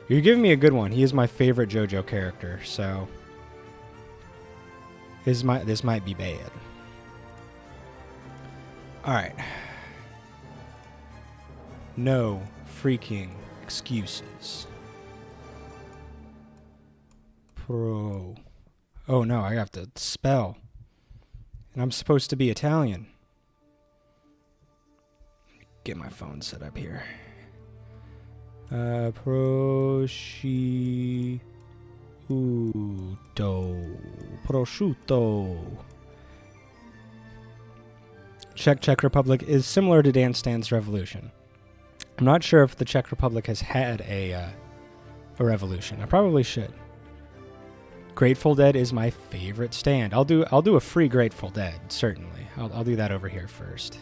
You're giving me a good one. He is my favorite JoJo character, so this might be bad. All right. No freaking excuses. Pro. Oh no, I have to spell. And I'm supposed to be Italian. Get my phone set up here. Prosciutto. Prosciutto. Czech Republic is similar to Dance Dance Revolution. I'm not sure if the Czech Republic has had a revolution. I probably should. Grateful Dead is my favorite stand. I'll do a free Grateful Dead, certainly. I'll do that over here first.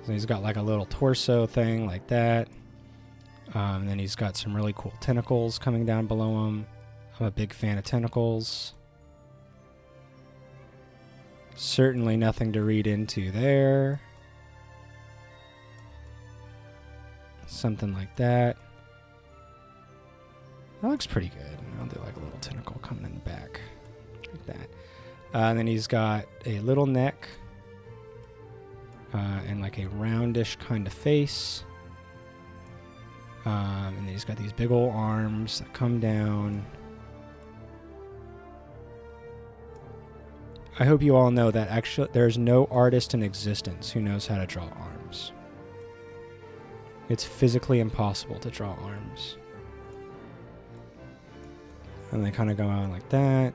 So he's got like a little torso thing like that. And then he's got some really cool tentacles coming down below him. I'm a big fan of tentacles. Certainly nothing to read into there. Something like that. That looks pretty good. I'll do like a little tentacle coming in the back. Like that. And then he's got a little neck. And like a roundish kind of face. And then he's got these big old arms that come down. I hope you all know that actually there's no artist in existence who knows how to draw arms. It's physically impossible to draw arms. And they kind of go out like that.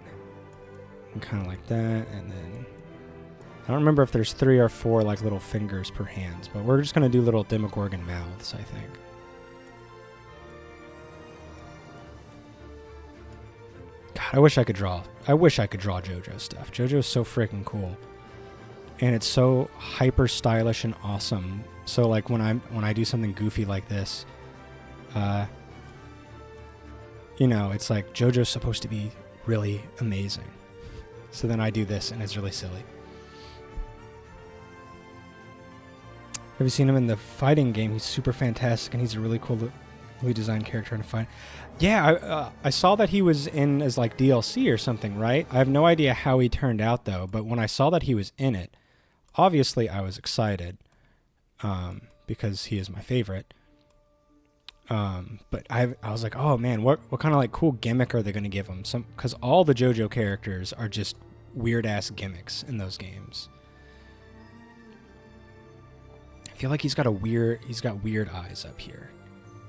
And kind of like that. And then I don't remember if there's 3 or 4 like little fingers per hands, but we're just going to do little Demogorgon mouths, I think. God, I wish I could draw JoJo stuff. JoJo is so freaking cool. And it's so hyper stylish and awesome. So like when I do something goofy like this, you know, it's like JoJo's supposed to be really amazing. So then I do this and it's really silly. Have you seen him in the fighting game? He's super fantastic and he's a really coolly designed character in a fight. Yeah, I saw that he was in as like DLC or something, right? I have no idea how he turned out though, but when I saw that he was in it, obviously I was excited because he is my favorite. But I was like, oh man, what kind of like cool gimmick are they going to give him? Because all the JoJo characters are just weird ass gimmicks in those games. I feel like he's got weird eyes up here.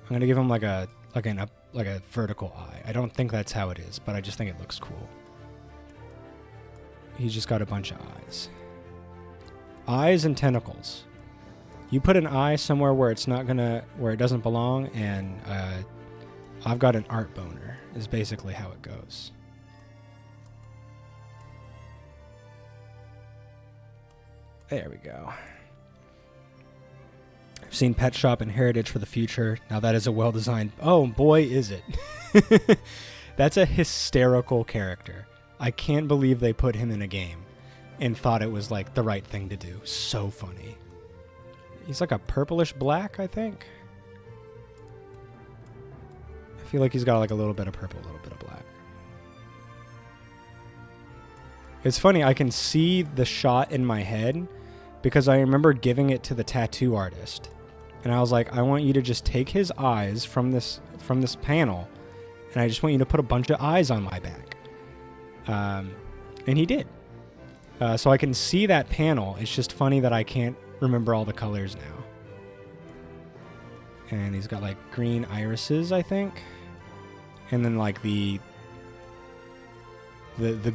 I'm gonna give him like a vertical eye. I don't think that's how it is, but I just think it looks cool. He's just got a bunch of eyes. Eyes and tentacles. You put an eye somewhere where it doesn't belong, and I've got an art boner, is basically how it goes. There we go. I've seen Pet Shop and Heritage for the Future. Now that is a well-designed... Oh, boy, is it. That's a hysterical character. I can't believe they put him in a game and thought it was like the right thing to do. So funny. He's like a purplish black, I think. I feel like he's got like a little bit of purple, a little bit of black. It's funny, I can see the shot in my head because I remember giving it to the tattoo artist. And I was like, I want you to just take his eyes from this panel, and I just want you to put a bunch of eyes on my back. And he did. So I can see that panel. It's just funny that I can't remember all the colors now. And he's got like green irises, I think. And then like the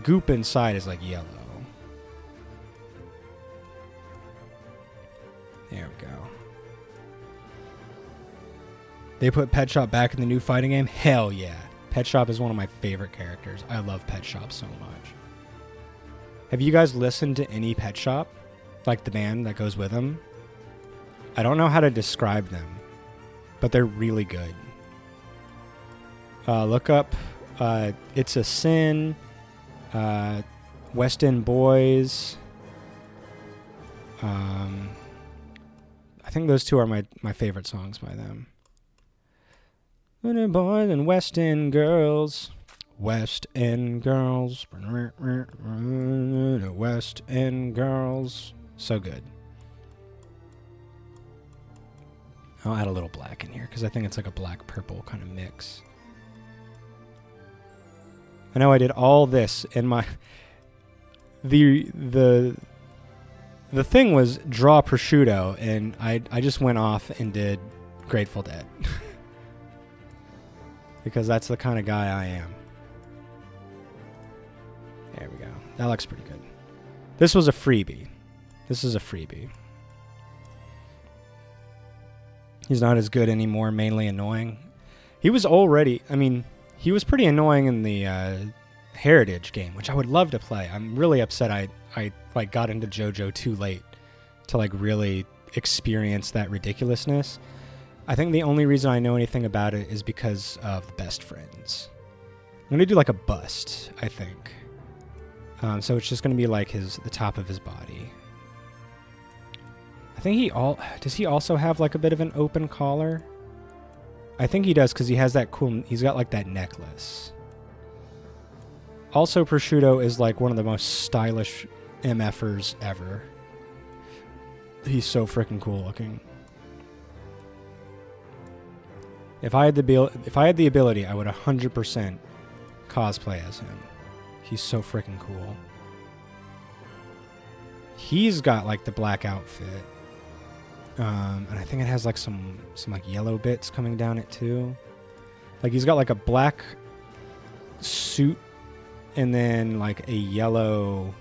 goop inside is like yellow. There we go. They put Pet Shop back in the new fighting game? Hell yeah. Pet Shop is one of my favorite characters. I love Pet Shop so much. Have you guys listened to any Pet Shop? Like the band that goes with them? I don't know how to describe them, but they're really good. Look up It's a Sin, West End Boys. I think those two are my favorite songs by them. Boys and West End girls. West End girls. West End girls. So good. I'll add a little black in here because I think it's like a black-purple kind of mix. I know I did all this in my... The thing was draw prosciutto, and I just went off and did Grateful Dead. Because that's the kind of guy I am. There we go. That looks pretty good. This was a freebie. This is a freebie. He's not as good anymore, mainly annoying. He was already, I mean, he was pretty annoying in the Heritage game, which I would love to play. I'm really upset I like got into JoJo too late to like really experience that ridiculousness. I think the only reason I know anything about it is because of the Best Friends. I'm going to do like a bust, I think. So it's just going to be like the top of his body. I think does he also have like a bit of an open collar? I think he does because he has that cool, he's got like that necklace. Also, Prosciutto is like one of the most stylish MFers ever. He's so freaking cool looking. If I had the ability, I would 100% cosplay as him. He's so freaking cool. He's got like the black outfit. And I think it has like some like yellow bits coming down it too. Like he's got like a black suit and then like a yellow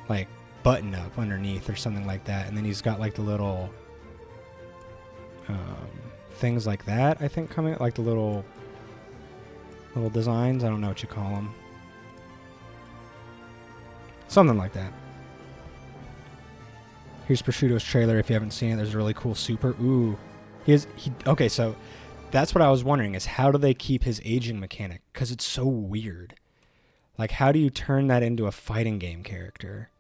like button up underneath or something like that. And then he's got like the little things like that, I think, coming, like the little designs. I don't know what you call them. Something like that. Here's Prosciutto's trailer. If you haven't seen it, there's a really cool super. Ooh. Okay, so that's what I was wondering is how do they keep his aging mechanic? Because it's so weird. Like, how do you turn that into a fighting game character?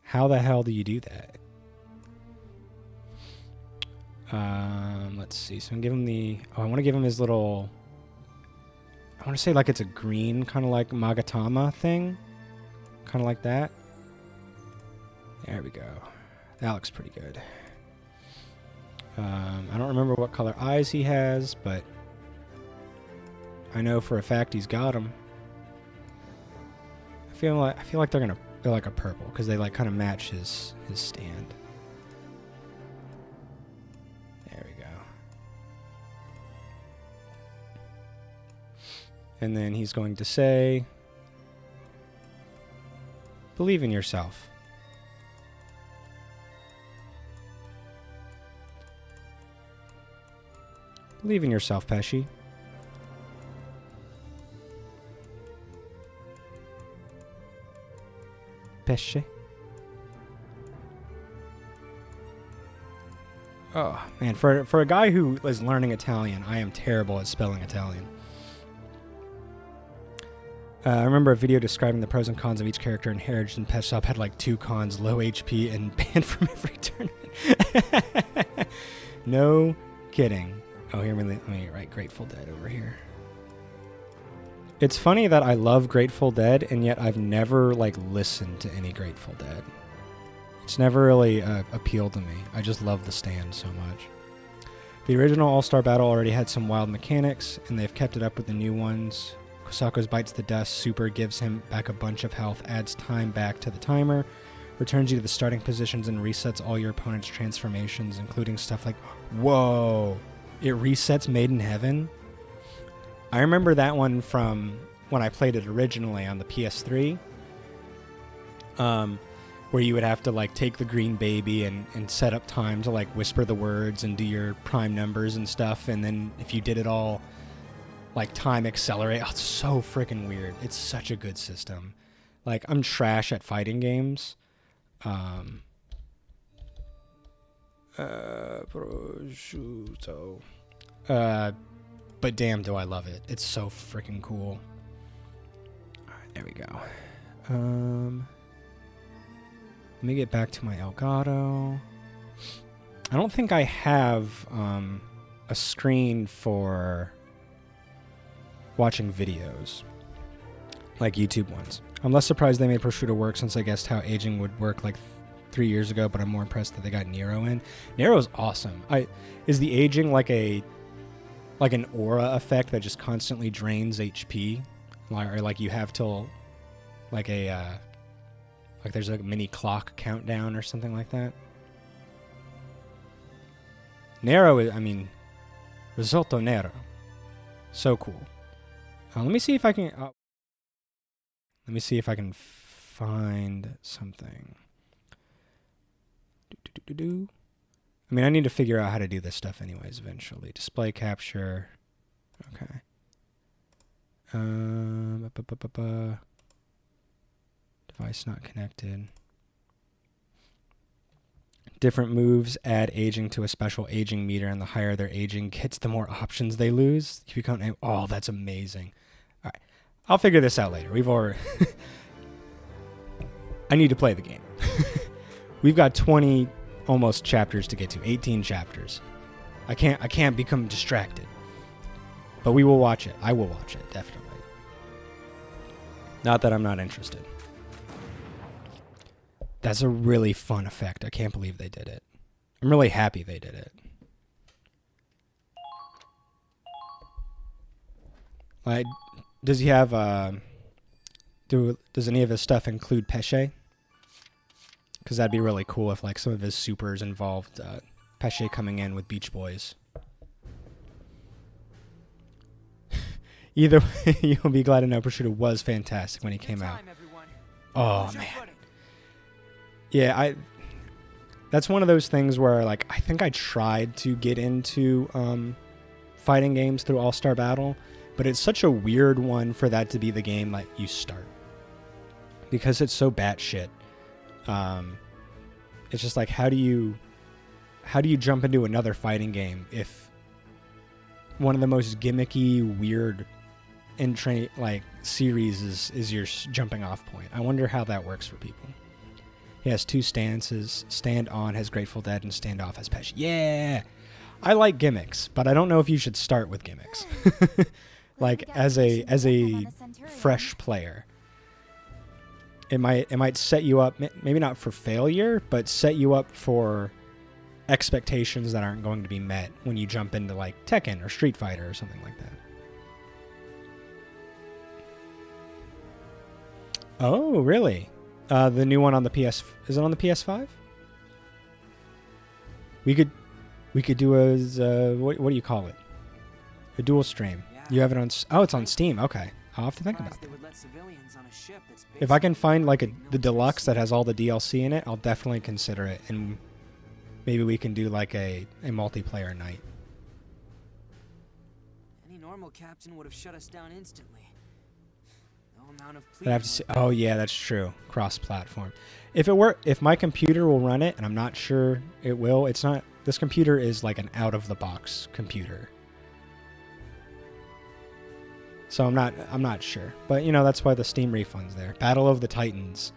How the hell do you do that? Let's see. So I'm gonna give him I want to give him his little... I want to say like it's a green, kind of like Magatama thing. Kind of like that. There we go. That looks pretty good. I don't remember what color eyes he has, but I know for a fact he's got them. I feel like they're like a purple because they like kind of match his stand. There we go. And then he's going to say, "Believe in yourself." Believe in yourself, Pesci. Pesce. Oh, man, for a guy who is learning Italian, I am terrible at spelling Italian. I remember a video describing the pros and cons of each character in Heritage, and Pet Shop had like 2 cons, low HP and banned from every tournament. No kidding. Oh, here, let me write Grateful Dead over here. It's funny that I love Grateful Dead, and yet I've never, like, listened to any Grateful Dead. It's never really appealed to me. I just love the stand so much. The original All-Star Battle already had some wild mechanics, and they've kept it up with the new ones. Kosako's Bites the Dust super gives him back a bunch of health, adds time back to the timer, returns you to the starting positions, and resets all your opponent's transformations, including stuff like... Whoa! It resets Made in Heaven? I remember that one from when I played it originally on the PS3, where you would have to like take the green baby and set up time to like whisper the words and do your prime numbers and stuff, and then if you did it all, like time accelerate. Oh, it's so freaking weird. It's such a good system. Like, I'm trash at fighting games. Prosciutto. But damn, do I love it. It's so freaking cool. Alright, there we go. Let me get back to my Elgato. I don't think I have a screen for watching videos, like YouTube ones. I'm less surprised they made prosciutto work since I guessed how aging would work like 3 years ago, but I'm more impressed that they got Nero in. Nero's awesome. Is the aging like an aura effect that just constantly drains HP, or like you have till like a like there's a mini clock countdown or something like that? Nero is, I mean, Risotto Nero, so cool. Let me see if I can. Let me see if I can find something. I mean, I need to figure out how to do this stuff anyways eventually. Display capture. Okay. Device not connected. Different moves add aging to a special aging meter, and the higher their aging gets, the more options they lose. You become, oh, that's amazing. All right. I'll figure this out later. We've already... I need to play the game. We've got 20 almost chapters to get to. 18 chapters. I can't become distracted. But we will watch it. I will watch it, definitely. Not that I'm not interested. That's a really fun effect. I can't believe they did it. I'm really happy they did it. Like, does he have does any of his stuff include Pesce? Because that'd be really cool if like some of his supers involved Pesce coming in with Beach Boys. Either way, you'll be glad to know Prosciutto was fantastic when he came out. Oh man. Yeah, that's one of those things where like I think I tried to get into fighting games through All-Star Battle, but it's such a weird one for that to be the game that you start. Because it's so batshit. It's just like how do you jump into another fighting game if one of the most gimmicky, weird series is your jumping off point? I wonder how that works for people. He has 2 stances. Stand On has Grateful Dead and Stand Off has Pesci. Yeah! I like gimmicks, but I don't know if you should start with gimmicks. Like as a fresh player. It might set you up, maybe not for failure, but set you up for expectations that aren't going to be met when you jump into like Tekken or Street Fighter or something like that. Oh, really? The new one on the PS... Is it on the PS5? We could do a... what do you call it? A dual stream. Yeah. You have it on... Oh, it's on Steam. Okay. I'll have to think about that. If I can find like the deluxe that has all the DLC in it, I'll definitely consider it. And maybe we can do like a multiplayer night. Any normal captain would have shut us down instantly. I have to see. Oh yeah, that's true. Cross-platform. If my computer will run it, and I'm not sure it will. It's not. This computer is like an out-of-the-box computer, so I'm not sure. But you know that's why the Steam refund's there. Battle of the Titans.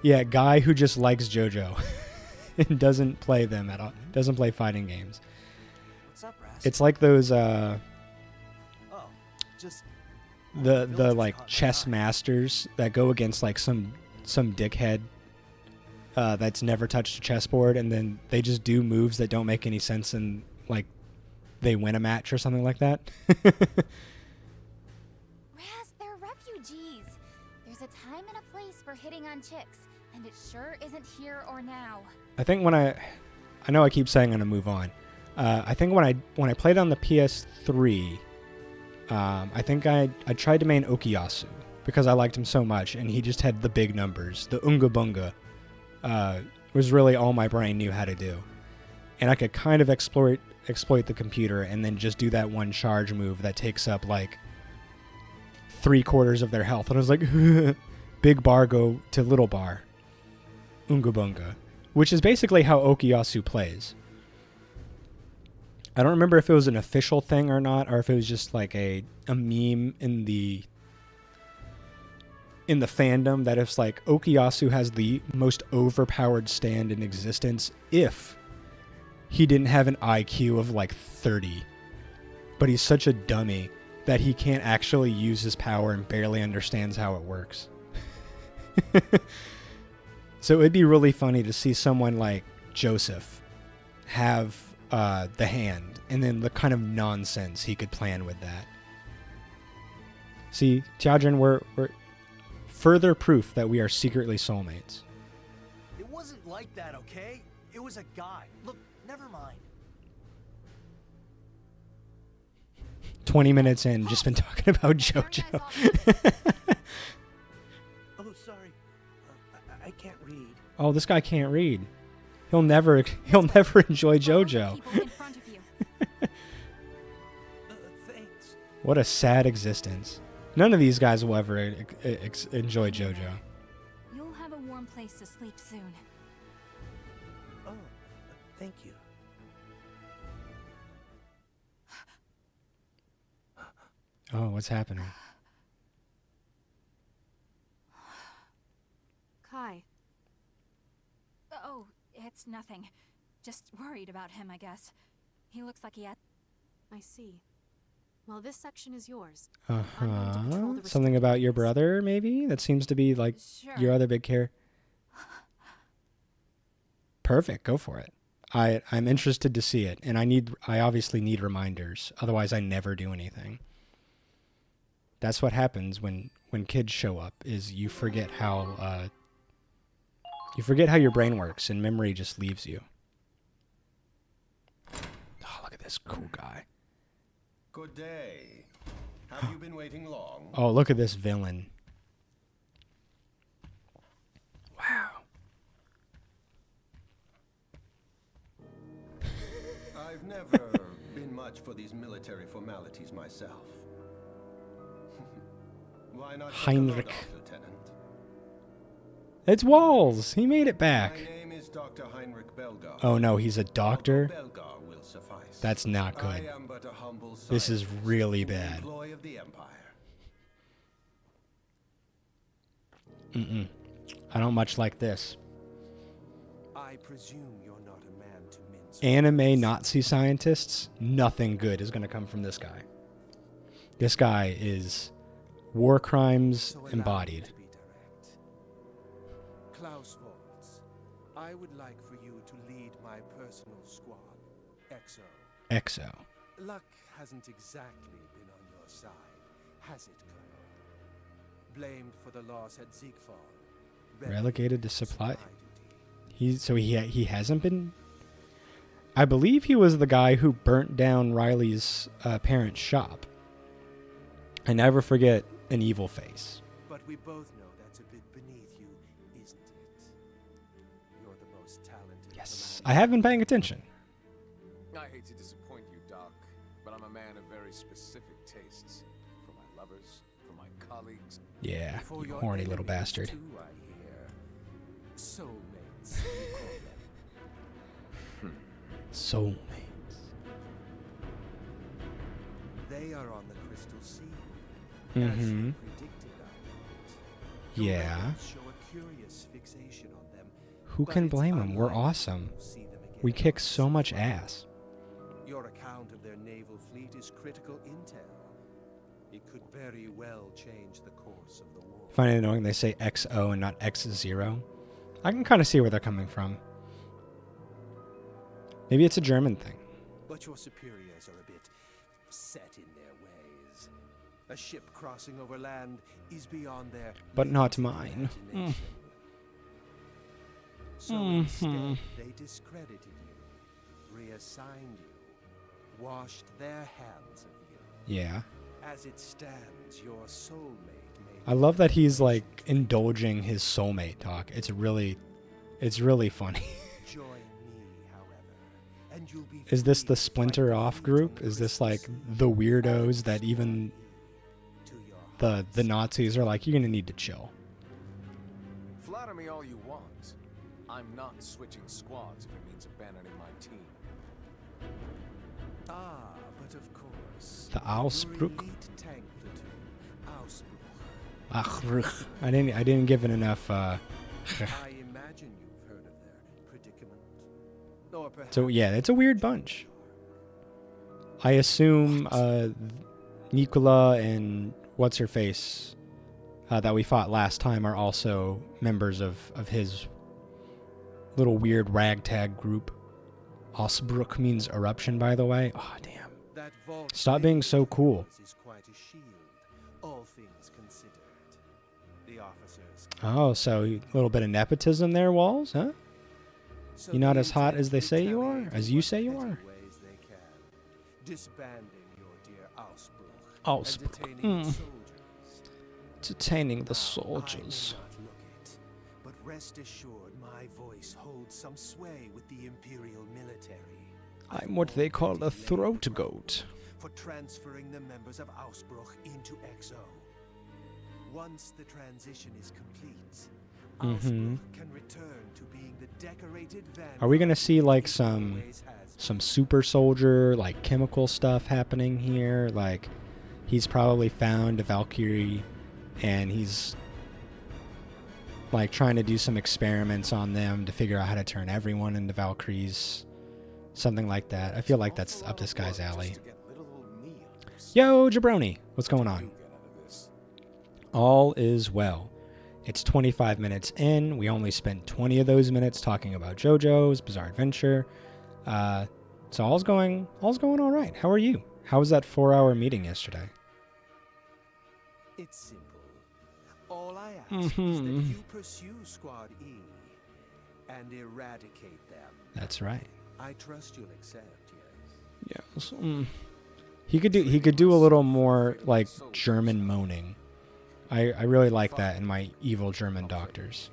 Yeah, guy who just likes JoJo and doesn't play them at all. Doesn't play fighting games. What's up, Raz? It's like those just. The like chess masters that go against like some dickhead that's never touched a chessboard, and then they just do moves that don't make any sense, and like they win a match or something like that. Raz, they're refugees. There's a time and a place for hitting on chicks, and it sure isn't here or now. I think when I know I keep saying I'm gonna move on. I think when I played on the PS3. I think I tried to main Okuyasu because I liked him so much, and he just had the big numbers. The Unga Bunga was really all my brain knew how to do. And I could kind of exploit the computer and then just do that one charge move that takes up like 3/4 of their health. And I was like, big bar go to little bar. Unga Bunga. Which is basically how Okuyasu plays. I don't remember if it was an official thing or not, or if it was just like a meme in the fandom that it's like Okuyasu has the most overpowered stand in existence if he didn't have an IQ of like 30. But he's such a dummy that he can't actually use his power and barely understands how it works. So it'd be really funny to see someone like Joseph have the hand, and then the kind of nonsense he could plan with that. See, Tiadrin, we're further proof that we are secretly soulmates. It wasn't like that, okay? It was a guy. Look, never mind. 20 minutes in, just been talking about JoJo. Oh, sorry. I can't read. Oh, this guy can't read. He'll never enjoy JoJo. Thanks. What a sad existence. None of these guys will ever enjoy JoJo. You'll have a warm place to sleep soon. Oh, thank you. Oh, what's happening? Kai. Oh, it's nothing. Just worried about him, I guess. He looks like he had... I see. Well, this section is yours. I'm going to control the Something about your restrictions. brother, maybe? That seems to be like Sure. your other big care. Perfect, go for it. I'm interested to see it, and I obviously need reminders. Otherwise, I never do anything. That's what happens when kids show up. Is you forget how your brain works, and memory just leaves you. Oh, look at this cool guy. Good day. Have you been waiting long? Oh, look at this villain. Wow. I've never been much for these military formalities myself. Why not take a load Heinrich. off, Lieutenant? It's Walls. He made it back. My name is Dr. Heinrich Belgar. Oh no, he's a doctor? Although Belgar will suffice. That's not good. I am but a humble This is scientist really in the bad. employ of the Empire. I don't much like this. I presume you're not a man to mince. Anime Nazi scientists, nothing good is going to come from this guy. This guy is war crimes So allow me embodied. to be direct. Klaus Waltz, I would like for you to lead my personal squad, EXO. EXO. Luck hasn't exactly been on your side, has it, Colonel? Blamed for the loss at Ziegfall. Relegated to supply. duty. He hasn't been. I believe he was the guy who burnt down Riley's parents' shop. I never forget an evil face. But we both know that's a bit beneath you, isn't it? You're the most talented. Yes, I have been paying attention. I hate to disappoint you, Doc, but I'm a man of very specific tastes. For my lovers, for my colleagues. Yeah, For you your horny little enemies, bastard. Too, I hear. Soulmates, you call them. Soulmates. They are on the Crystal Sea. As Mm-hmm. you predicted, I thought. Your Yeah. records show a curious fixation on them, Who but can it's blame them? We're unlikely awesome. you'll see them again We kick on so much Ziegfall. ass. Your account of their naval fleet is critical intel. It could very well change the course of the war. Find it annoying they say XO and not X0. I can kind of see where they're coming from. Maybe it's a German thing. But your superiors are a bit set in their ways. A ship crossing over land is beyond their But not limited mine. imagination. So instead, they discredited you, reassigned you, washed their hands of you. Yeah. As it stands, your soulmate may I love that he's like indulging his soulmate talk. It's really funny. join me, however, and you'll be Is this free the to fight splinter the off fleet group? on the Is this Crystal like Sea. the weirdos that even To your the heart's Nazis are like, you're gonna need to chill? Flatter me all you want. I'm not switching squads if it means abandoning my team. Ah, but of course. The your Ausbruch. elite tank platoon, Ausbruch. Ach, I didn't give it enough. I imagine you've heard of their predicament. Or So yeah, it's a weird bunch. I assume Nicola and what's her face that we fought last time are also members of his little weird ragtag group. Osbrook means eruption, by the way. Oh damn! That vault Stop being so cool. is quite a shield, all things considered. The officers. Oh, so a little bit of nepotism there, Walls, huh? So You're not the as hot intent as they say you are? retaliate As in you what say you petty are? ways they can, disbanding your dear Ausbruch, Ausbruch. and detaining the soldiers. Detaining the Now, soldiers. I may not look it, but rest assured my voice holds some sway with the Imperial military. I'm what they call a throat goat. For transferring the members of Ausbruch into XO. Once the transition is complete, Ausbruch can return to being the decorated vanguard. Are we gonna see like it some always has been. super soldier like chemical stuff happening here? Like he's probably found a Valkyrie and he's like trying to do some experiments on them to figure out how to turn everyone into Valkyries. Something like that. I feel like that's up this guy's alley. Yo, Jabroni, what's going on? All is well. It's 25 minutes in. We only spent 20 of those minutes talking about JoJo's Bizarre Adventure. So all's going all right. How are you? How was that 4-hour meeting yesterday? It's simple. All I ask is that you pursue Squad E and eradicate them. That's right. I trust you'll accept, yes? Yes. He could do a little more like German moaning. I really like that in my evil German doctors.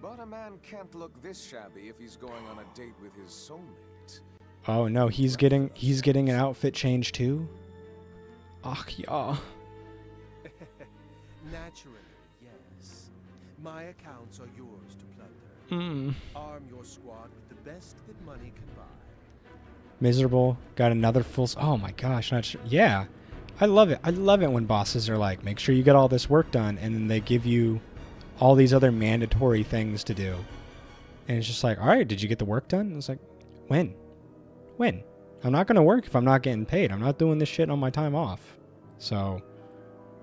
But a man can't look this shabby if he's going on a date with his soulmate. Oh no, he's getting an outfit change too? Ach ja. Naturally, yes. My accounts are yours to plunder. Arm your squad with the best that money can buy. Miserable. Got another full... Oh my gosh. Not sure. Yeah. I love it. I love it when bosses are like, make sure you get all this work done, and then they give you all these other mandatory things to do. And it's just like, all right, did you get the work done? It's like, when? When? I'm not going to work if I'm not getting paid. I'm not doing this shit on my time off. So,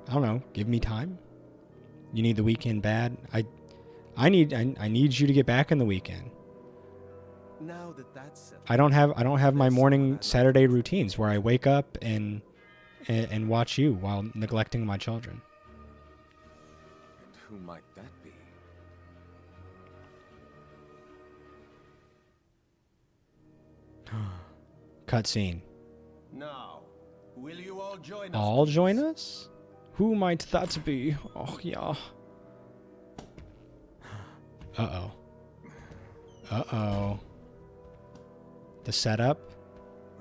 I don't know. Give me time. You need the weekend bad. I need you to get back in the weekend. Now that that's settled, I don't have my morning Saturday routines where I wake up and watch you while neglecting my children. And who might that be? Cutscene. Now, will you all join us? All please? join us? Who might that be? Oh yeah. Uh-oh. Uh-oh. The setup?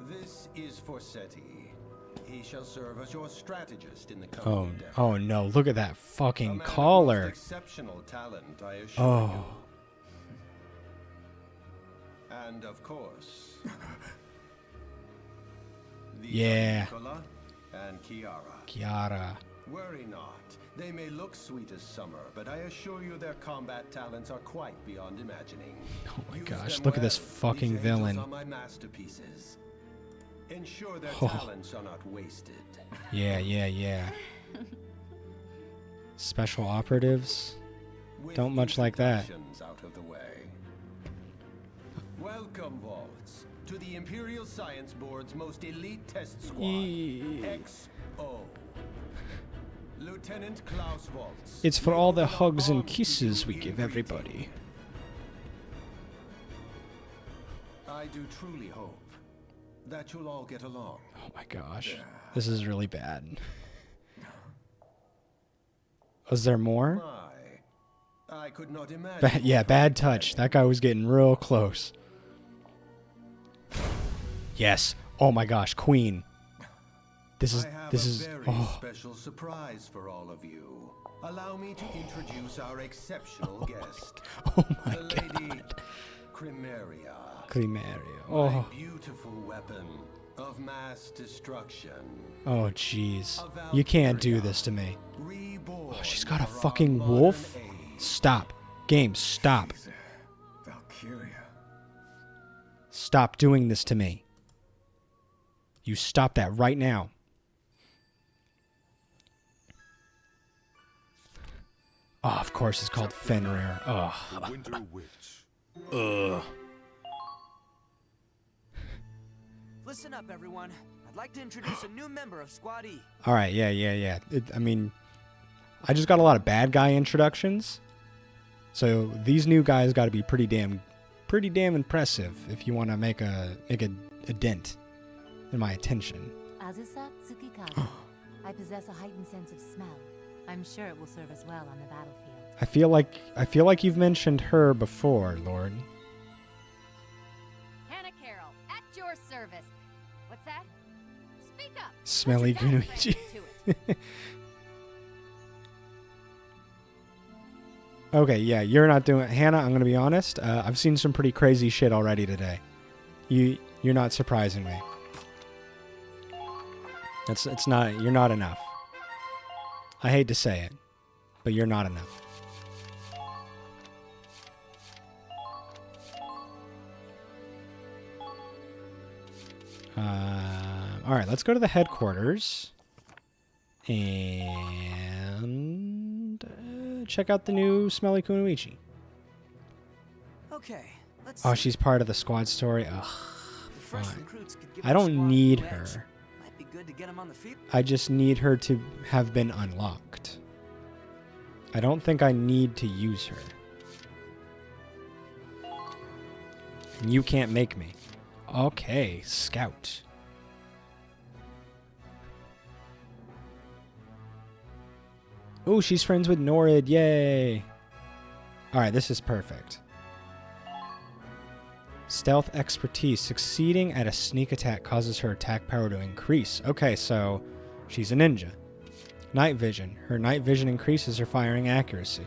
This is Forsetti. He shall serve as your strategist in the Oh, coming endeavor. oh no, look at that A fucking man of collar. most exceptional talent, I assure Oh. you. And of course, the Yeah. Nicola and Chiara. Kiara. Worry not. They may look sweet as summer, but I assure you their combat talents are quite beyond imagining. Oh my Use gosh, them look at this well. fucking These angels villain. are my masterpieces. Ensure their Oh. talents are not wasted. Yeah. Special operatives? With Don't much like that. introductions out of the way. Welcome, Vaults, to the Imperial Science Board's most elite test squad, XO. Lieutenant Klaus Waltz. It's for we all the open our hugs and arms to kisses you we in give greeting. everybody. I do truly hope that you'll all get along. Oh my gosh. This is really bad. Was there more? I could not imagine. Yeah, bad touch. That guy was getting real close. Yes. Oh my gosh, Queen. This is I have this a is very oh. special surprise for all of you. Allow me to introduce our exceptional guest, Oh my the god. Lady Crimeria. Crimeria. My Oh. beautiful weapon of mass destruction. Oh jeez. A You can't do Valkyria, this to me. reborn Oh, she's got a for our fucking modern wolf? age. Stop. Game, stop. Valkyria. Stop doing this to me. You stop that right now. Oh, of course it's called Fenrir. Oh. The Winter Witch. Ugh. Listen up, everyone. I'd like to introduce a new member of Squad E. All right, yeah. I mean, I just got a lot of bad guy introductions, so these new guys got to be pretty damn impressive if you want to make a dent in my attention. Azusa Tsukikawa. I possess a heightened sense of smell. I'm sure it will serve us well on the battlefield. I feel like you've mentioned her before, Lord. Hannah Carroll, at your service. What's that? Speak up. Smelly Put your diaphragm Kunoichi. into it. Okay, yeah, you're not doing it. Hannah, I'm going to be honest. I've seen some pretty crazy shit already today. You're not surprising me. You're not enough. I hate to say it, but you're not enough. All right, let's go to the headquarters and check out the new Smelly Kunoichi. Okay, let's Oh, see. she's part of the squad story. Ugh, Fresh fine. recruits could give I our don't squad a need new edge. her. Might be good to get 'em on the field. I just need her to have been unlocked. I don't think I need to use her. And you can't make me. Okay, scout. Oh, she's friends with Norid. Yay. Alright, this is perfect. Stealth expertise. Succeeding at a sneak attack causes her attack power to increase. Okay, so she's a ninja. Night vision. Her night vision increases her firing accuracy.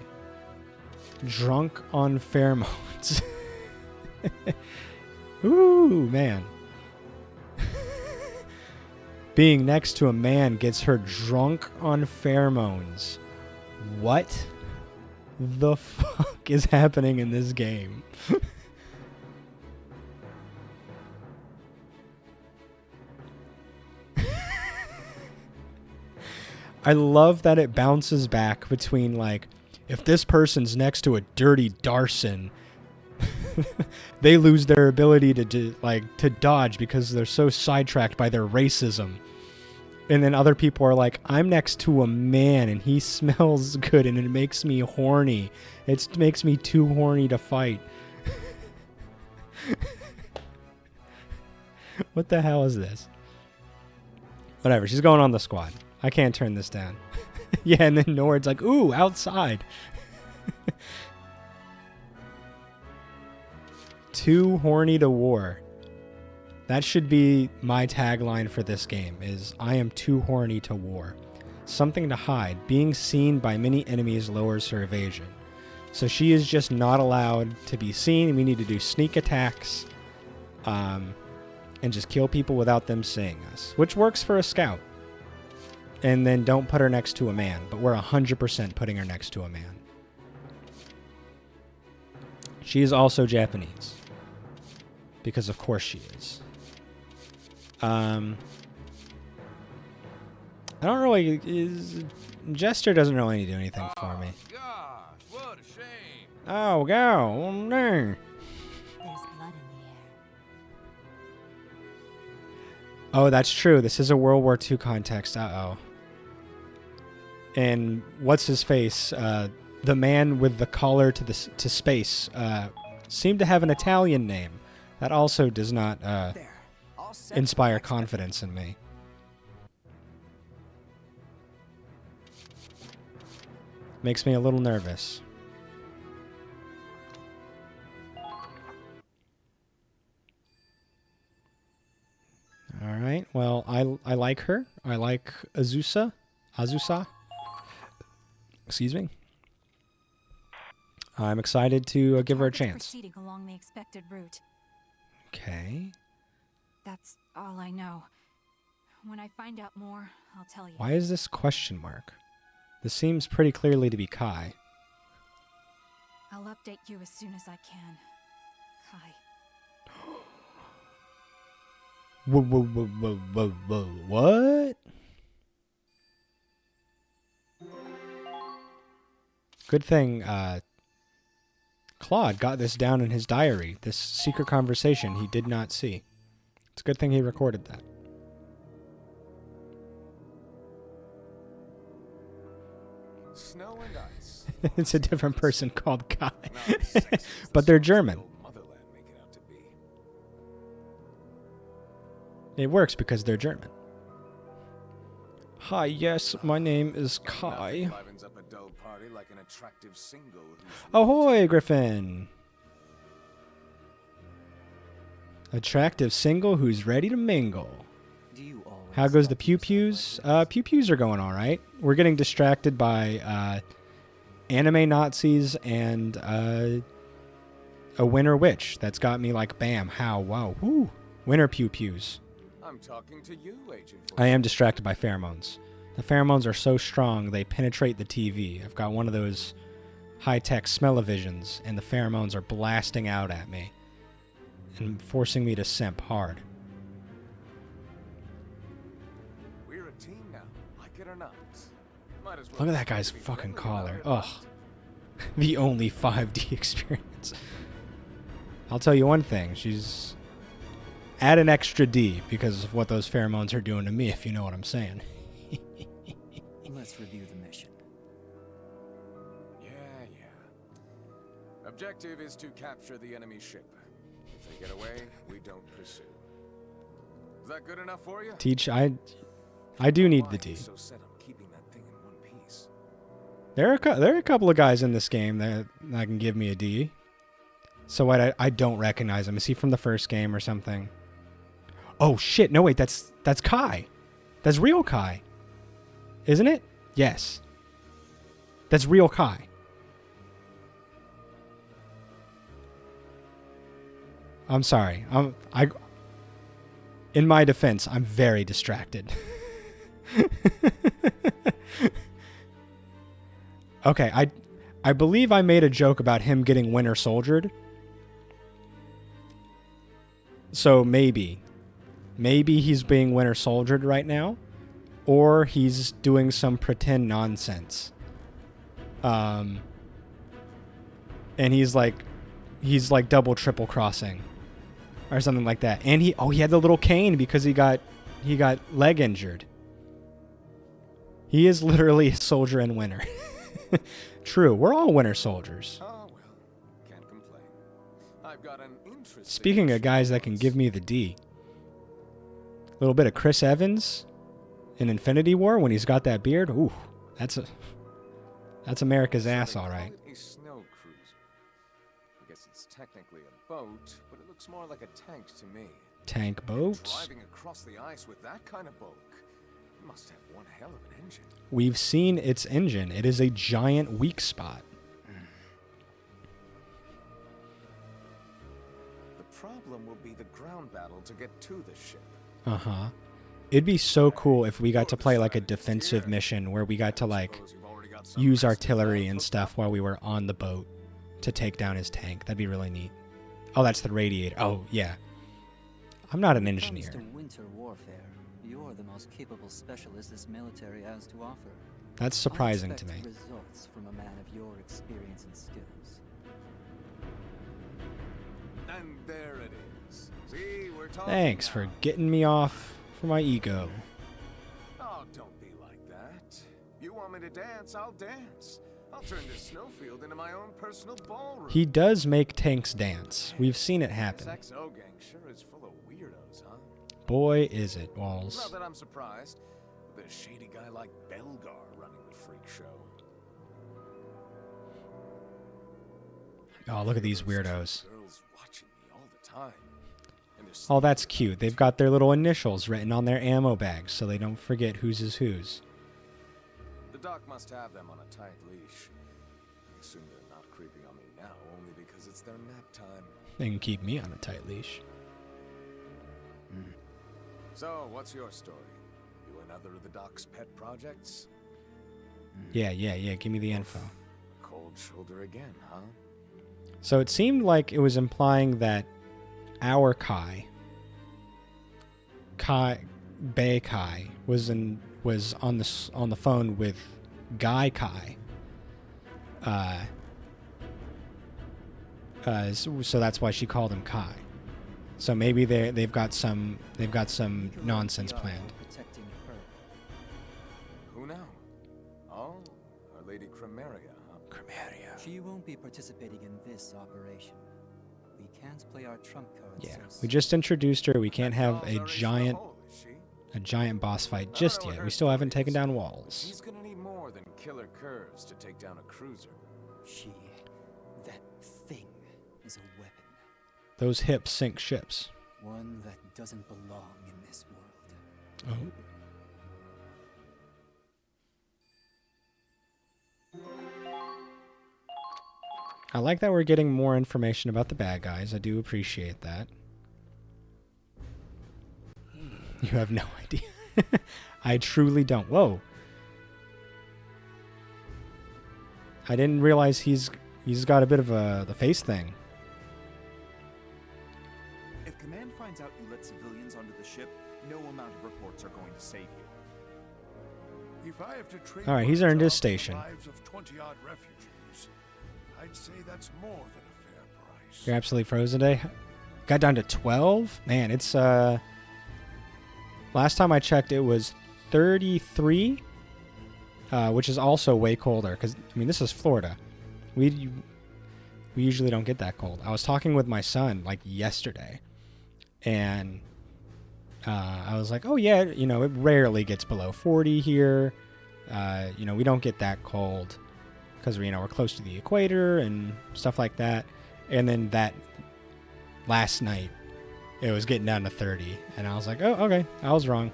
Drunk on pheromones. Ooh, man. Being next to a man gets her drunk on pheromones. What the fuck is happening in this game? I love that it bounces back between, like, if this person's next to a dirty Darson, they lose their ability to dodge because they're so sidetracked by their racism. And then other people are like, I'm next to a man and he smells good and it makes me horny. It makes me too horny to fight. What the hell is this? Whatever, she's going on the squad. I can't turn this down. Yeah, and then Nord's like, ooh, outside. Too horny to war. That should be my tagline for this game, is I am too horny to war. Something to hide. Being seen by many enemies lowers her evasion. So she is just not allowed to be seen. We need to do sneak attacks and just kill people without them seeing us, which works for a scout. And then don't put her next to a man, but we're 100% putting her next to a man. She is also Japanese. Because of course she is. I don't really... Jester doesn't really do anything for me. Gosh, what a shame. Oh, go. Oh, no. There's blood in the air. Oh, that's true. This is a World War II context. Uh-oh. And what's his face? The man with the collar to space seemed to have an Italian name. That also does not There. All set inspire for the next confidence in me. Makes me a little nervous. All right. Well, I like her. I like Azusa. Excuse me. I'm excited to give her a Target's chance. Proceeding along the expected route. Okay. That's all I know. When I find out more, I'll tell you. Why is this question mark? This seems pretty clearly to be Kai. I'll update you as soon as I can. Kai. What? Good thing Claude got this down in his diary. This secret conversation he did not see. It's a good thing he recorded that. Snow and ice. It's a different person called Kai. But they're German. It works because they're German. Hi, yes, my name is Kai. Ahoy, Griffin! Attractive single who's ready to mingle. How goes the pew-pews? Pew-pews are going all right. We're getting distracted by anime Nazis and a winter witch. That's got me like, bam, how, wow, whoo. Winter pew-pews. I'm talking to you, Agent. I am distracted by pheromones. The pheromones are so strong, they penetrate the TV. I've got one of those high-tech smell-o-visions, and the pheromones are blasting out at me and forcing me to simp hard. We're a team now, like it or not. Might as well. Look at that guy's fucking collar. Ugh. The only 5D experience. I'll tell you one thing. She's... Add an extra D because of what those pheromones are doing to me, if you know what I'm saying. Let's review the mission. Yeah. Objective is to capture the enemy ship. If they get away, we don't pursue. Is that good enough for you? Teach, I do need the D. So set on keeping that thing in one piece. There are a couple of guys in this game that can give me a D. So what? I don't recognize him. Is he from the first game or something? Oh shit! No wait, that's Kai. That's real Kai, isn't it? Yes. That's real Kai. I'm sorry. In my defense, I'm very distracted. Okay, I believe I made a joke about him getting Winter Soldiered. So maybe he's being Winter Soldiered right now, or he's doing some pretend nonsense. And he's like double triple crossing or something like that. And he had the little cane because he got leg injured. He is literally a soldier in winter. True, we're all winter soldiers. Oh well, can't complain. I've got an interesting. Speaking of guys that can give me the D, a little bit of Chris Evans in Infinity War when he's got that beard. Ooh, that's America's ass, all right. A snow cruiser. I guess it's technically a boat, but it looks more like a tank to me. Tank boat. Driving across the ice with that kind of bulk. Must have one hell of an engine. We've seen its engine. It is a giant weak spot. The problem will be the ground battle to get to the ship. Uh-huh. It'd be so cool if we got to play like a defensive mission where we got to like use artillery and stuff while we were on the boat to take down his tank. That'd be really neat. Oh, that's the radiator. Oh, yeah. I'm not an engineer. When it comes to winter warfare, you're the most capable specialist this military has to offer. That's surprising to me. Results from a man of your experience and skills. And there it is. See, we're talking. Thanks for getting me off for my ego. Oh, don't be like that. You want me to dance, I'll dance. I'll turn this snowfield into my own personal ballroom. He does make tanks dance. We've seen it happen. This XO gang sure is full of weirdos, huh? Boy, is it, Walls. Not that I'm surprised. With a shady guy like Belgar running the freak show. Oh, look at these weirdos. Girls watching me all the time. And Oh, that's cute. They've got their little initials written on their ammo bags so they don't forget whose is whose. The doc must have them on a tight leash. I assume they're not creeping on me now only because it's their nap time. They can keep me on a tight leash. So, what's your story? You another of the doc's pet projects? Yeah. Give me the info. Cold shoulder again, huh? So it seemed like it was implying that our Kai Bei Kai was on the phone with Guy Kai. So that's why she called him Kai. So maybe they've got some nonsense planned. Protecting her. Who now? Oh, Our Lady Chromaria, huh? Chromaria. She won't be participating in this operation. We can't play our trump cards. Yeah, so we just introduced her. We can't have Dolls a are race to the giant hole, is she? boss fight I don't just know what yet. her We still haven't story taken is, down but walls. She's gonna need more than killer curves to take down a cruiser. That thing is a weapon. Those hips sink ships. One that doesn't belong in this world. Oh. I like that we're getting more information about the bad guys. I do appreciate that. You have no idea. I truly don't. Whoa. I didn't realize he's got a bit of the face thing. If Command finds out you let civilians onto the ship, no amount of reports are going to save you. If I have to trade All right, he's earned his the station. lives of 20-odd refugees, I'd say that's more than a fair price. You're absolutely frozen today. Got down to 12. Man, it's last time I checked, it was 33, which is also way colder. Because I mean, this is Florida. We usually don't get that cold. I was talking with my son like yesterday, and I was like, "Oh yeah, you know, it rarely gets below 40 here. You know, we don't get that cold because we're close to the equator and stuff like that." And then that last night, it was getting down to 30, and I was like, "Oh, okay, I was wrong."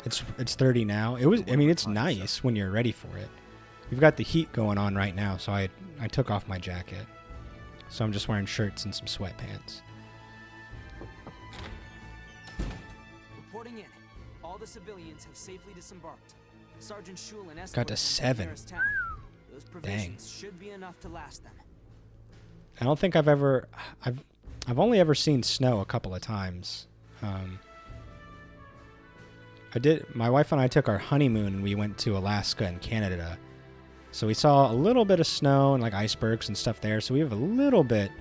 It's 30 now. I mean, it's nice when you're ready for it. We've got the heat going on right now, so I took off my jacket. So I'm just wearing shirts and some sweatpants. Reporting in. All the civilians have safely disembarked. Sergeant Shulin escorted Got to them 7. nearest town. Those provisions should be enough to last them. I don't think I've only ever seen snow a couple of times. My wife and I took our honeymoon and we went to Alaska and Canada. So we saw a little bit of snow and like icebergs and stuff there. So we have a little bit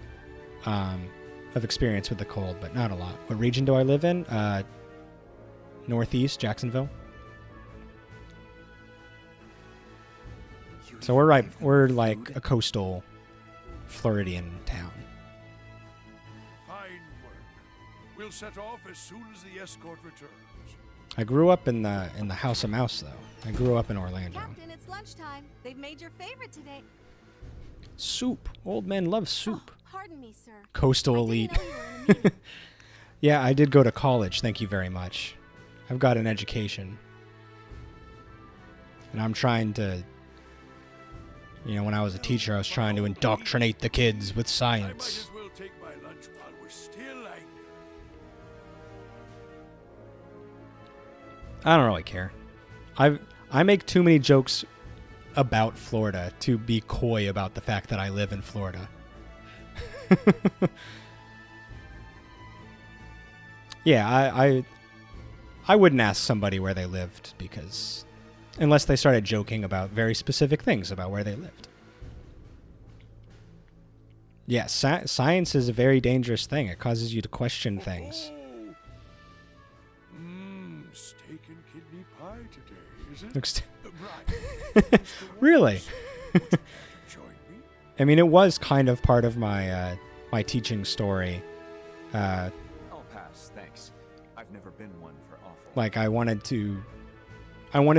of experience with the cold, but not a lot. What region do I live in? Northeast, Jacksonville. So we're like a coastal Floridian town. Fine work. We'll set off as soon as the escort returns. I grew up in the House of Mouse, though. I grew up in Orlando. Captain, it's lunchtime. They've made your favorite today. Soup. Old men love soup. Oh, pardon me, sir. Coastal elite. Yeah, I did go to college. Thank you very much. I've got an education. And I'm trying to... when I was a teacher, I was trying to indoctrinate the kids with science. I might as well take my lunch while we're still angry. I don't really care. I make too many jokes about Florida to be coy about the fact that I live in Florida. Yeah, I wouldn't ask somebody where they lived because unless they started joking about very specific things about where they lived. Yeah, science is a very dangerous thing. It causes you to question things. Steak and kidney pie today, is it? Looks Right. Really? Would you care to join me? I mean, it was kind of part of my my teaching story. I'll pass, thanks. I've never been one for awful. Like I wanted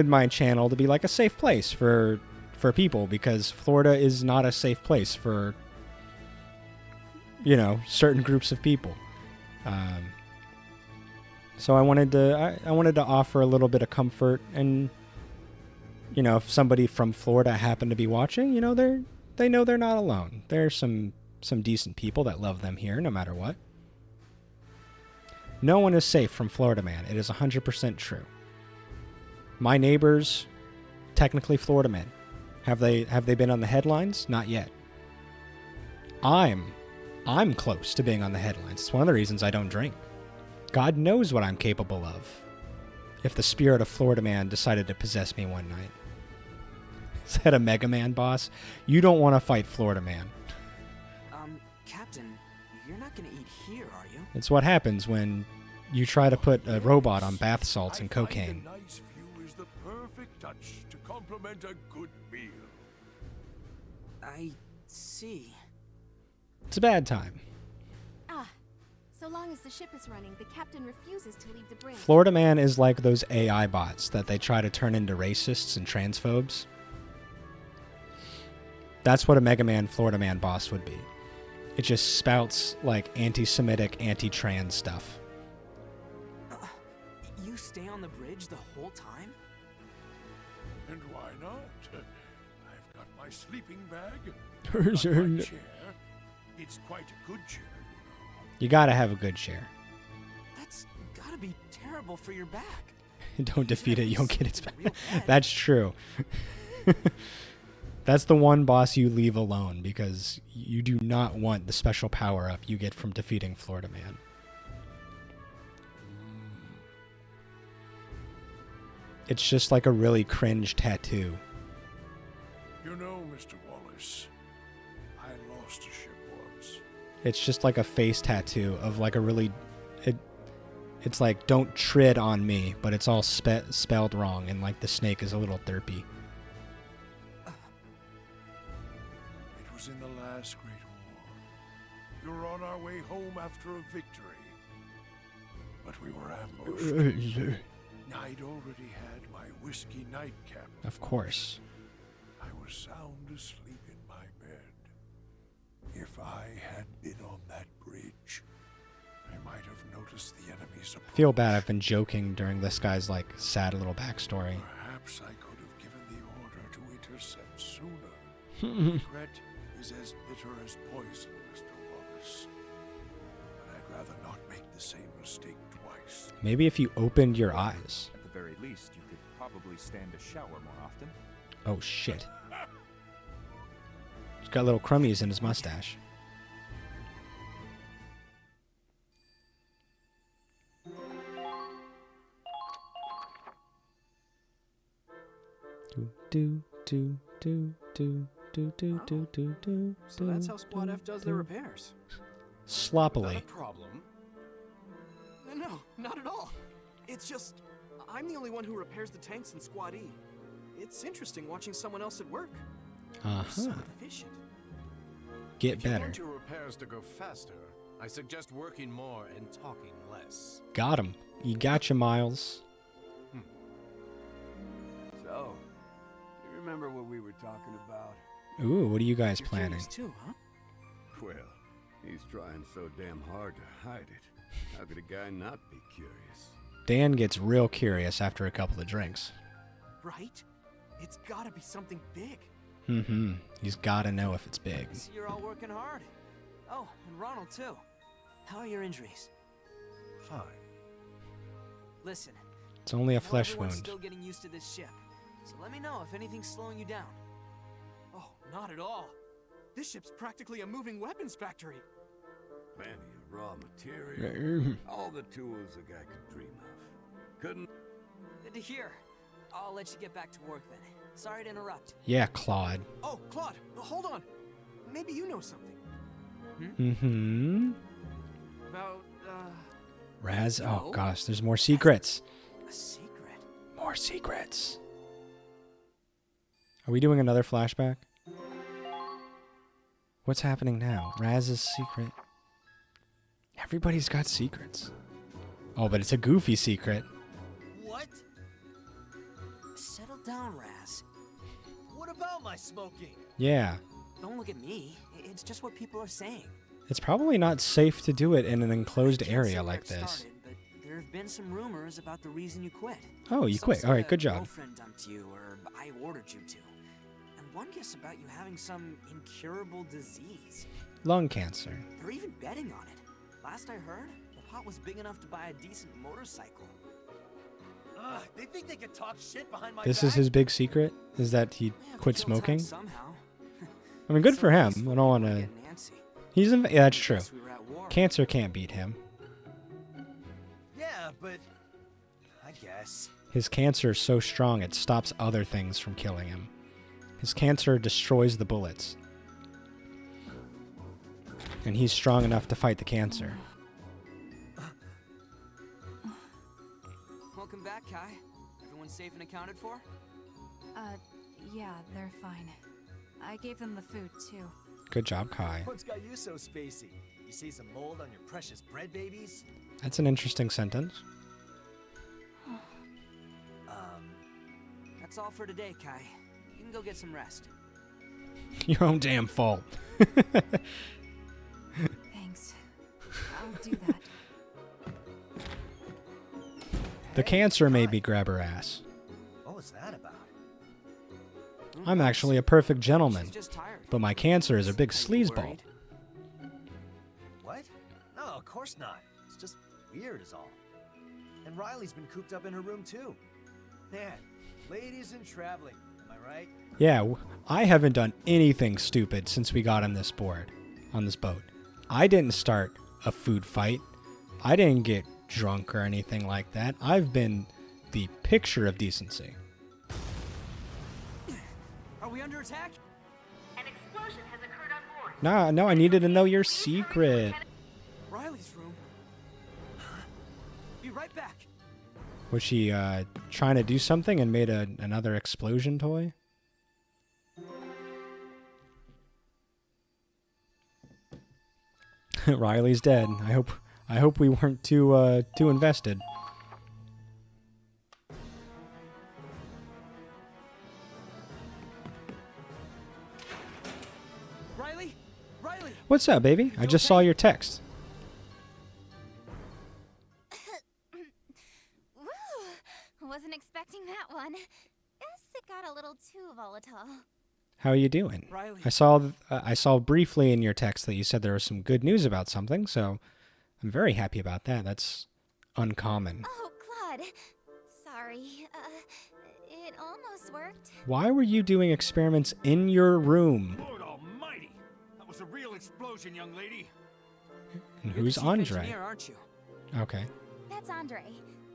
my channel to be like a safe place for people because Florida is not a safe place for certain groups of people. So I wanted to offer a little bit of comfort, and if somebody from Florida happened to be watching, they know they're not alone. There's some decent people that love them here, no matter what. No one is safe from Florida man. It is 100% true. My neighbors, technically Florida men. Have they been on the headlines? Not yet. I'm close to being on the headlines. It's one of the reasons I don't drink. God knows what I'm capable of. If the spirit of Florida Man decided to possess me one night. Is that a Mega Man boss? You don't want to fight Florida Man. Captain, you're not gonna eat here, are you? It's what happens when you try to put a robot on bath salts and cocaine. A nice view is the perfect touch to complement a good meal. I see. It's a bad time. Ah, so long as the ship is running, the captain refuses to leave the bridge. Florida Man is like those AI bots that they try to turn into racists and transphobes. That's what a Mega Man Florida Man boss would be. It just spouts like anti-Semitic, anti-trans stuff. You stay on the bridge the whole time? And why not? I've got my sleeping bag. My chair. It's quite a good chair, You gotta have a good chair. That's gotta be terrible for your back. Don't defeat it, you don't get its back. That's true. That's the one boss you leave alone because you do not want the special power-up you get from defeating Florida Man. It's just like a really cringe tattoo. You know, Mr. Wallace, I lost a ship once. It's just like a face tattoo of like a really... It's like, don't tread on me, but it's all spelled wrong, and like the snake is a little derpy. It was in the last Great War. We were on our way home after a victory. But we were ambushed. I'd already had my whiskey nightcap. Of course. I was sound asleep in my bed. If I had been on that bridge, I might have noticed the enemy's approach. I feel bad. I've been joking during this guy's like sad little backstory. Perhaps I could have given the order to intercept sooner. Regret is as bitter as poison, Mr. Wallace. But I'd rather not make the same mistake twice. Maybe if you opened your eyes. At the very least, you could probably stand a shower more often. Oh shit. He's got little crummies in his mustache. So that's how Squad F does their repairs. Sloppily. Not a problem. No, not at all. It's just, I'm the only one who repairs the tanks in Squad E. It's interesting watching someone else at work. So efficient. Get If you better. want your repairs to go faster, I suggest working more and talking less. Got him. You gotcha, Miles. So, you remember what we were talking about? Ooh, what are you guys planning? Too, huh? Well, he's trying so damn hard to hide it. How could a guy not be curious? Dan gets real curious after a couple of drinks. Right? It's gotta be something big. Mm-hmm. He's gotta know if it's big. I see you're all working hard. Oh, and Ronald too. How are your injuries? Fine. Listen. It's only a I know flesh everyone's wound. still getting used to this ship. So let me know if anything's slowing you down. Oh, not at all. This ship's practically a moving weapons factory. Plenty of raw material. All the tools a guy could dream of. Couldn't... Good to hear. I'll let you get back to work then. Sorry to interrupt. Yeah, Claude. Oh, Claude, hold on. Maybe you know something. Mm-hmm. About, Raz. Oh, no. gosh. There's more secrets. A secret? More secrets. Are we doing another flashback? What's happening now? Raz's secret. Everybody's got secrets. Oh, but it's a goofy secret. What? Settle down, Raz. what about my smoking? Yeah. Don't look at me. It's just what people are saying. It's probably not safe to do it in an enclosed Can't say area where like it this. started, but there have been some rumors about the reason you quit. Oh, you Some quit. say All right, a good job. Girlfriend dumped you, or I ordered you to. And one guess about you having some incurable disease. Lung cancer. They're even betting on it. Last I heard, the pot was big enough to buy a decent motorcycle. They think they can talk shit behind my This back? is his big secret? Is that he Yeah, quit they killed time smoking? somehow. I mean, good for him. I Peaceful don't want people to... get Nancy. He's... Yeah, that's true. Guess we were at war. Cancer can't beat him. but I guess. His cancer is so strong it stops other things from killing him. His cancer destroys the bullets. And he's strong enough to fight the cancer. Welcome back, Kai. Everyone safe and accounted for? Yeah, they're fine. I gave them the food, too. Good job, Kai. What's got you so spacey? You see some mold on your precious bread babies? That's an interesting sentence. That's all for today, Kai. You can go get some rest. Your own damn fault. Thanks. I'll do that. The cancer made me grab her ass. What was that about? I'm actually a perfect gentleman, but my cancer is a big sleazeball. What? No, of course not. It's just weird is all. And Riley's been cooped up in her room too. Man, ladies in traveling, am I right? Yeah, I haven't done anything stupid since we got on this boat. I didn't start a food fight. I didn't get drunk or anything like that. I've been the picture of decency. Are we under attack? An explosion has occurred on board. No, I needed to know your secret. Riley's room. Be right back. Was she trying to do something and made another explosion toy? Riley's dead. I hope we weren't too invested. Riley? What's up, baby? I just saw your text. Woo! Wasn't expecting that one. Guess it got a little too volatile. How are you doing? Riley. I saw briefly in your text that you said there was some good news about something, so I'm very happy about that. That's uncommon. Oh, Claude. Sorry. It almost worked. Why were you doing experiments in your room? Lord almighty! That was a real explosion, young lady. And who's Andre? Engineer, aren't you? Okay. That's Andre.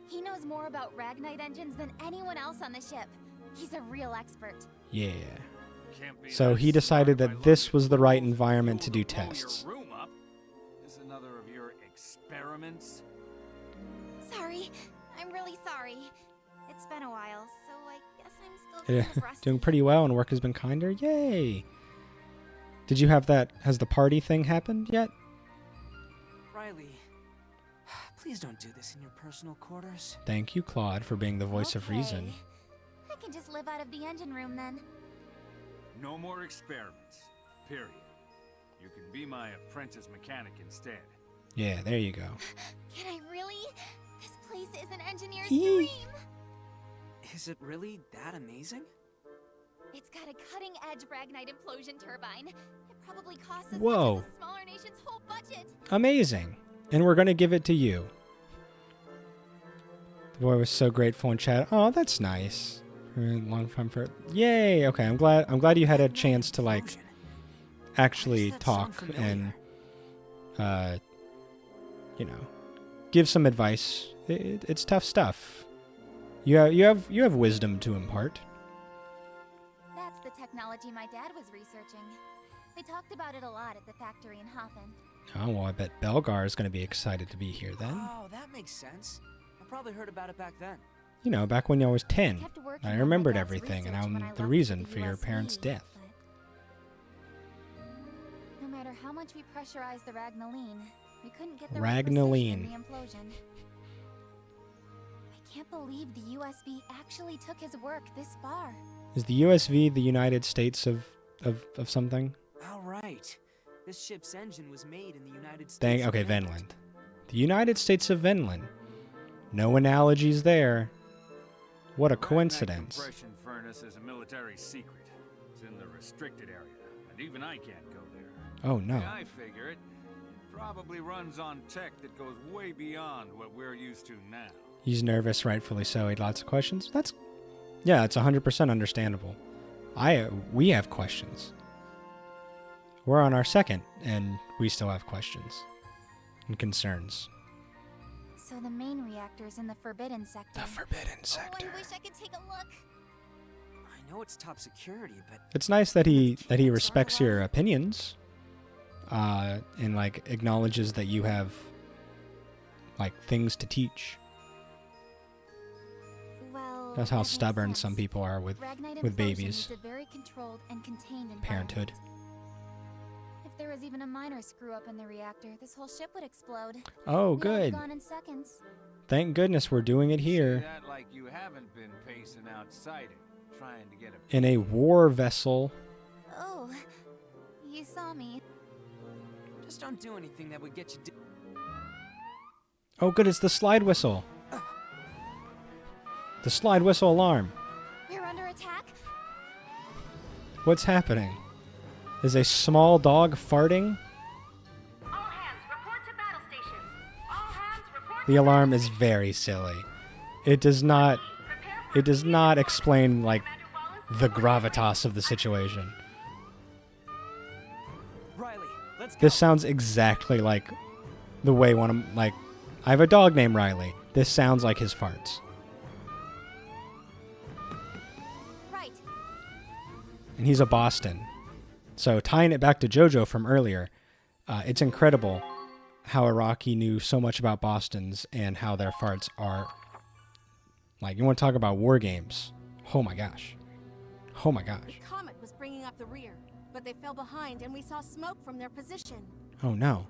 He knows more about Ragnite engines than anyone else on the ship. He's a real expert. Yeah. So he decided that this was the right environment to do Blow your tests. room up? Is another of your experiments? Sorry. I'm really sorry. It's been a while, so I guess I'm still Yeah, kind of rusty. doing pretty well and work has been kinder. Yay! Did you have that? Has the party thing happened yet? Riley, please don't do this in your personal quarters. Thank you, Claude, for being the voice of reason. I can just live out of the engine room then. No more experiments. Period. You can be my apprentice mechanic instead. Yeah, there you go. Can I really? This place is an engineer's Yee. dream. Is it really that amazing? It's got a cutting-edge Ragnite implosion turbine. It probably costs as Whoa. much as a smaller nation's whole budget. Amazing. And we're going to give it to you. The boy was so grateful in chat. Oh, that's nice. Long time for yay. Okay, I'm glad you had a chance to like actually talk and you know, give some advice. It's tough stuff. You have wisdom to impart. That's the technology my dad was researching. They talked about it a lot at the factory in Hoffen. Oh, well, I bet Belgar is going to be excited to be here then. Oh, that makes sense. I probably heard about it back then. You know, back when I was 10. Kept working I on my remembered dad's everything, and research when I I'm left the for reason the for your US parents' Navy, death. No matter how much we pressurized the Ragnaline, we couldn't get the Ragnaline. right precision in the implosion. I can't believe the USB actually took his work this far. Is the USV the United States of something? All right. This ship's engine was made in the United States. Okay, Vinland. The United States of Vinland. No analogies there. What a coincidence. Compression furnace is a military secret. It's in the restricted area, and even I can't go there. Oh, no. Yeah, I figure it. It probably runs on tech that goes way beyond what we're used to now. He's nervous, rightfully so. He had lots of questions. Yeah, it's 100% understandable. We have questions. We're on our second, and we still have questions and concerns. So the main reactor's in the Forbidden Sector. The Forbidden Sector. Oh, I wish I could take a look. I know it's top security, but It's nice that he respects your opinions, and like acknowledges that you have like things to teach. Well, That's how that makes stubborn sense. some people are with Ragnite with implosion babies. is a very controlled and contained Parenthood. environment. If there was even a minor screw up in the reactor, this whole ship would explode. Oh, We'd all be good. gone in seconds. Thank goodness we're doing it Say here that like you haven't been pacing outside it, trying to get a in a war vessel. Oh, you saw me. just don't do anything that would get you. Oh, good, it's the slide whistle. The slide whistle alarm. We're under attack. What's happening? Is a small dog farting? All hands report to battle stations. All hands report. The alarm is very silly. It does not explain like the gravitas of the situation. Riley, let's go. This sounds exactly like the way one of like I have a dog named Riley. This sounds like his farts. Right. And he's a Boston. So tying it back to JoJo from earlier, it's incredible how Iraqi knew so much about Bostons and how their farts are like, you want to talk about war games. Oh my gosh. Oh my gosh. The comet was bringing up the rear, but they fell behind and we saw smoke from their position. Oh no.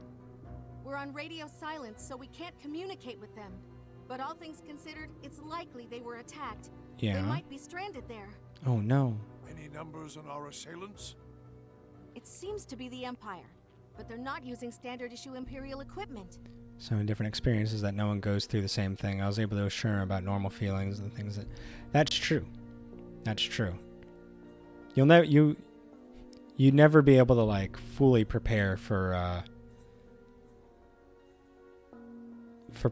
We're on radio silence, so we can't communicate with them. But all things considered, it's likely they were attacked. Yeah. They might be stranded there. Oh no. Any numbers on our assailants? It seems to be the Empire, but they're not using standard issue Imperial equipment. So many different experiences that no one goes through the same thing. I was able to assure him about normal feelings and things that's true. That's true. You'd never be able to like fully prepare for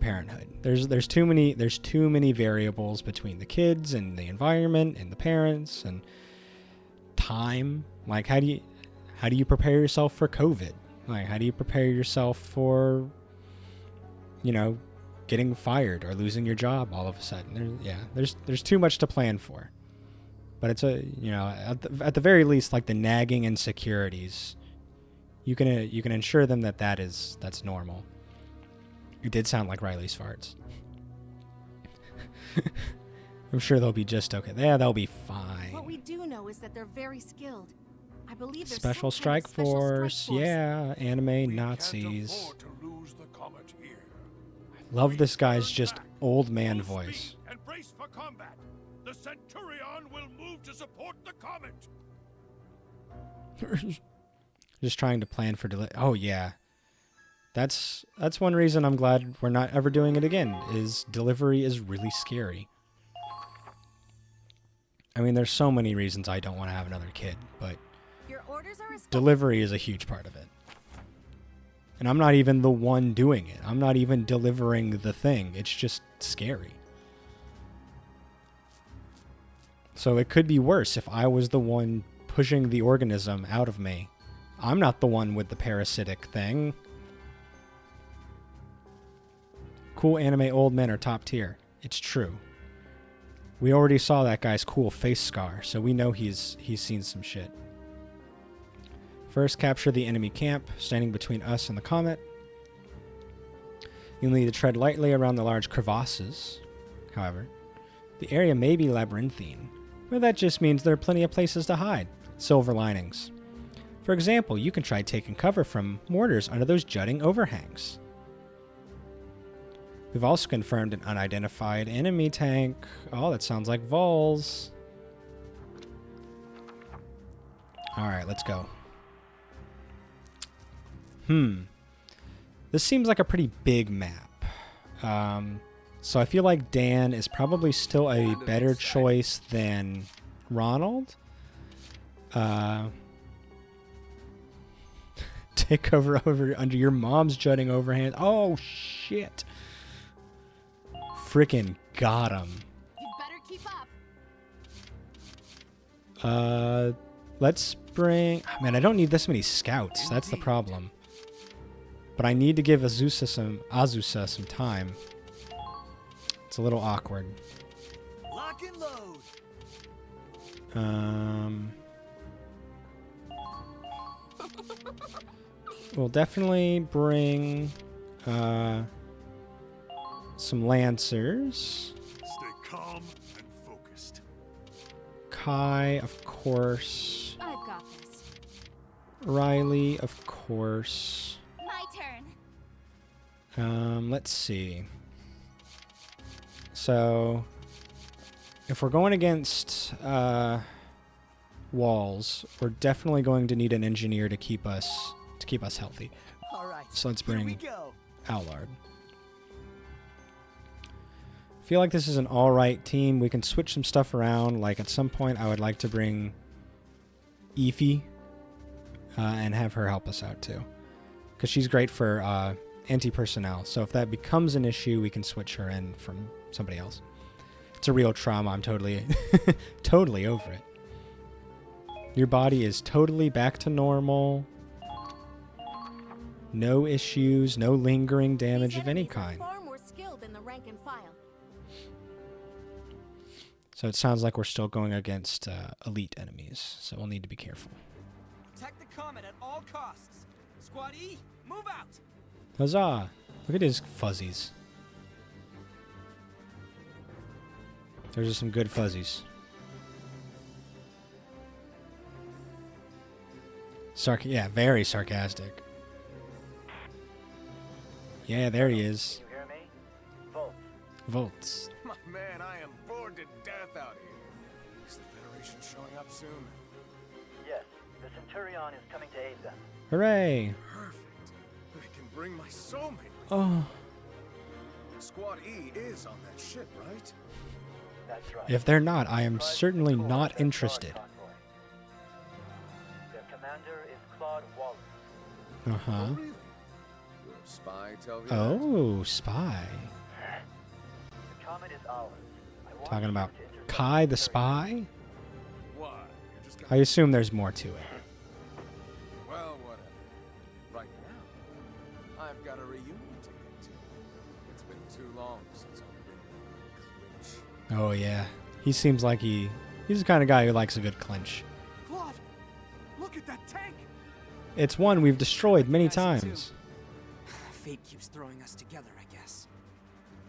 parenthood. There's too many variables between the kids and the environment and the parents and time. Like how do you prepare yourself for COVID? Like how do you prepare yourself for getting fired or losing your job all of a sudden? There's too much to plan for. But it's at the very least, like the nagging insecurities, you can ensure them that's normal. It did sound like Riley's farts. I'm sure they'll be just okay. Yeah, they'll be fine. What we do know is that they're very skilled. I believe there's Special some kind Strike of special strike Force. force. Yeah, anime Nazis. Love this guy's just old man voice. And brace for combat. The Centurion will move to support the comet. Just trying to plan for delay. Oh yeah. That's one reason I'm glad we're not ever doing it again, is delivery is really scary. I mean, there's so many reasons I don't want to have another kid, but Your orders are as delivery is a huge part of it. And I'm not even the one doing it. I'm not even delivering the thing. It's just scary. So it could be worse if I was the one pushing the organism out of me. I'm not the one with the parasitic thing. Cool anime old men are top tier. It's true. We already saw that guy's cool face scar, so we know he's seen some shit. First, capture the enemy camp, standing between us and the comet. You'll need to tread lightly around the large crevasses. However, the area may be labyrinthine, but that just means there are plenty of places to hide. Silver linings. For example, you can try taking cover from mortars under those jutting overhangs. We've also confirmed an unidentified enemy tank. Oh, that sounds like Vols. Alright, let's go. This seems like a pretty big map. So I feel like Dan is probably still a better choice than Ronald. Take cover over under your mom's jutting overhand. Oh, shit. Frickin' got him. You better keep up. Let's bring... Man, I don't need this many scouts. That's the problem. But I need to give Azusa some time. It's a little awkward. Lock and load. We'll definitely bring some Lancers. Stay calm and focused. Kai, of course. I've got this. Riley, of course. My turn. Let's see. So, if we're going against walls, we're definitely going to need an engineer to keep us healthy. All right. So let's Here we bring go. Allard. I feel like this is an alright team. We can switch some stuff around. Like at some point, I would like to bring Efi and have her help us out too, because she's great for anti-personnel. So if that becomes an issue, we can switch her in from somebody else. It's a real trauma. I'm totally, totally over it. Your body is totally back to normal. No issues, no lingering damage of any kind. Far more skilled than the rank and file. So it sounds like we're still going against elite enemies, so we'll need to be careful. Protect the comet at all costs. Squad E, move out. Huzzah! Look at his fuzzies. Those are some good fuzzies. Yeah, very sarcastic. Yeah, there he is. You hear me? Volts. Volts. My man, I am bored to death out here. Is the Federation showing up soon? Yes, the Centurion is coming to aid them. Hooray! Perfect. I can bring my soulmate. Oh. Squad E is on that ship, right? That's right. If they're not, I am certainly not interested. Their commander is Claude Wallace. Uh-huh. Oh, really? Your spy tell you Oh, spy. The comet is ours. Talking about Kai the spy? Why? You're just I assume there's more to it. Well, whatever. Right now, I've got a reunion to get to. It's been too long since I've been in a clinch. Oh, yeah. He seems like he's the kind of guy who likes a good clinch. Claude, look at that tank. It's one we've destroyed many times. Fate keeps throwing us together, I guess.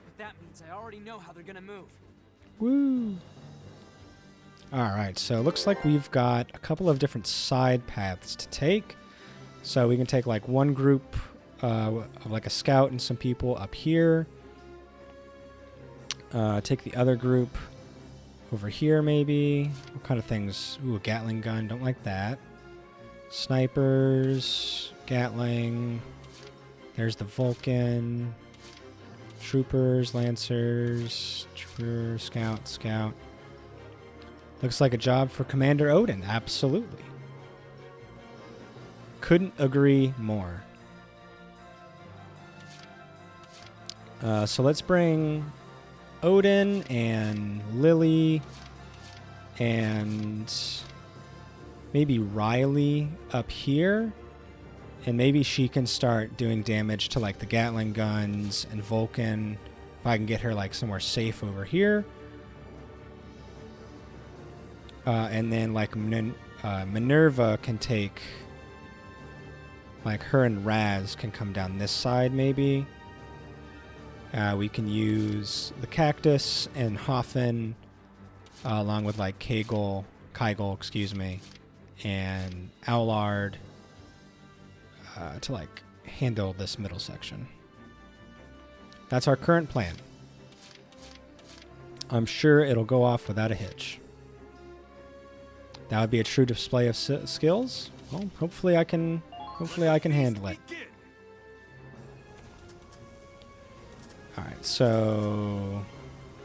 But that means I already know how they're gonna move. Woo! Alright, so it looks like we've got a couple of different side paths to take. So we can take like one group of like a scout and some people up here. Take the other group over here maybe. What kind of things? Ooh, a Gatling gun. Don't like that. Snipers. Gatling. There's the Vulcan. Troopers, Lancers, Trooper, Scout. Looks like a job for Commander Odin. Absolutely. Couldn't agree more. So let's bring Odin and Lily and maybe Riley up here. And maybe she can start doing damage to like the Gatling guns and Vulcan. If I can get her like somewhere safe over here. And then like Minerva can take, like her and Raz can come down this side maybe. We can use the Cactus and Hoffen along with like Kegel, excuse me, and Allard. To like handle this middle section. That's our current plan. I'm sure it'll go off without a hitch. That would be a true display of skills. Well, hopefully I can handle it. All right, so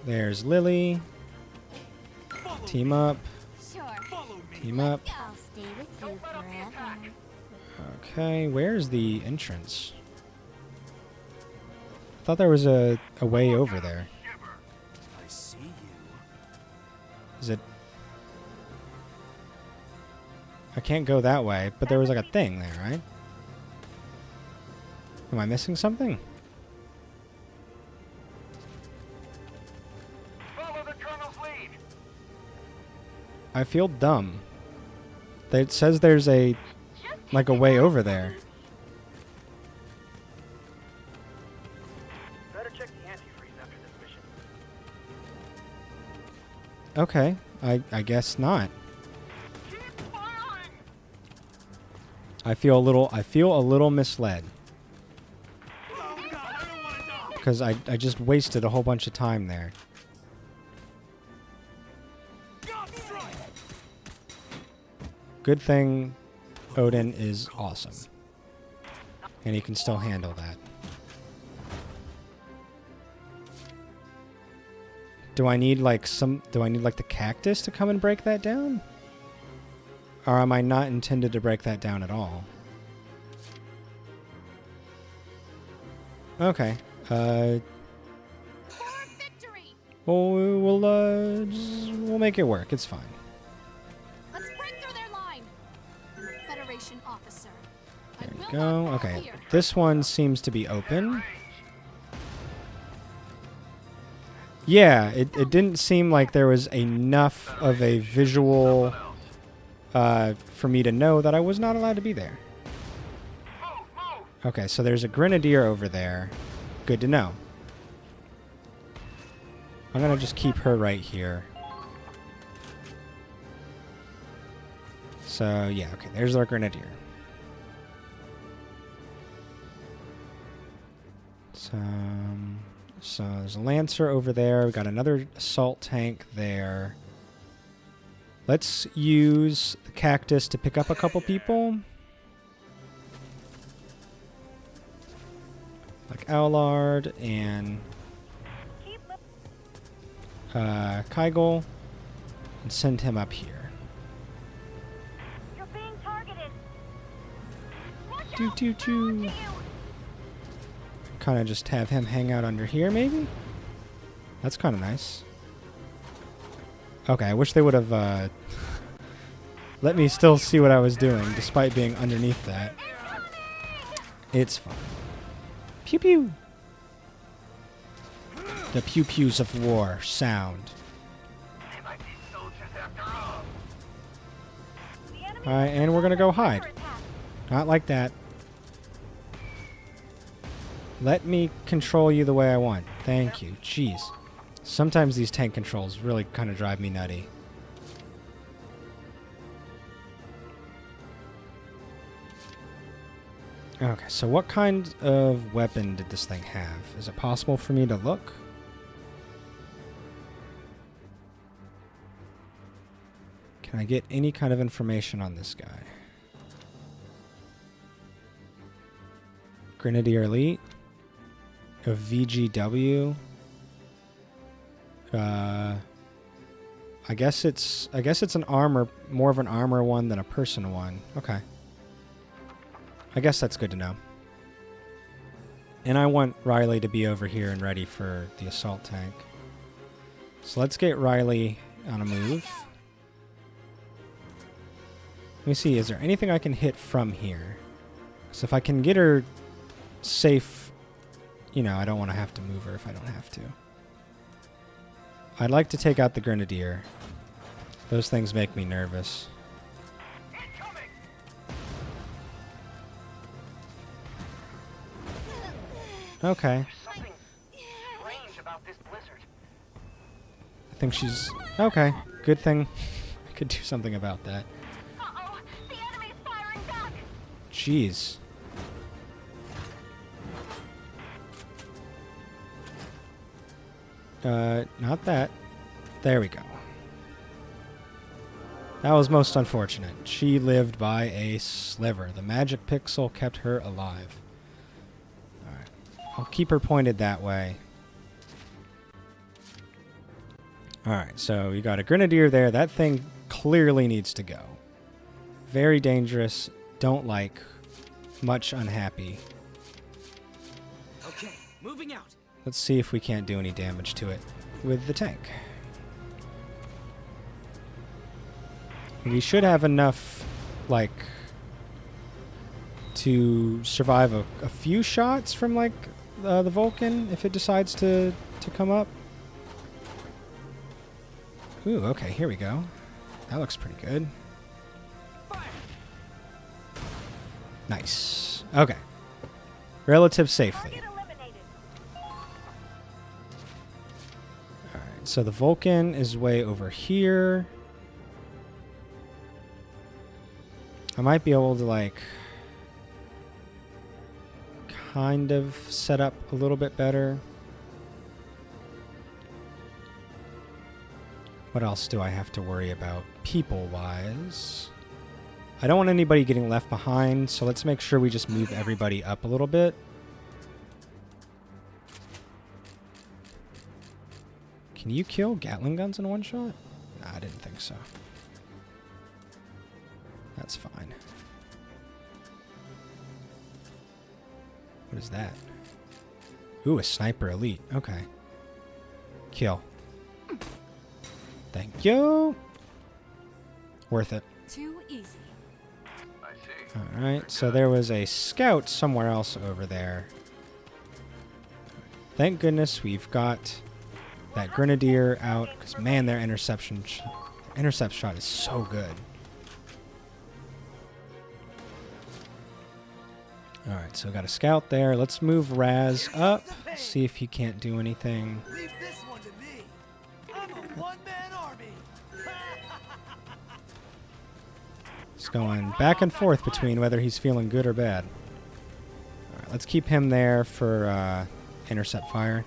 there's Lily. Team up. Team up. I'll stay with you forever. Okay, where's the entrance? I thought there was a way over there. I see you. Is it? I can't go that way, but there was like a thing there, right? Am I missing something? the Colonel's lead. I feel dumb. It says there's a way over there. Better check the antifreeze after this mission. Okay, I guess not. I feel a little misled. Because I just wasted a whole bunch of time there. Good thing Odin is awesome. And he can still handle that. Do I need like the cactus to come and break that down? Or am I not intended to break that down at all? Okay. Well, we'll make it work. It's fine. Let's break through their line. I'm a Federation officer. There we go. Okay. This one seems to be open. Yeah, it didn't seem like there was enough of a visual for me to know that I was not allowed to be there. Okay, so there's a grenadier over there. Good to know. I'm gonna just keep her right here. So, yeah, okay, there's our grenadier. So there's a lancer over there. We got another assault tank there. Let's use the cactus to pick up a couple people. Like Allard and Kygel, and send him up here. You're being targeted. Doo. Kind of just have him hang out under here, maybe? That's kind of nice. Okay, I wish they would have let me still see what I was doing, despite being underneath that. It's fine. Pew pew! The pew pews of war sound. Alright, and we're gonna go hide. Not like that. Let me control you the way I want. Thank you. Jeez. Sometimes these tank controls really kind of drive me nutty. Okay, so what kind of weapon did this thing have? Is it possible for me to look? Can I get any kind of information on this guy? Grenadier Elite? A VGW? I guess it's an armor, more of an armor one than a person one. Okay. I guess that's good to know. And I want Riley to be over here and ready for the assault tank. So let's get Riley on a move. Let me see, is there anything I can hit from here? So if I can get her safe, you know, I don't want to have to move her if I don't have to. I'd like to take out the Grenadier. Those things make me nervous. Okay. Something strange about this blizzard. I think she's... Okay. Good thing I could do something about that. Uh-oh, the enemy's firing back. Jeez. Not that. There we go. That was most unfortunate. She lived by a sliver. The magic pixel kept her alive. Alright. I'll keep her pointed that way. Alright, so you got a grenadier there. That thing clearly needs to go. Very dangerous. Don't like. Much unhappy. Okay, moving out. Let's see if we can't do any damage to it with the tank. We should have enough, like, to survive a few shots from, like, the Vulcan if it decides to come up. Ooh, okay, here we go. That looks pretty good. Nice. Okay. Relative safety. Alright, so the Vulcan is way over here. I might be able to, like, kind of set up a little bit better. What else do I have to worry about people-wise? I don't want anybody getting left behind, so let's make sure we just move everybody up a little bit. Can you kill Gatling guns in one shot? Nah, I didn't think so. That's fine. What is that? Ooh, a sniper elite. Okay. Kill. Thank you. Worth it. Too easy. I see. Alright, so there was a scout somewhere else over there. Thank goodness we've got that grenadier out, because man, their intercept shot is so good. Alright, so got a scout there. Let's move Raz up, see if he can't do anything. Leave this one to me. I'm a one-man army. He's going back and forth between whether he's feeling good or bad. Alright, let's keep him there for intercept fire.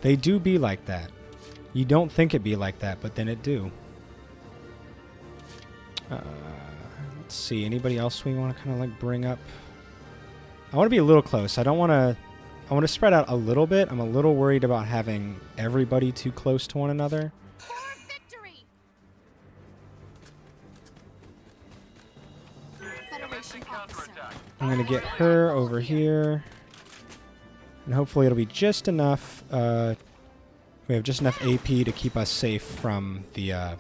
They do be like that. You don't think it be like that, but then it do. Let's see. Anybody else we want to kind of like bring up? I want to be a little close. I want to spread out a little bit. I'm a little worried about having everybody too close to one another. I'm going to get her over here. And hopefully it'll be just enough. We have just enough AP to keep us safe from the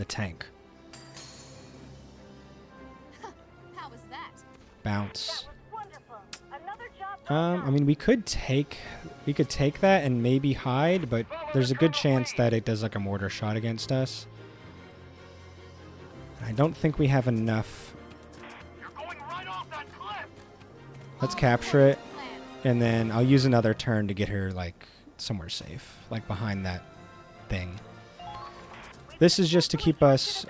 tank. How was that? Bounce. I mean, we could take that and maybe hide, but there's a good chance that it does like a mortar shot against us. I don't think we have enough. Let's capture it, and then I'll use another turn to get her like somewhere safe, like behind that thing. This is just to keep us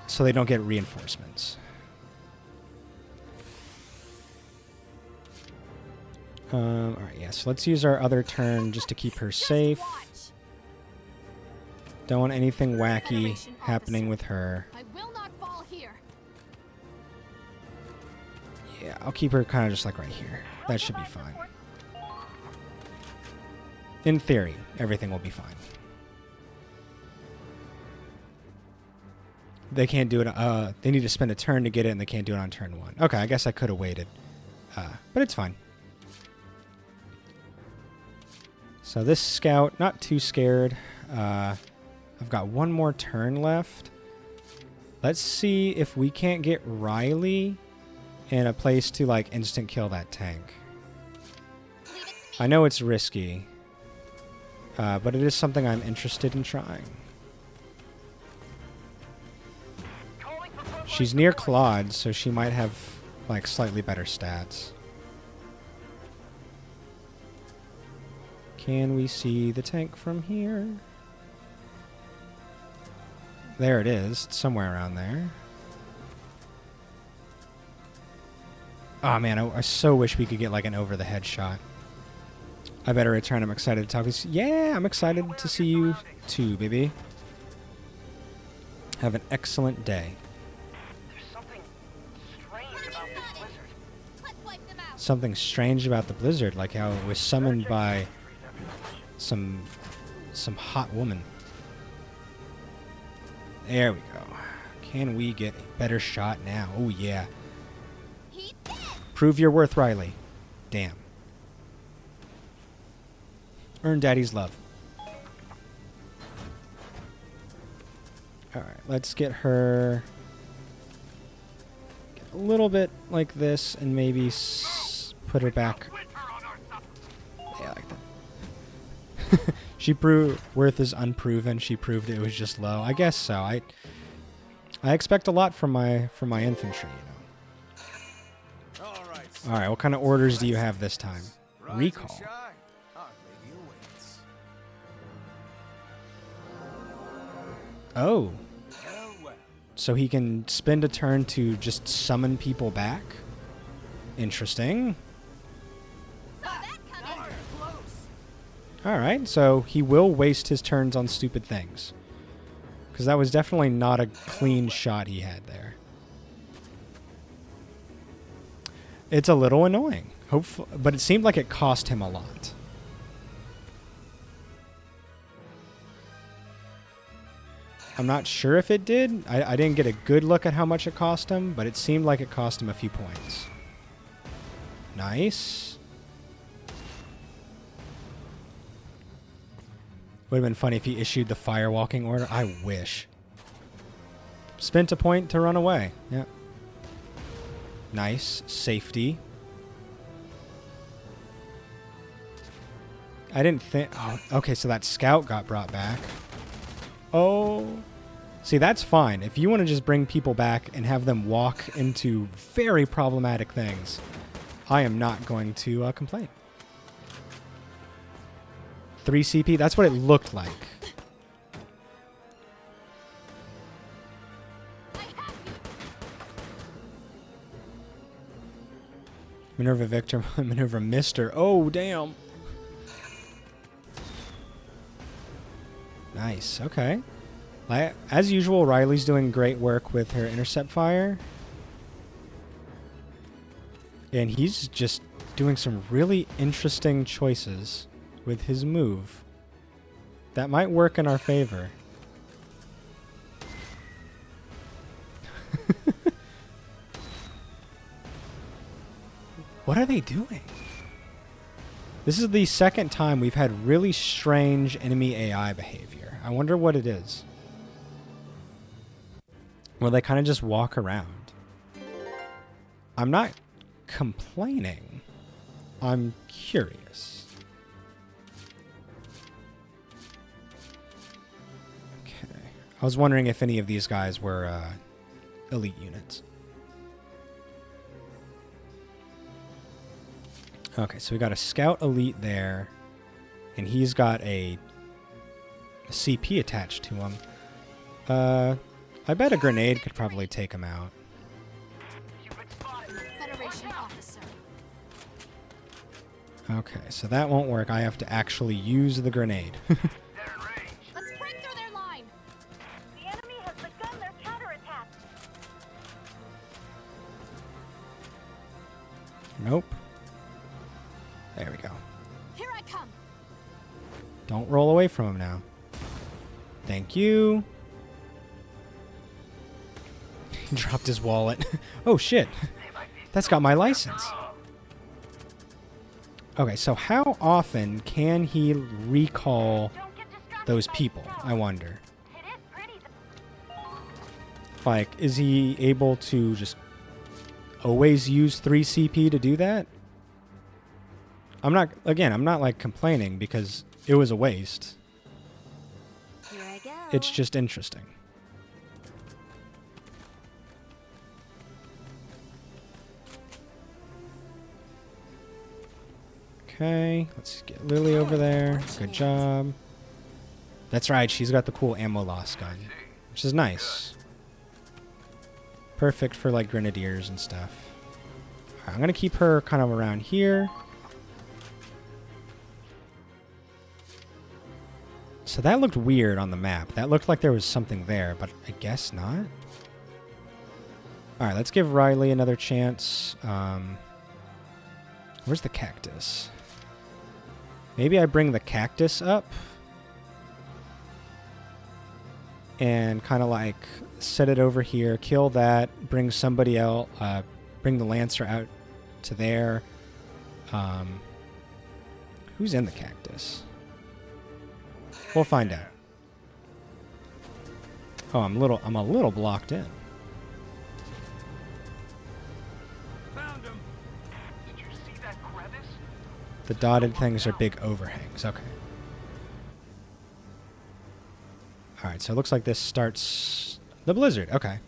so they don't get reinforcements. Alright, yeah, so let's use our other turn just to keep her safe. Don't want anything wacky happening with her. I will not fall here. Yeah, I'll keep her kind of just like right here. That should be fine. In theory, everything will be fine. They can't do it. They need to spend a turn to get it, and they can't do it on turn 1. Okay, I guess I could have waited. But it's fine. So this scout, not too scared. I've got one more turn left. Let's see if we can't get Riley in a place to like instant kill that tank. I know it's risky, but it is something I'm interested in trying. She's near Claude, so she might have like slightly better stats. Can we see the tank from here? There it is. It's somewhere around there. Oh man, I so wish we could get like an over-the-head shot. I better return. I'm excited to talk. Yeah, I'm excited to see you too, baby. Have an excellent day. Something strange about the blizzard, like how it was summoned by some hot woman. There we go. Can we get a better shot now? Oh yeah. Prove your worth, Riley. Damn. Earn Daddy's love. Alright, let's get her a little bit like this and maybe put her back. Yeah, like Worth is unproven. She proved it was just low. I guess so. I expect a lot from my infantry, you know. All right, what kind of orders do you have this time? Recall. Oh. So he can spend a turn to just summon people back? Interesting. Alright, so he will waste his turns on stupid things. Because that was definitely not a clean shot he had there. It's a little annoying. But it seemed like it cost him a lot. I'm not sure if it did. I didn't get a good look at how much it cost him, but it seemed like it cost him a few points. Nice. Would have been funny if he issued the firewalking order. I wish. Spent a point to run away. Yeah. Nice. Safety. I didn't think... Oh, okay, so that scout got brought back. Oh. See, that's fine. If you want to just bring people back and have them walk into very problematic things, I am not going to complain. 3 CP, that's what it looked like. Minerva Victor, Minerva Mister. Oh, damn. Nice, okay. As usual, Riley's doing great work with her intercept fire. And he's just doing some really interesting choices with his move. That might work in our favor. What are they doing? This is the second time we've had really strange enemy AI behavior. I wonder what it is. Well, they kind of just walk around. I'm not complaining. I'm curious. Okay. I was wondering if any of these guys were elite units. Okay, so we got a scout elite there, and he's got a CP attached to him. I bet a grenade could probably take him out. Federation officer. Okay, so that won't work. I have to actually use the grenade. Let's break through their line. The enemy has begun their counterattack. Nope. There we go. Here I come. Don't roll away from him now. Thank you. He dropped his wallet. Oh shit. That's got my license. Okay, so how often can he recall those people, I wonder? Like, is he able to just always use 3 CP to do that? I'm not like complaining because it was a waste. Here I go. It's just interesting. Okay, let's get Lily over there. Good job. That's right, she's got the cool ammo loss gun, which is nice. Perfect for like grenadiers and stuff. All right, I'm gonna keep her kind of around here. So that looked weird on the map. That looked like there was something there, but I guess not. All right, let's give Riley another chance. Where's the cactus? Maybe I bring the cactus up and kind of like set it over here, kill that, bring somebody else, bring the Lancer out to there. Who's in the cactus? We'll find out. Oh, I'm a little blocked in. Found him. Did you see that crevice? The dotted things are big overhangs. Okay. Alright, so it looks like this starts the blizzard. Okay.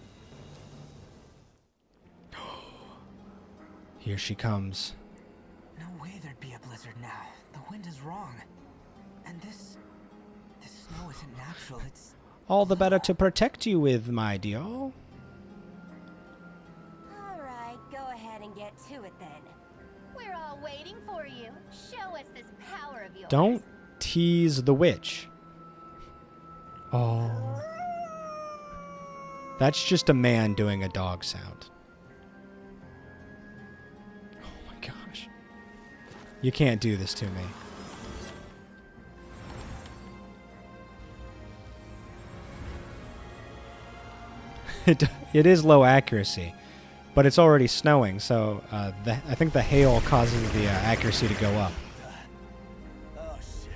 Here she comes. No way there'd be a blizzard now. The wind is wrong. And this snow isn't natural. It's All the better to protect you with, my dear. Alright, go ahead and get to it then. We're all waiting for you. Show us this power of yours. Don't tease the witch. Oh. That's just a man doing a dog sound. Oh my gosh. You can't do this to me. It is low accuracy, but it's already snowing, so I think the hail causes the accuracy to go up. Oh shit.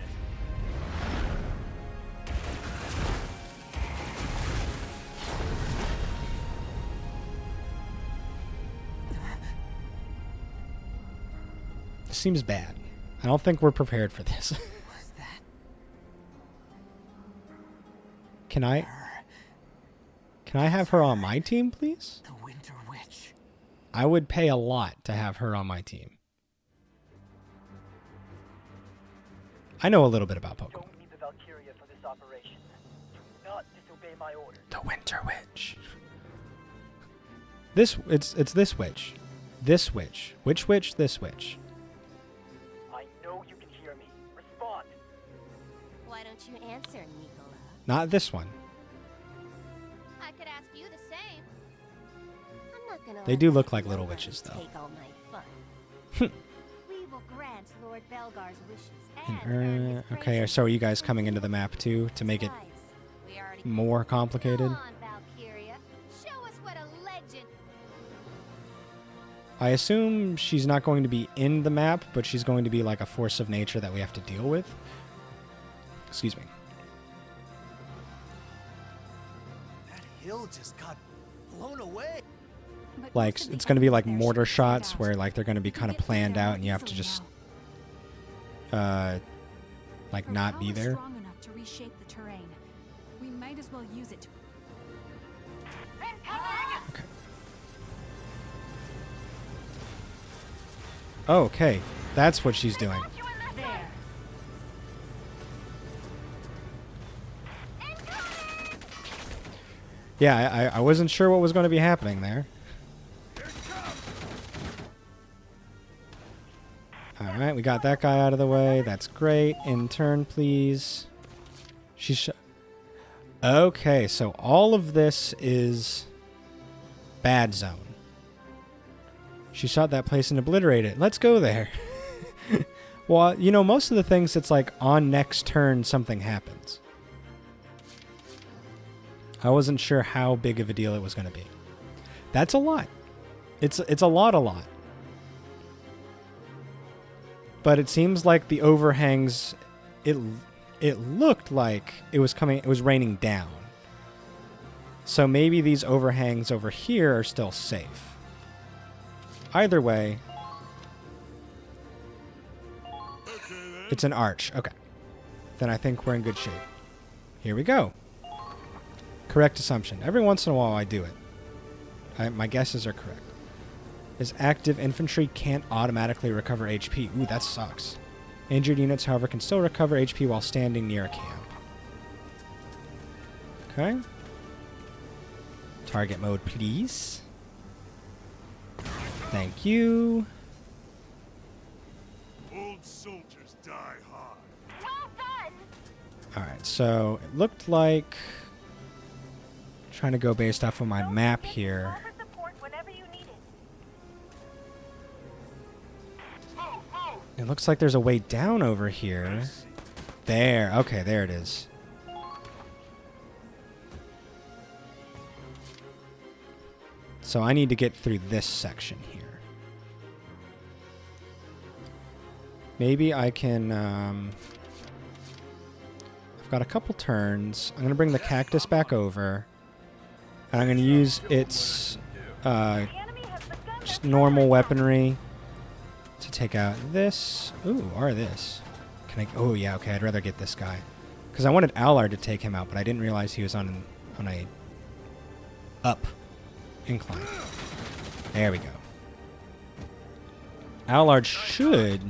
This seems bad. I don't think we're prepared for this. What's that? Can I have her on my team, please? The Winter Witch. I would pay a lot to have her on my team. I know a little bit about Pokemon. Don't need the Valkyria for this operation. Do not disobey my orders. The Winter Witch. It's this witch. This witch. Which witch? This witch. I know you can hear me. Respond. Why don't you answer, Nicola? Not this one. I could ask you the same. I'm not gonna They do look like little witches, though. take all my fun. We will grant Lord Belgar's wishes and earn his Okay, so are you guys coming into the map too to make it more complicated? Come on, Valkyria. Show us what a legend. I assume she's not going to be in the map, but she's going to be like a force of nature that we have to deal with. Excuse me. That hill just got blown away. Like, it's going to be like mortar shots where like they're going to be kind of planned out and you have to just like not be there. Strong enough to reshape the terrain. We might as well use it. Okay, that's what she's doing. There. Yeah, I wasn't sure what was going to be happening there. Alright, we got that guy out of the way. That's great. In turn, please. Okay, so all of this is bad zone. She shot that place and obliterated it. Let's go there. Well, you know, most of the things, it's like on next turn something happens. I wasn't sure how big of a deal it was going to be. That's a lot. It's a lot. But it seems like the overhangs, it looked like it was raining down. So maybe these overhangs over here are still safe. Either way, it's an arch. Okay. Then I think we're in good shape. Here we go. Correct assumption. Every once in a while I do it. My guesses are correct. Is active infantry can't automatically recover HP. Ooh, that sucks. Injured units, however, can still recover HP while standing near a camp. Okay. Target mode, please. Thank you. Old soldiers die hard. Well done. Alright, so it looked like... Trying to go based off of my map here. It looks like there's a way down over here. There. Okay, there it is. So I need to get through this section here. Maybe I can... I've got a couple turns. I'm going to bring the cactus back over. And I'm going to use its just normal weaponry to take out this. Ooh, or this. Can I... Oh, yeah, okay. I'd rather get this guy. Because I wanted Allard to take him out, but I didn't realize he was on a up incline. There we go. Allard should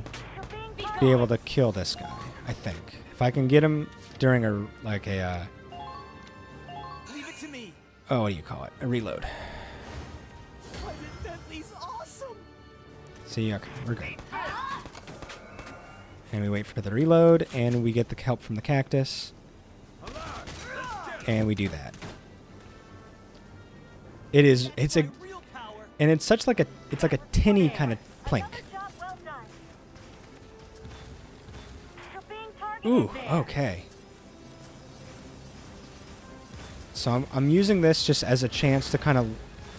be able to kill this guy, I think. If I can get him during a Leave it to me. oh, what do you call it? A reload. Private Bentley's awesome. See, okay, we're good. And we wait for the reload, and we get the help from the cactus. And we do that. It's such like it's like a tinny kind of plink. Ooh, okay. So I'm using this just as a chance to kind of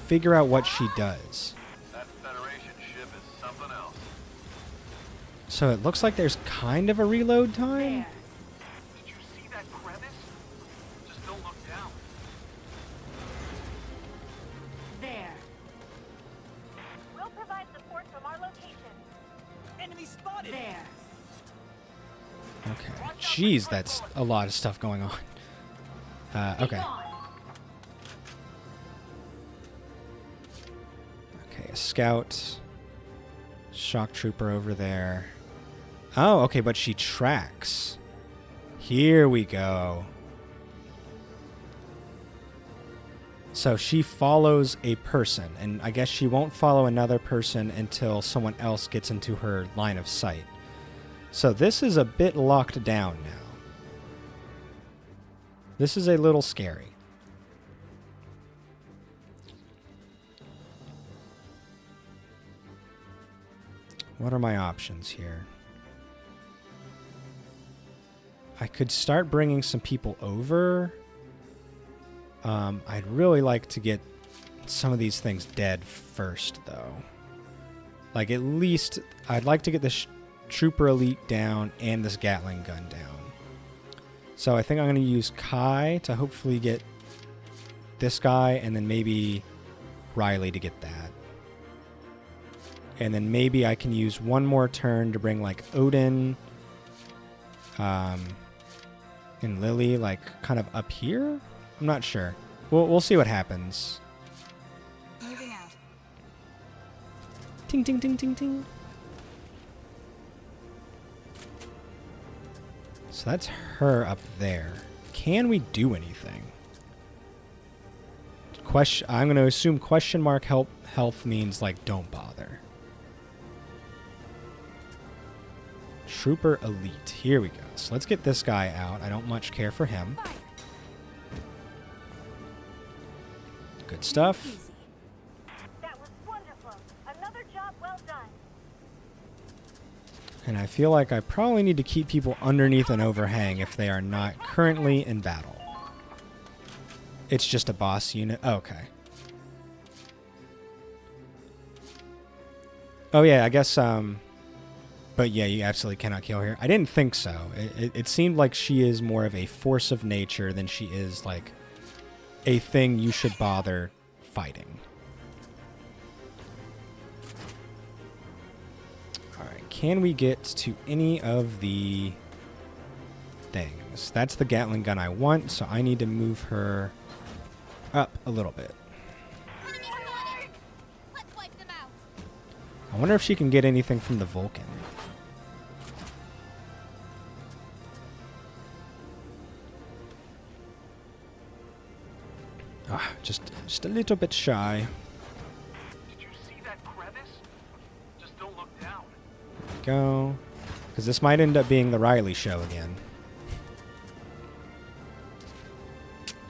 figure out what she does. That Federation ship is something else. So it looks like there's kind of a reload time. Did you see that crevice? Just don't look down. There. We'll provide support from our location. Enemy spotted. There. Okay. Jeez, that's a lot of stuff going on. Okay. Okay, a scout. Shock trooper over there. Oh, okay, but she tracks. Here we go. So she follows a person, and I guess she won't follow another person until someone else gets into her line of sight. So this is a bit locked down now. This is a little scary. What are my options here? I could start bringing some people over. I'd really like to get some of these things dead first, though. Like, at least, I'd like to get this Trooper Elite down and this Gatling gun down. So I think I'm going to use Kai to hopefully get this guy, and then maybe Riley to get that. And then maybe I can use one more turn to bring, like, Odin and Lily, like, kind of up here? I'm not sure. We'll see what happens. Moving out. Ting, ting, ting, ting, ting. So that's her up there. Can we do anything? I'm going to assume question mark health means, like, don't bother. Trooper Elite. Here we go. So let's get this guy out. I don't much care for him. Good stuff. That was wonderful. Another job well done. And I feel like I probably need to keep people underneath an overhang if they are not currently in battle. It's just a boss unit. Oh, okay. Oh, yeah, I guess, but yeah, you absolutely cannot kill her. I didn't think so. It seemed like she is more of a force of nature than she is, like, a thing you should bother fighting. Alright, can we get to any of the things? That's the Gatling gun I want, so I need to move her up a little bit. I wonder if she can get anything from the Vulcan. Ah, just a little bit shy. Did you see that crevice? Just don't look down. There we go. Because this might end up being the Riley show again.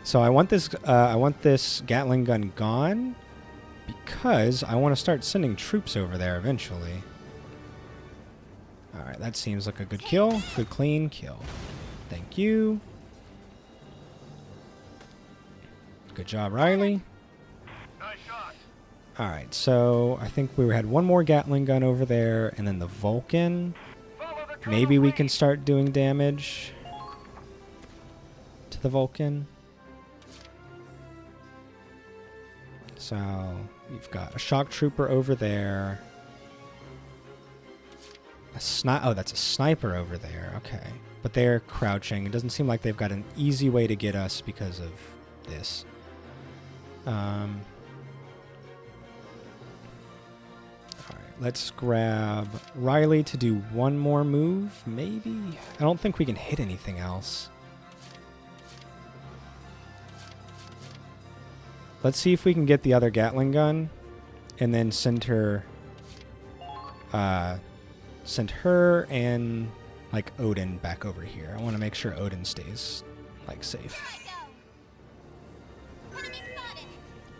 So I want this Gatling gun gone because I want to start sending troops over there eventually. Alright, that seems like a good kill. Good clean kill. Thank you. Good job, Riley. Alright, so I think we had one more Gatling gun over there, and then the Vulcan. Maybe we can start doing damage to the Vulcan. So we've got a shock trooper over there. Oh, that's a sniper over there. Okay. But they're crouching. It doesn't seem like they've got an easy way to get us because of this. Alright, let's grab Riley to do one more move, maybe? I don't think we can hit anything else. Let's see if we can get the other Gatling gun and then send her and like Odin back over here. I want to make sure Odin stays like safe.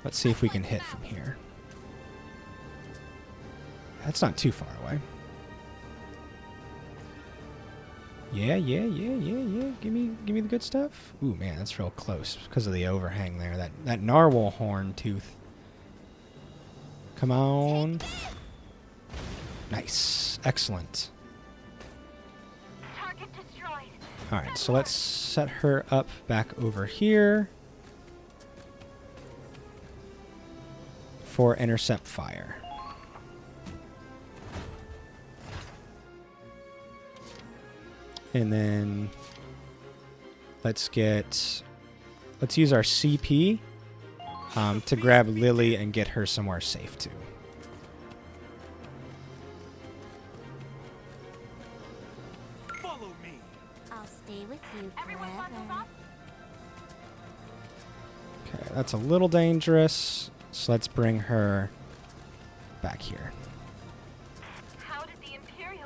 Let's see if we can hit from here. That's not too far away. Yeah. Give me the good stuff. Ooh, man, that's real close because of the overhang there. That narwhal horn tooth. Come on. Nice. Excellent. Target destroyed. All right, so let's set her up back over here for intercept fire. And then let's use our CP to grab Lily and get her somewhere safe too. Follow me. I'll stay with you forever. Okay, that's a little dangerous. So let's bring her back here.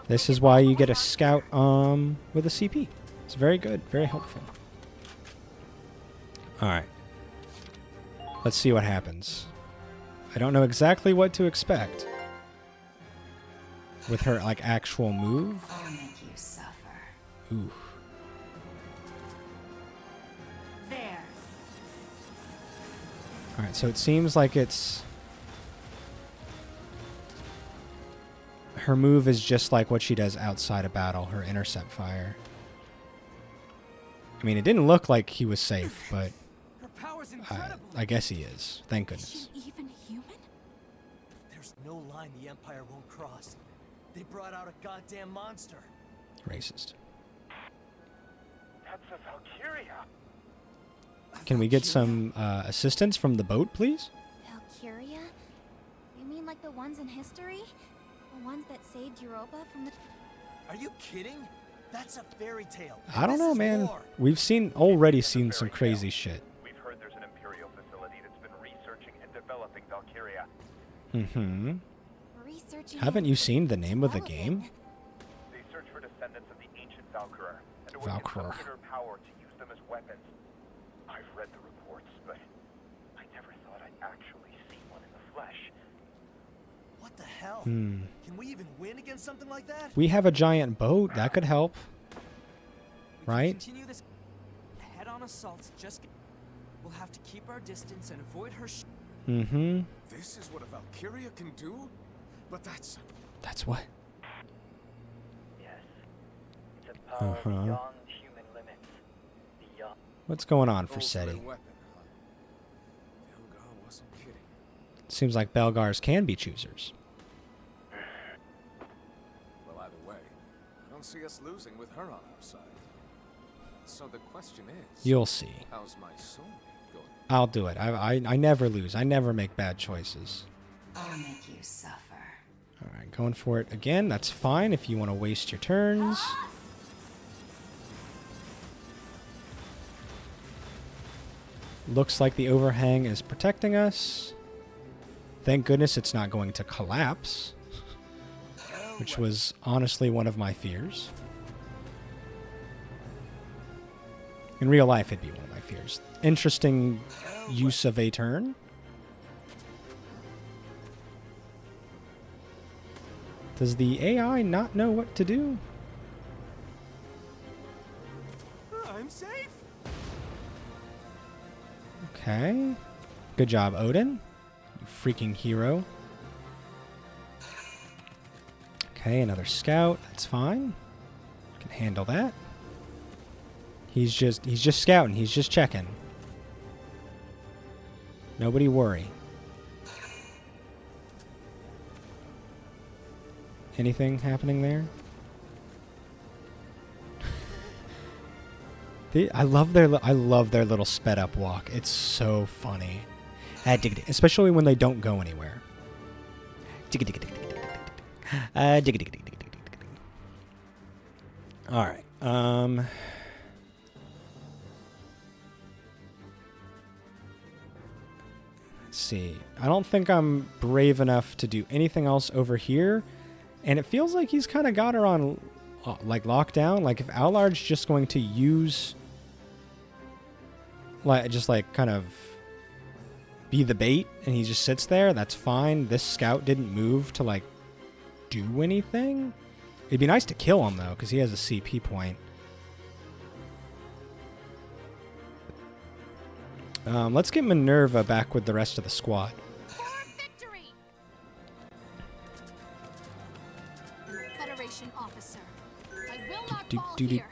This is why you get a scout with a CP. It's very good, very helpful. All right. Let's see what happens. I don't know exactly what to expect with her like actual move. I'll make you suffer. Ooh. There. All right, so it seems like her move is just like what she does outside of battle, her intercept fire. I mean, it didn't look like he was safe, but I guess he is. Thank goodness. Is she even human? There's no line the Empire won't cross. They brought out a goddamn monster. Racist. That's a Valkyria. Can we get some assistance from the boat, please? Valkyria? You mean like the ones in history? The ones that saved Europa from the... Are you kidding? That's a fairy tale. I don't know, man. War. We've already seen some crazy shit. We've heard there's an Imperial facility that's been researching and developing Valkyria. Mm-hmm. Researching. Haven't you seen the name of the game? They search for descendants of the ancient Valkyria and awaken some inner power to use them as weapons. I've read the reports, but I never thought I'd actually see one in the flesh. What the hell? Hmm. Can we even win against something like that? We have a giant boat. That could help. Right? Continue this head-on assaults. We'll have to keep our distance and avoid her. Mm-hmm. This is what a Valkyria can do? But that's what? Yes. It's a power beyond human limits. Beyond. What's going on for SETI? Seems like Belgars can be choosers. Well, either way, I don't see us losing with her on our side. So the question is, You'll see. How's my soulmate going? I'll do it. I never lose. I never make bad choices. I'll make you suffer. All right, going for it again. That's fine if you want to waste your turns. Looks like the overhang is protecting us. Thank goodness it's not going to collapse, which was honestly one of my fears. In real life, it'd be one of my fears. Interesting use of a turn. Does the AI not know what to do? I'm safe. Okay. Good job, Odin. You freaking hero. Okay, another scout. That's fine. Can handle that. He's just scouting. He's just checking. Nobody worry. Anything happening there? I love their little sped up walk. It's so funny. Especially when they don't go anywhere. All right. Let's see. I don't think I'm brave enough to do anything else over here, and it feels like he's kind of got her on like lockdown. Like if Allard's just going to use like kind of be the bait and he just sits there, that's fine. This scout didn't move to like do anything. It'd be nice to kill him though, because he has a CP point. Let's get Minerva back with the rest of the squad. Federation officer, I will not fall here.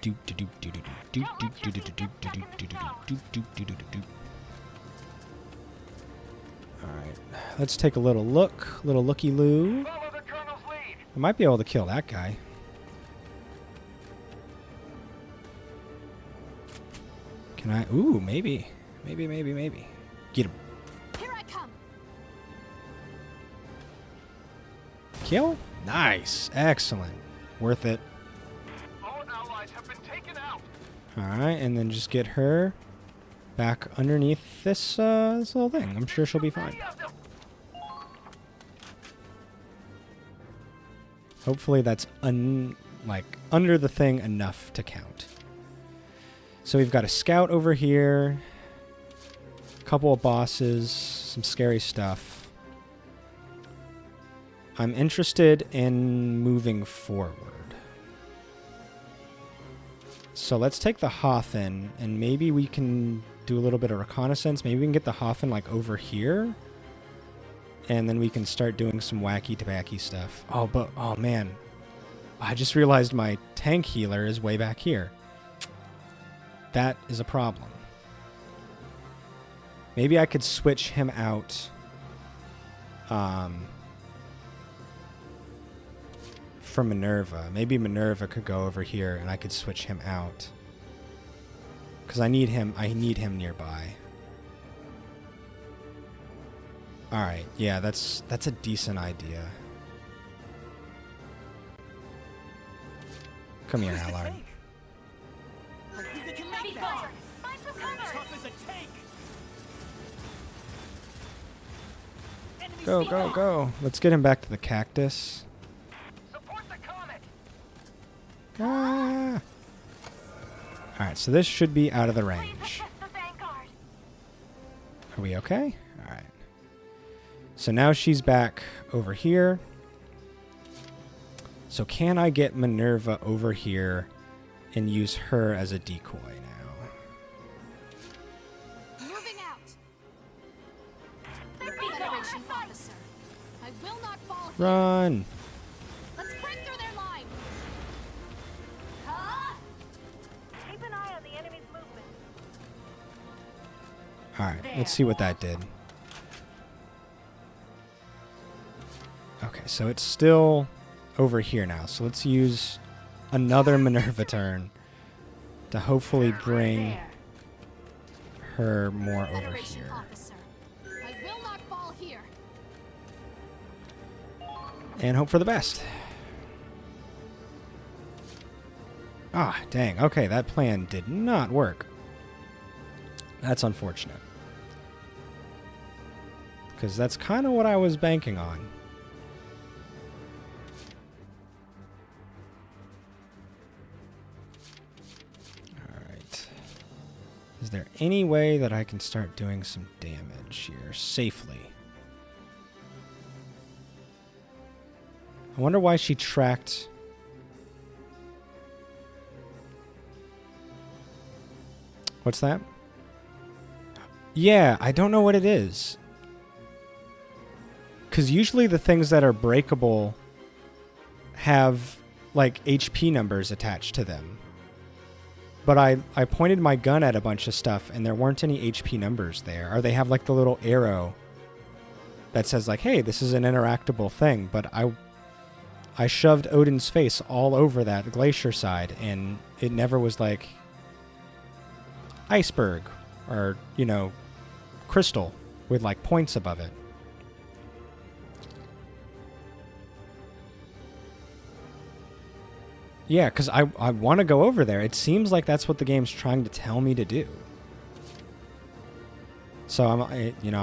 Alright, let's take a little look. Little looky-loo. I might be able to kill that guy. Can I? Ooh, maybe. Maybe. Get him. Here I come. Kill? Nice. Excellent. Worth it. All allies have been taken out. Alright, and then just get her back underneath this, this little thing. I'm sure she'll be fine. Hopefully that's under the thing enough to count. So we've got a scout over here, a couple of bosses, some scary stuff. I'm interested in moving forward. So let's take the Hothen, and maybe we can do a little bit of reconnaissance. Maybe we can get the Hothen like over here, and then we can start doing some wacky tobacky stuff. Oh man, I just realized my tank healer is way back here. That is a problem. Maybe I could switch him out from Minerva. Maybe Minerva could go over here and I could switch him out. Because I need him nearby. Alright, yeah, that's a decent idea. Come here, Allard. Go. Let's get him back to the cactus. Ah. Alright, so this should be out of the range. Are we okay? Alright. So now she's back over here. So can I get Minerva over here and use her as a decoy now? Moving out. Federation officer, I will not fall here. Run! Let's break through their line. Keep an eye on the enemy's movement. Alright, let's see what that did. Okay, so it's still over here now. So let's use another Minerva turn to hopefully bring her more over here. Officer, I will not fall here. And hope for the best. Ah, dang. Okay, that plan did not work. That's unfortunate. Because that's kind of what I was banking on. Alright. Is there any way that I can start doing some damage here safely? I wonder why she tracked... What's that? Yeah, I don't know what it is. Because usually the things that are breakable have, like, HP numbers attached to them. But I pointed my gun at a bunch of stuff, and there weren't any HP numbers there. Or they have, like, the little arrow that says, like, hey, this is an interactable thing. But I shoved Odin's face all over that glacier side, and it never was, like, iceberg or, you know, crystal with like points above it. Yeah, because I want to go over there. It seems like that's what the game's trying to tell me to do. So I'm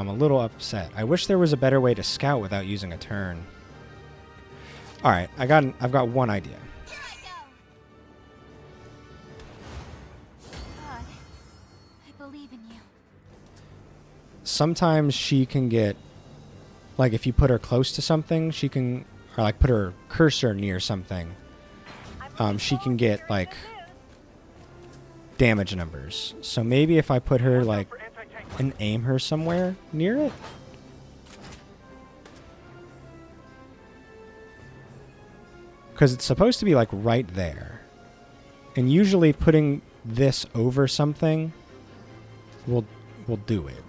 a little upset. I wish there was a better way to scout without using a turn. All right, I've got one idea. God, I believe in you. Sometimes she can get, like, if you put her close to something, she can, or like put her cursor near something. She can get like damage numbers. So maybe if I put her like and aim her somewhere near it. Because it's supposed to be like right there. And usually putting this over something will do it.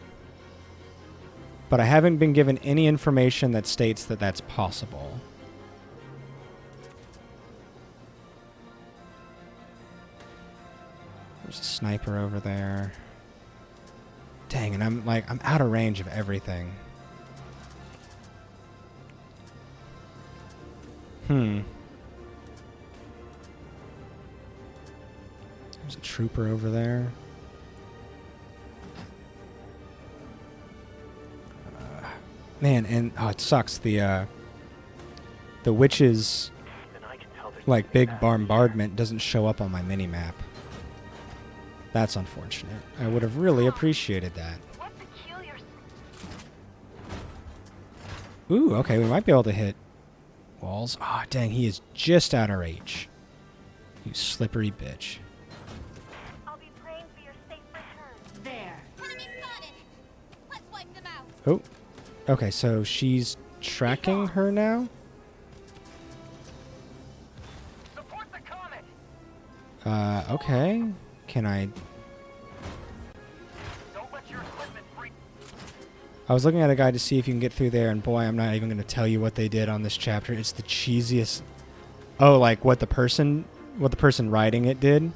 But I haven't been given any information that states that that's possible. There's a sniper over there. Dang, and I'm out of range of everything. There's a trooper over there. Man, and it sucks. The witch's like big bombardment doesn't show up on my mini map. That's unfortunate. I would have really appreciated that. Ooh, okay, we might be able to hit walls. Ah, dang, he is just out of reach. You slippery bitch. I'll be praying for your safe return. There. Enemy spotted. Let's wipe them out. Oh, okay, so she's tracking her now? Support the comet. Okay. Can I... Don't let your equipment break. I was looking at a guide to see if you can get through there, and boy, I'm not even going to tell you what they did on this chapter. It's the cheesiest... Oh, like what the person writing it did?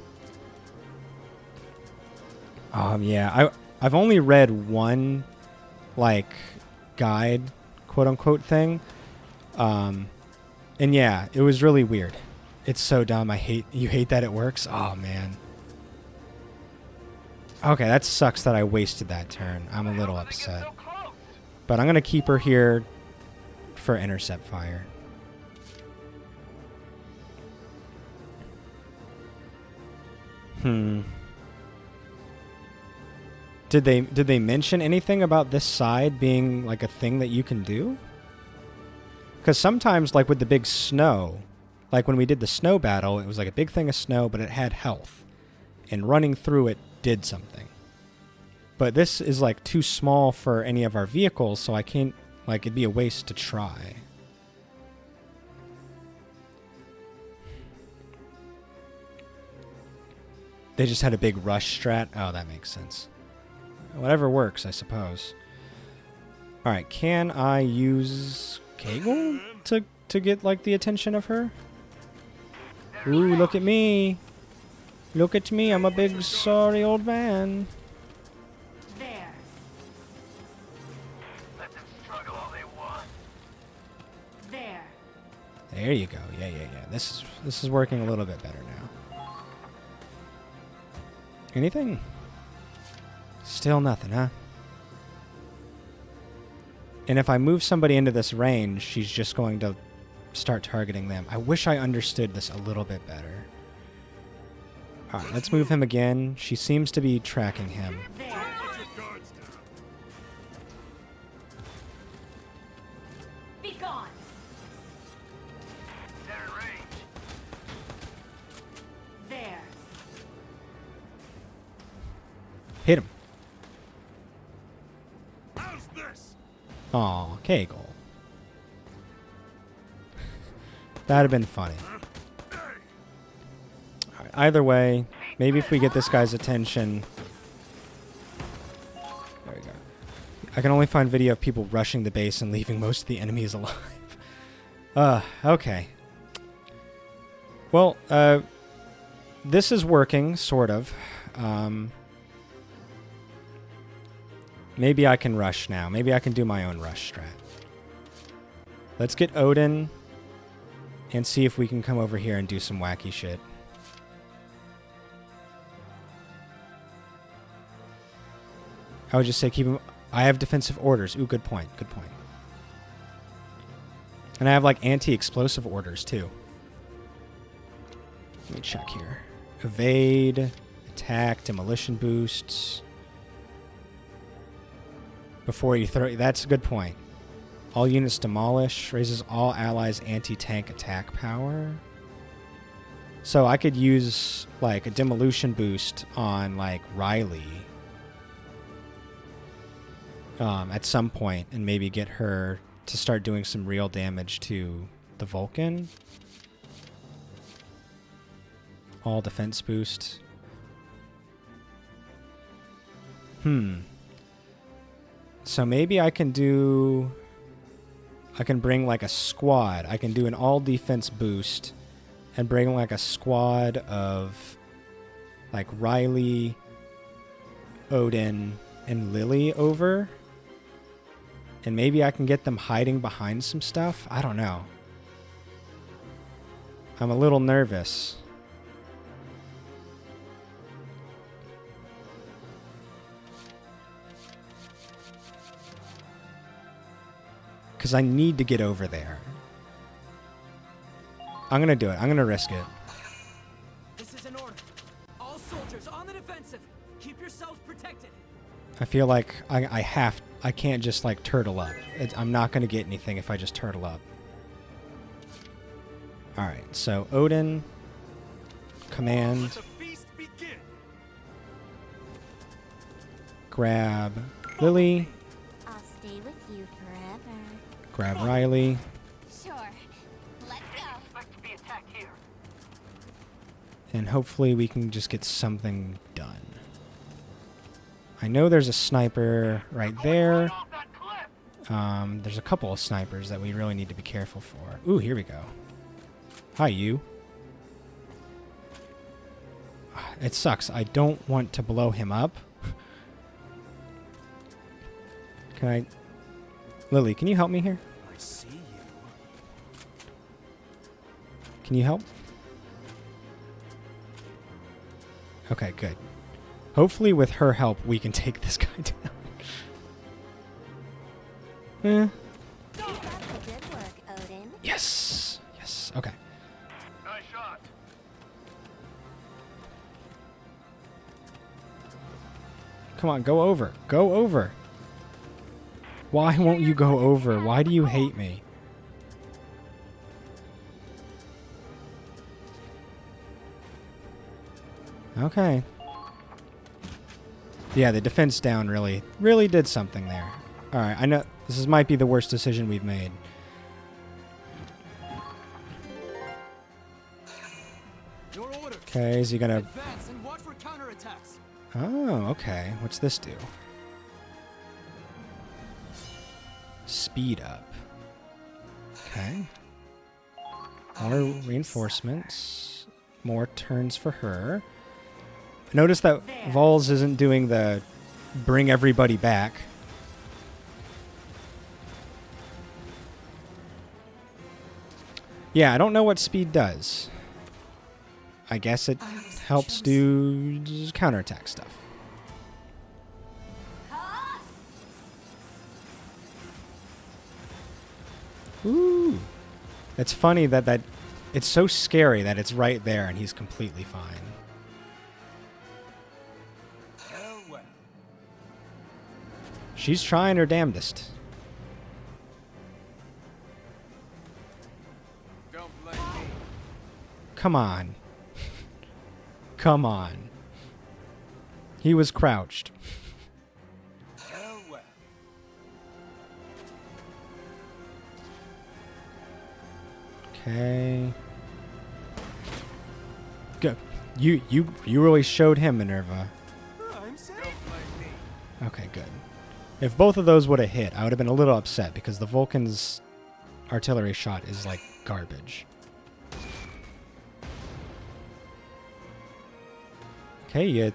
Yeah, I've only read one, like, guide, quote-unquote thing. And yeah, it was really weird. It's so dumb. You hate that it works? Oh, man. Okay, that sucks that I wasted that turn. I'm a little upset. But I'm going to keep her here for intercept fire. Did they mention anything about this side being like a thing that you can do? Because sometimes, like with the big snow, like when we did the snow battle, it was like a big thing of snow, but it had health. And running through it did something. But this is like too small for any of our vehicles, so I can't, like, it'd be a waste to try. They just had a big rush strat? Oh, that makes sense. Whatever works, I suppose. Alright, can I use Kegel to get, like, the attention of her? Ooh, look at me. Look at me, I'm a big sorry old man. There. Let them struggle all they want. There. There you go. Yeah. This is working a little bit better now. Anything? Still nothing, huh? And if I move somebody into this range, she's just going to start targeting them. I wish I understood this a little bit better. Alright, let's move him again. She seems to be tracking him. Be gone. There. Hit him. How's this? Aw, Kegel. That'd have been funny. Alright, either way, maybe if we get this guy's attention... There we go. I can only find video of people rushing the base and leaving most of the enemies alive. Okay. Well, this is working, sort of. Maybe I can rush now. Maybe I can do my own rush strat. Let's get Odin and see if we can come over here and do some wacky shit. I would just say keep him... I have defensive orders. Ooh, good point. Good point. And I have, like, anti-explosive orders, too. Let me check here. Evade, attack, demolition boosts. Before you throw... That's a good point. All units demolish. Raises all allies' anti-tank attack power. So I could use, like, a demolition boost on, like, Riley. At some point, and maybe get her to start doing some real damage to the Vulcan. All defense boost. So maybe I can do... I can bring like a squad. I can do an all defense boost and bring like a squad of like Riley, Odin, and Lily over. And maybe I can get them hiding behind some stuff. I don't know. I'm a little nervous. Because I need to get over there. I'm going to do it. I'm going to risk it. This is an order. All soldiers on the defensive. Keep yourselves protected. I feel like I can't just like turtle up. I'm not going to get anything if I just turtle up. Alright, so Odin, command, grab Lily, I'll stay with you forever. grab Riley, Sure. Let's go. Expect to be attacked here. and hopefully we can just get something done. I know there's a sniper right there. There's a couple of snipers that we really need to be careful for. Ooh, here we go. Hi, you. It sucks. I don't want to blow him up. Can I... Lily, can you help me here? I see you. Can you help? Okay, good. Hopefully with her help, we can take this guy down. Good work, Odin. Yes. Yes. Okay. Nice shot. Come on, go over. Go over. Why won't you go over? Why do you hate me? Okay. Yeah, the defense down really did something there. Alright, I know this might be the worst decision we've made. Okay, is he gonna... Advance and watch for counterattacks. Oh, okay. What's this do? Speed up. Okay. More reinforcements. More turns for her. Notice that Vols isn't doing the bring everybody back. Yeah, I don't know what speed does. I guess it helps do counterattack stuff. Ooh. It's funny that it's so scary that it's right there and he's completely fine. She's trying her damnedest. Come on. Come on. He was crouched. Okay. Go. You really showed him, Minerva. I'm safe. Okay, good. If both of those would have hit, I would have been a little upset because the Vulcan's artillery shot is like garbage. Okay, you...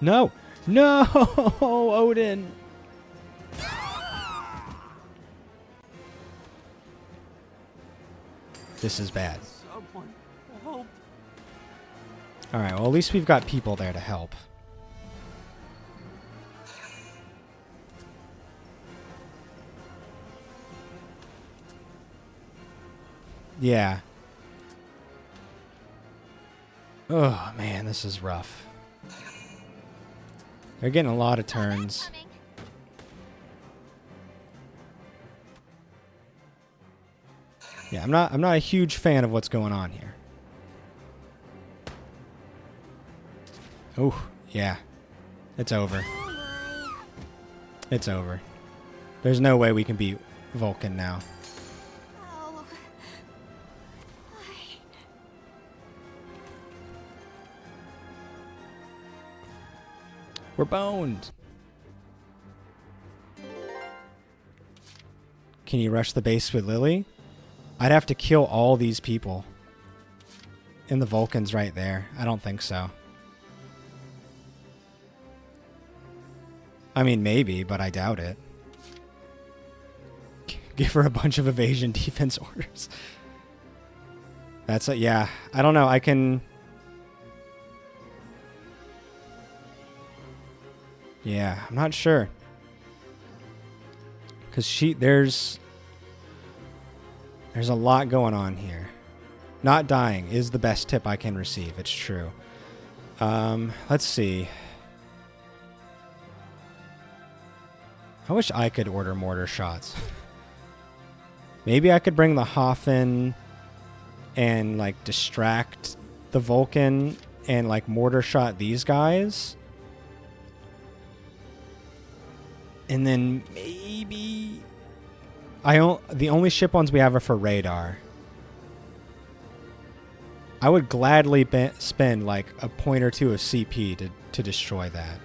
No! No, Odin. This is bad. Someone help. All right, well, at least we've got people there to help. Yeah. Oh, man, this is rough. They're getting a lot of turns. Yeah, I'm not a huge fan of what's going on here. Oh, yeah. It's over. It's over. There's no way we can beat Vulcan now. We're boned. Can you rush the base with Lily? I'd have to kill all these people. And the Vulcan's right there. I don't think so. I mean, maybe, but I doubt it. Give her a bunch of evasion defense orders. That's it. Yeah, I don't know. I can... Yeah, I'm not sure. Because there's a lot going on here. Not dying is the best tip I can receive. It's true. Let's see. I wish I could order mortar shots. Maybe I could bring the Hoffen and like distract the Vulcan and like mortar shot these guys. And then maybe the only ship ones we have are for radar. I would gladly spend like a point or two of CP to destroy that.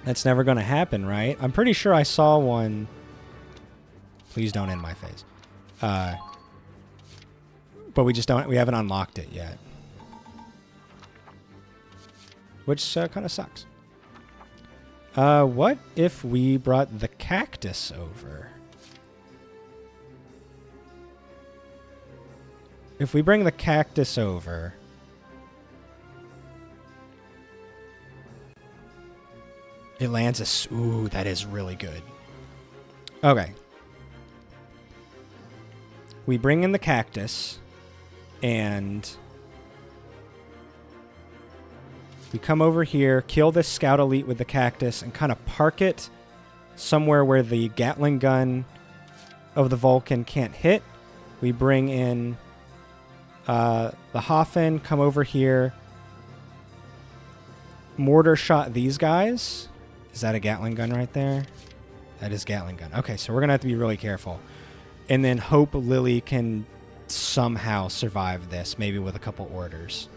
That's never going to happen, right? I'm pretty sure I saw one. Please don't end my face. But we haven't unlocked it yet. Which kind of sucks. What if we brought the cactus over? If we bring the cactus over... It lands a... Ooh, that is really good. Okay. We bring in the cactus, and... we come over here, kill this scout elite with the cactus, and kind of park it somewhere where the Gatling gun of the Vulcan can't hit. We bring in the Hoffen, come over here, mortar shot these guys. Is that a Gatling gun right there? That is Gatling gun. Okay, so we're going to have to be really careful. And then hope Lily can somehow survive this, maybe with a couple orders.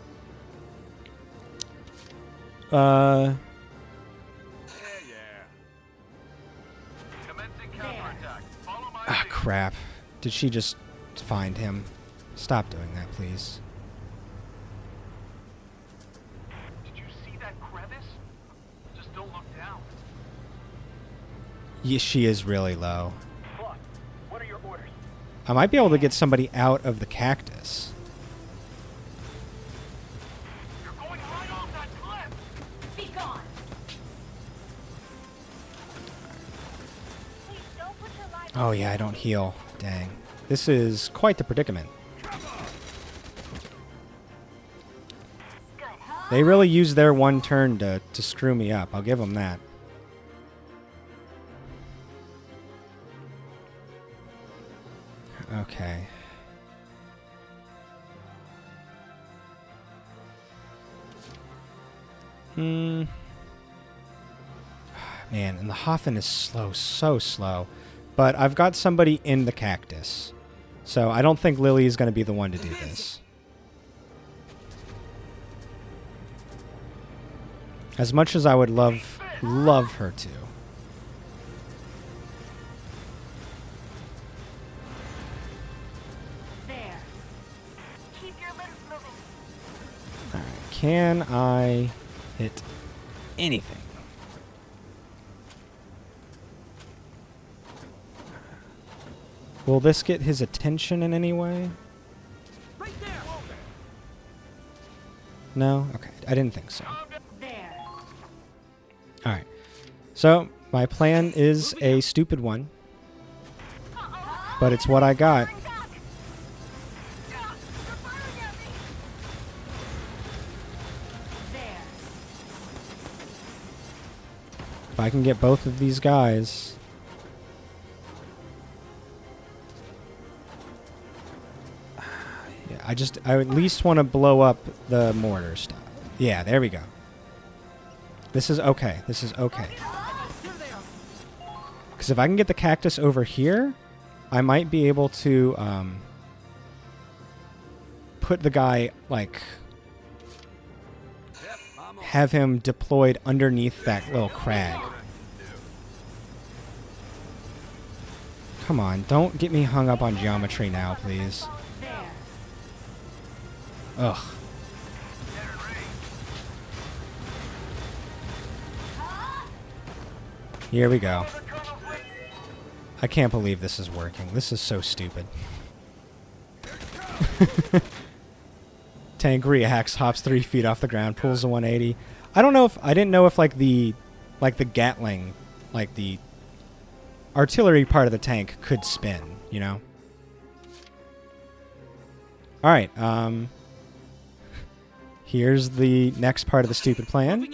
Ah, crap. Did she just find him? Stop doing that, please. Did you see that crevice? Just don't look down. Yeah, she is really low. What? What are your orders? I might be able to get somebody out of the cactus. Oh yeah, I don't heal. Dang. This is quite the predicament. They really used their one turn to screw me up. I'll give them that. Okay. Man, and the Hoffen is slow, so slow. But I've got somebody in the cactus. So I don't think Lily is going to be the one to do this. As much as I would love her to. There. Keep your limbs moving. Alright, can I... hit anything. Will this get his attention in any way? No? Okay, I didn't think so. Alright. So, my plan is a stupid one. But it's what I got. If I can get both of these guys... I at least want to blow up the mortar stuff. Yeah, there we go. This is okay. This is okay. Because if I can get the cactus over here, I might be able to put the guy, like, have him deployed underneath that little crag. Come on, don't get me hung up on geometry now, please. Ugh. Here we go. I can't believe this is working. This is so stupid. Tank reacts, hops 3 feet off the ground, pulls a 180. I didn't know if like the Gatling, like the artillery part of the tank could spin, you know? Alright, here's the next part of the stupid plan.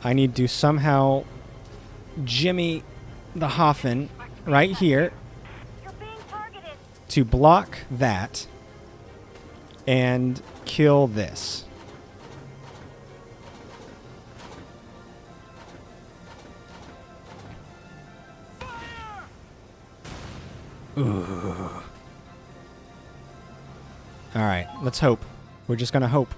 I need to somehow jimmy the Hoffen right here to block that and kill this. Ugh. All right, let's hope. We're just gonna hope.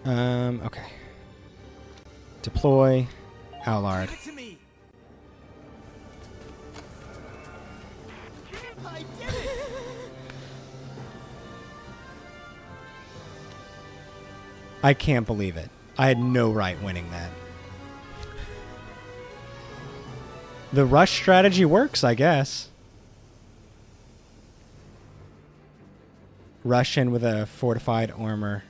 Okay. Deploy Allard. I can't believe it. I had no right winning that. The rush strategy works, I guess. Rush in with a fortified armored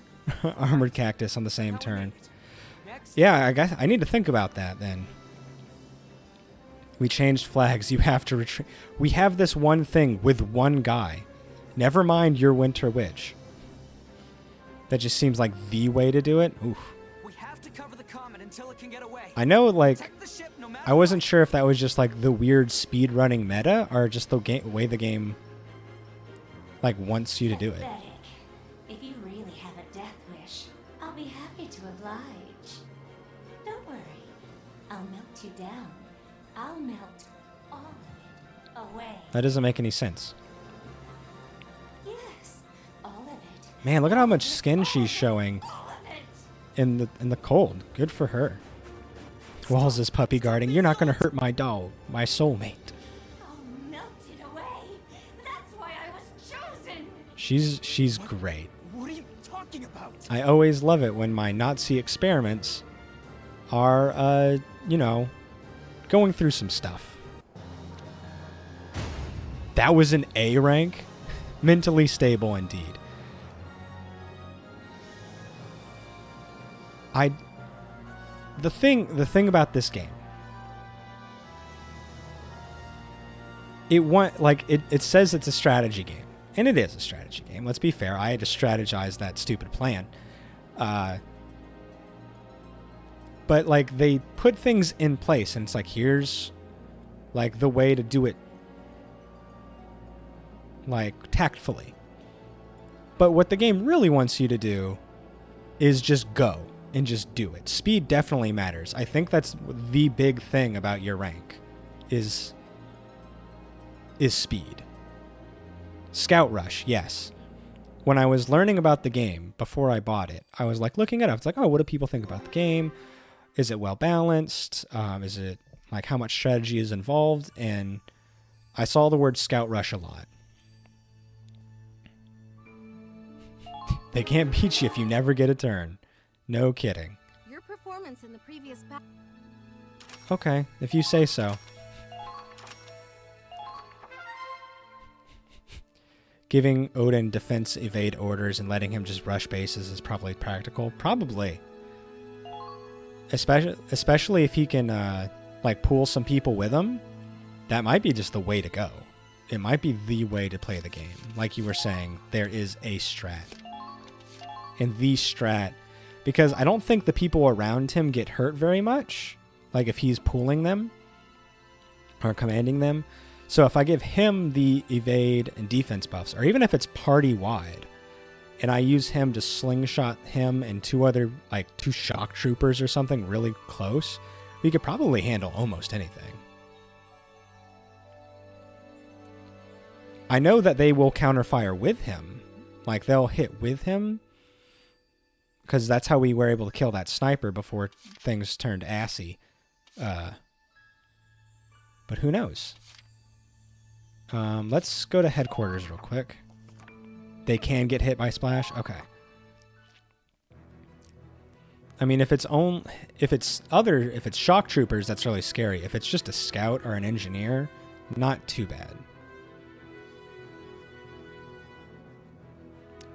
cactus on the same turn. Yeah, I guess I need to think about that then. We changed flags. You have to retreat. We have this one thing with one guy. Never mind your Winter Witch. That just seems like the way to do it. Oof. We have to cover the comet until it can get away. I know, like, I wasn't sure if that was just like the weird speed running meta or just the way the game like wants you to do it. If you really have a death wish, I'll be happy to oblige. Don't worry, I'll melt you down. I'll melt all of it away. That doesn't make any sense. Yes, all of it. Man, look at how much skin she's showing in the cold. Good for her. Walls is puppy guarding. You're not gonna hurt my doll, my soulmate. I'll melt it away. That's why I was chosen. She's great. What are you talking about? I always love it when my Nazi experiments are, you know, going through some stuff. That was an A rank? Mentally stable indeed. The thing about this game, it says it's a strategy game, and it is a strategy game. Let's be fair. I had to strategize that stupid plan. But like they put things in place, and it's like here's like the way to do it, like tactfully. But what the game really wants you to do is just go and just do it. Speed definitely matters. I think that's the big thing about your rank is speed. Scout rush, yes. When I was learning about the game before I bought it, I was like looking it up. It's like, oh, what do people think about the game? Is it well balanced? Is it like how much strategy is involved? And I saw the word scout rush a lot. They can't beat you if you never get a turn. No kidding. Your performance in the previous battle. Okay, if you say so. Giving Odin defense evade orders and letting him just rush bases is probably practical. Probably. Especially if he can like pull some people with him. That might be just the way to go. It might be the way to play the game. Like you were saying, there is a strat. And the strat, because I don't think the people around him get hurt very much. Like if he's pulling them or commanding them. So if I give him the evade and defense buffs, or even if it's party-wide, and I use him to slingshot him and two shock troopers or something really close, we could probably handle almost anything. I know that they will counterfire with him. Like, they'll hit with him. Because that's how we were able to kill that sniper before things turned assy. But who knows? Let's go to headquarters real quick. They can get hit by splash? Okay. I mean, if it's shock troopers, that's really scary. If it's just a scout or an engineer, not too bad.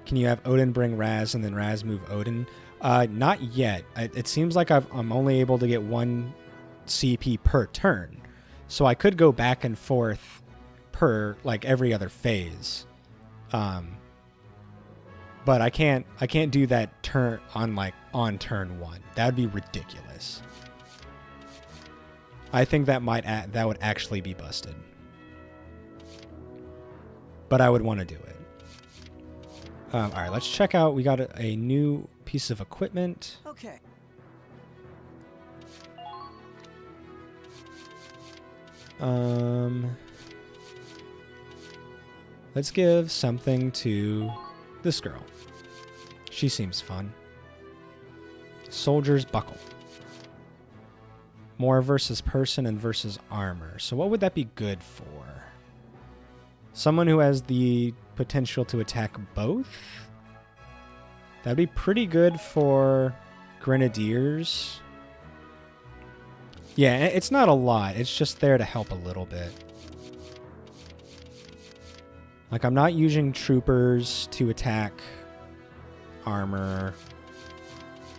Can you have Odin bring Raz and then Raz move Odin? Not yet. It seems like I'm only able to get 1 CP per turn. So I could go back and forth per, like, every other phase. But I can't do that turn on turn 1. That would be ridiculous. I think that would actually be busted. But I would want to do it. All right, let's check out. We got a new piece of equipment. Okay. Let's give something to this girl. She seems fun. Soldier's Buckle. More versus person and versus armor. So what would that be good for? Someone who has the potential to attack both? That'd be pretty good for grenadiers. Yeah, it's not a lot. It's just there to help a little bit. Like, I'm not using troopers to attack armor.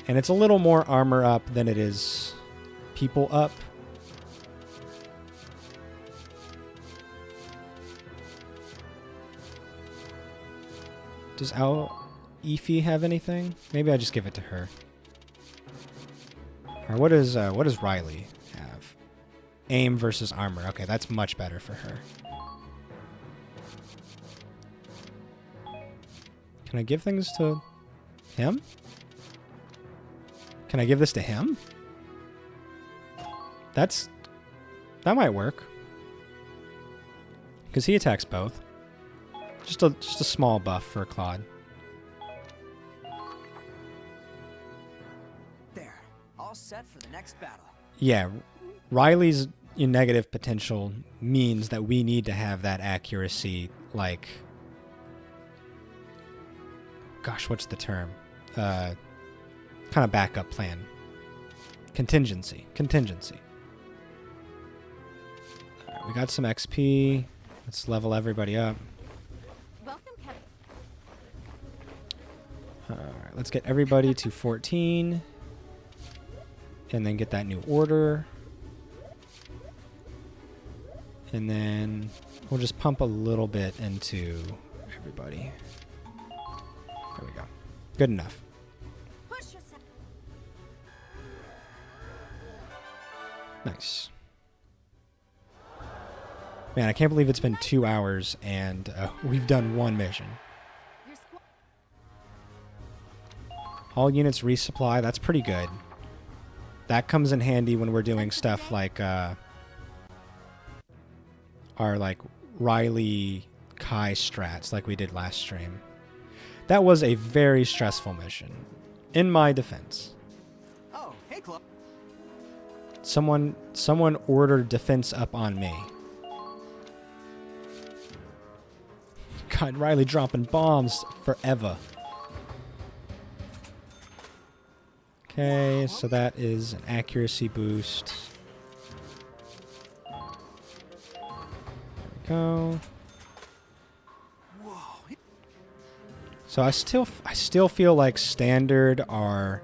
And it's a little more armor up than it is people up. Does Ify have anything? Maybe I just give it to her. Or what does Riley have? Aim versus armor. Okay, that's much better for her. Can I give things to him? Can I give this to him? That might work. Because he attacks both. Just a small buff for Claude. There. All set for the next battle. Yeah, Riley's negative potential means that we need to have that accuracy, like... Gosh, what's the term? Kind of backup plan. Contingency. Alright, we got some XP. Let's level everybody up. Alright, let's get everybody to 14. And then get that new order. And then we'll just pump a little bit into everybody. There we go. Good enough. Nice. Man, I can't believe it's been 2 hours and we've done 1 mission. All units resupply. That's pretty good. That comes in handy when we're doing stuff like our Riley Kai strats like we did last stream. That was a very stressful mission. In my defense. Oh, hey, Club. Someone ordered defense up on me. God, Riley dropping bombs forever. Okay, so that is an accuracy boost. There we go. So I still feel like standard are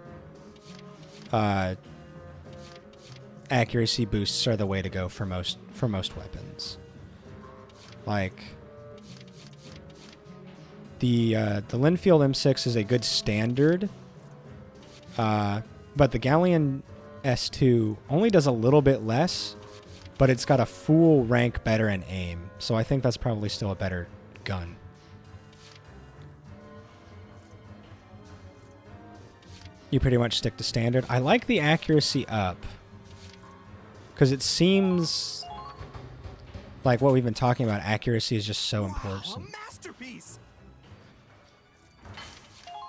accuracy boosts are the way to go for most weapons. Like the Linfield M6 is a good standard, but the Galleon S2 only does a little bit less, but it's got a full rank better in aim. So I think that's probably still a better gun. You pretty much stick to standard. I like the accuracy up because it seems like what we've been talking about. Accuracy is just so important. Masterpiece.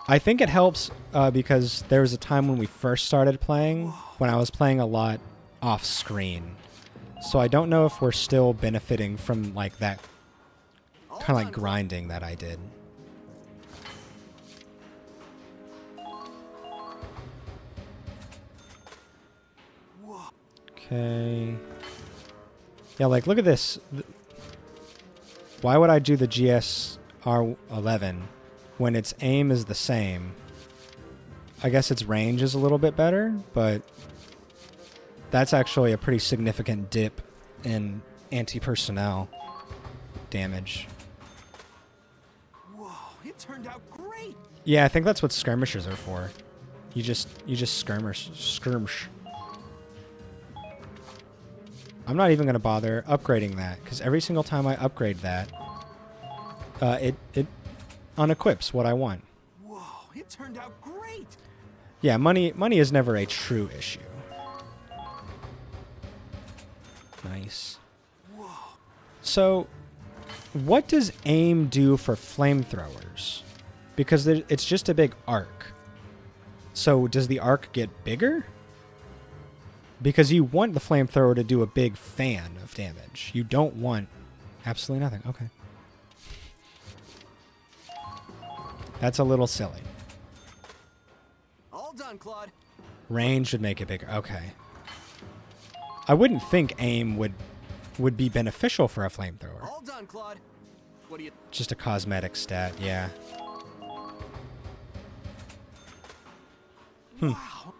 I think it helps because there was a time when we first started playing when I was playing a lot off screen. So I don't know if we're still benefiting from like that kind of like grinding that I did. Okay. Yeah, like, look at this. Why would I do the GSR-11 when its aim is the same? I guess its range is a little bit better, but that's actually a pretty significant dip in anti-personnel damage. Whoa, it turned out great. Yeah, I think that's what skirmishers are for. You just skirmish. I'm not even going to bother upgrading that, because every single time I upgrade that, it unequips what I want. Whoa, it turned out great. Yeah, money is never a true issue. Nice. Whoa. So, what does aim do for flamethrowers? Because it's just a big arc. So, does the arc get bigger? Because you want the flamethrower to do a big fan of damage. You don't want absolutely nothing. Okay. That's a little silly. All done, Claude. Range would make it bigger. Okay. I wouldn't think aim would be beneficial for a flamethrower. All done, Claude. What do you? Just a cosmetic stat, yeah. Wow.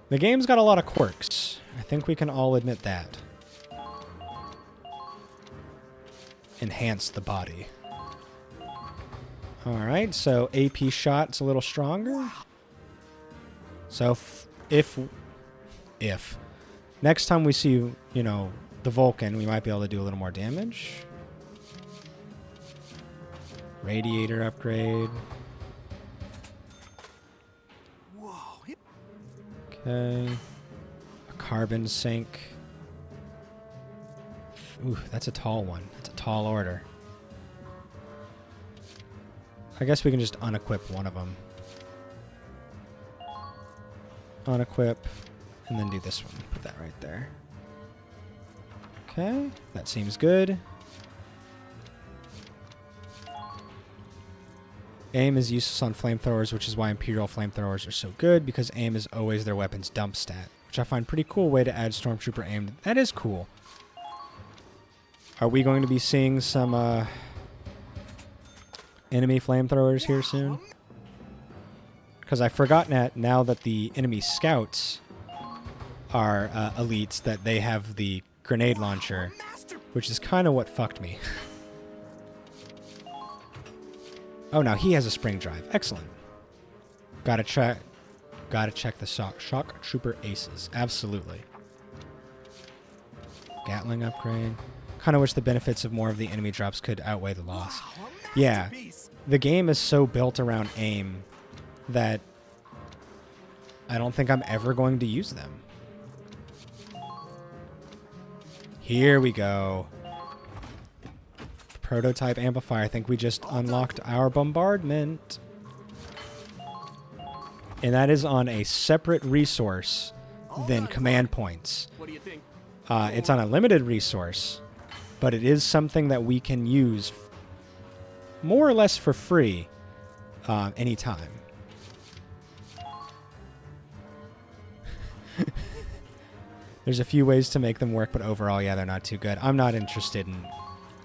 The game's got a lot of quirks. I think we can all admit that. Enhance the body. Alright, so AP shot's a little stronger. So if next time we see, you know, the Vulcan, we might be able to do a little more damage. Radiator upgrade. Okay. A carbon sink. Ooh, that's a tall one. That's a tall order. I guess we can just unequip one of them. Unequip, and then do this one. Put that right there. Okay, that seems good. Aim is useless on flamethrowers, which is why Imperial flamethrowers are so good, because aim is always their weapon's dump stat, which I find pretty cool way to add Stormtrooper aim. That is cool. Are we going to be seeing some enemy flamethrowers here soon? Because I forgot now that the enemy scouts are elites, that they have the grenade launcher, which is kind of what fucked me. Oh, now he has a spring drive. Excellent. Gotta check the shock trooper aces. Absolutely. Gatling upgrade. Kind of wish the benefits of more of the enemy drops could outweigh the loss. Yeah, the game is so built around aim that I don't think I'm ever going to use them. Here we go. Prototype amplifier. I think we just unlocked our bombardment. And that is on a separate resource than command points. What do you think? It's on a limited resource, but it is something that we can use more or less for free anytime. There's a few ways to make them work, but overall, yeah, they're not too good. I'm not interested in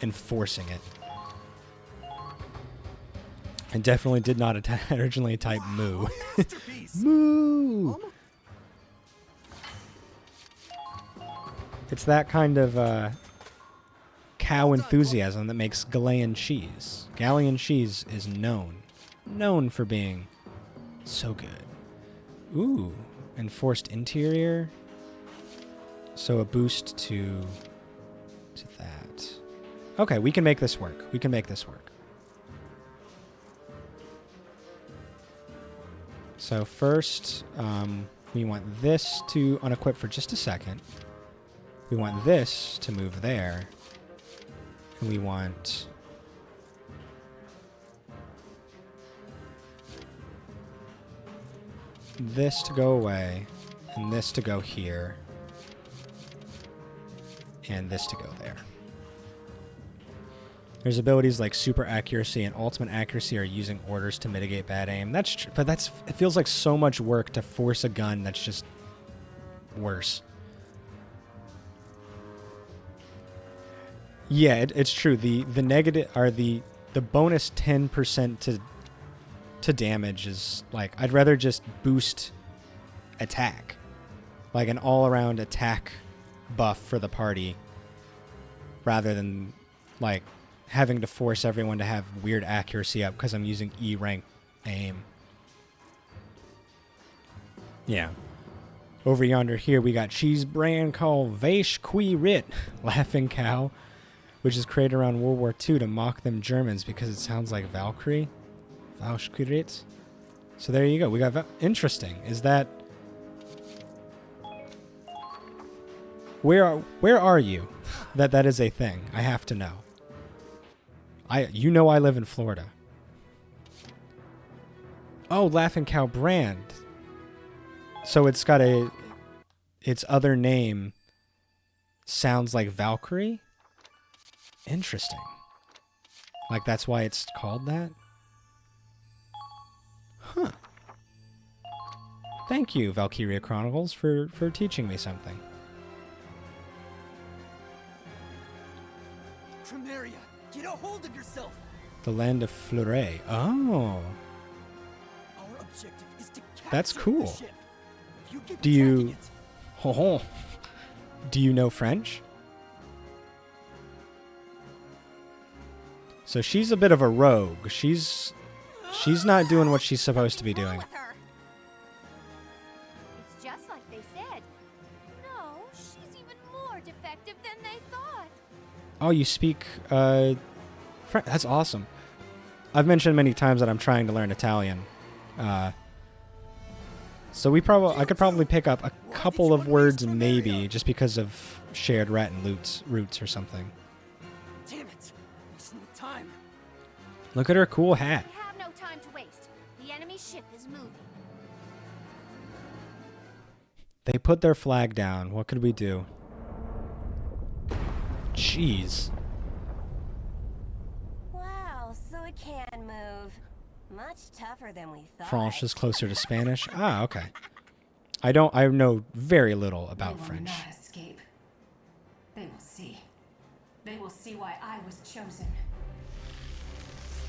enforcing it. I definitely did not originally type moo. Moo! It's that kind of cow enthusiasm that makes Galilean cheese. Galilean cheese is known for being so good. Ooh, enforced interior. So a boost to that. Okay, we can make this work. We can make this work. So first, we want this to unequip for just a second. We want this to move there. And we want this to go away, and this to go here, and this to go there. There's abilities like super accuracy and ultimate accuracy are using orders to mitigate bad aim. That's true, but it feels like so much work to force a gun that's just worse. Yeah, it's true. The negative are the bonus 10% to damage is like I'd rather just boost attack, like an all-around attack buff for the party, rather than like having to force everyone to have weird accuracy up because I'm using E rank aim. Yeah. Over yonder here we got cheese brand called Vaish Qui Rit, Laughing Cow, which is created around World War II to mock them Germans because it sounds like Valkyrie. Valkyrie. So there you go. We got interesting. Is that where are you? That is a thing. I have to know. I live in Florida. Oh, Laughing Cow brand. So it's got its other name sounds like Valkyrie? Interesting. Like that's why it's called that? Huh. Thank you, Valkyria Chronicles, for teaching me something. Primaria, get a hold of yourself. The land of Fleuret. Oh. Our objective is to capture That's cool. the ship. If you keep Do you attacking it, Do you know French? So she's a bit of a rogue. She's not doing what she's supposed to be doing. It's just like they said. No, she's even more defective than they thought. Oh, you speak French. That's awesome. I've mentioned many times that I'm trying to learn Italian. So I could probably pick up a couple of words maybe just because of shared rat and roots or something. damn it. There's no time. Look at her cool hat. We have no time to waste. The enemy ship is moving. They put their flag down. What could we do? Jeez. Wow, so it can move. Much tougher than we thought. French is closer to Spanish. Ah, okay. I know very little about French. They will not escape. They will see. They will see why I was chosen.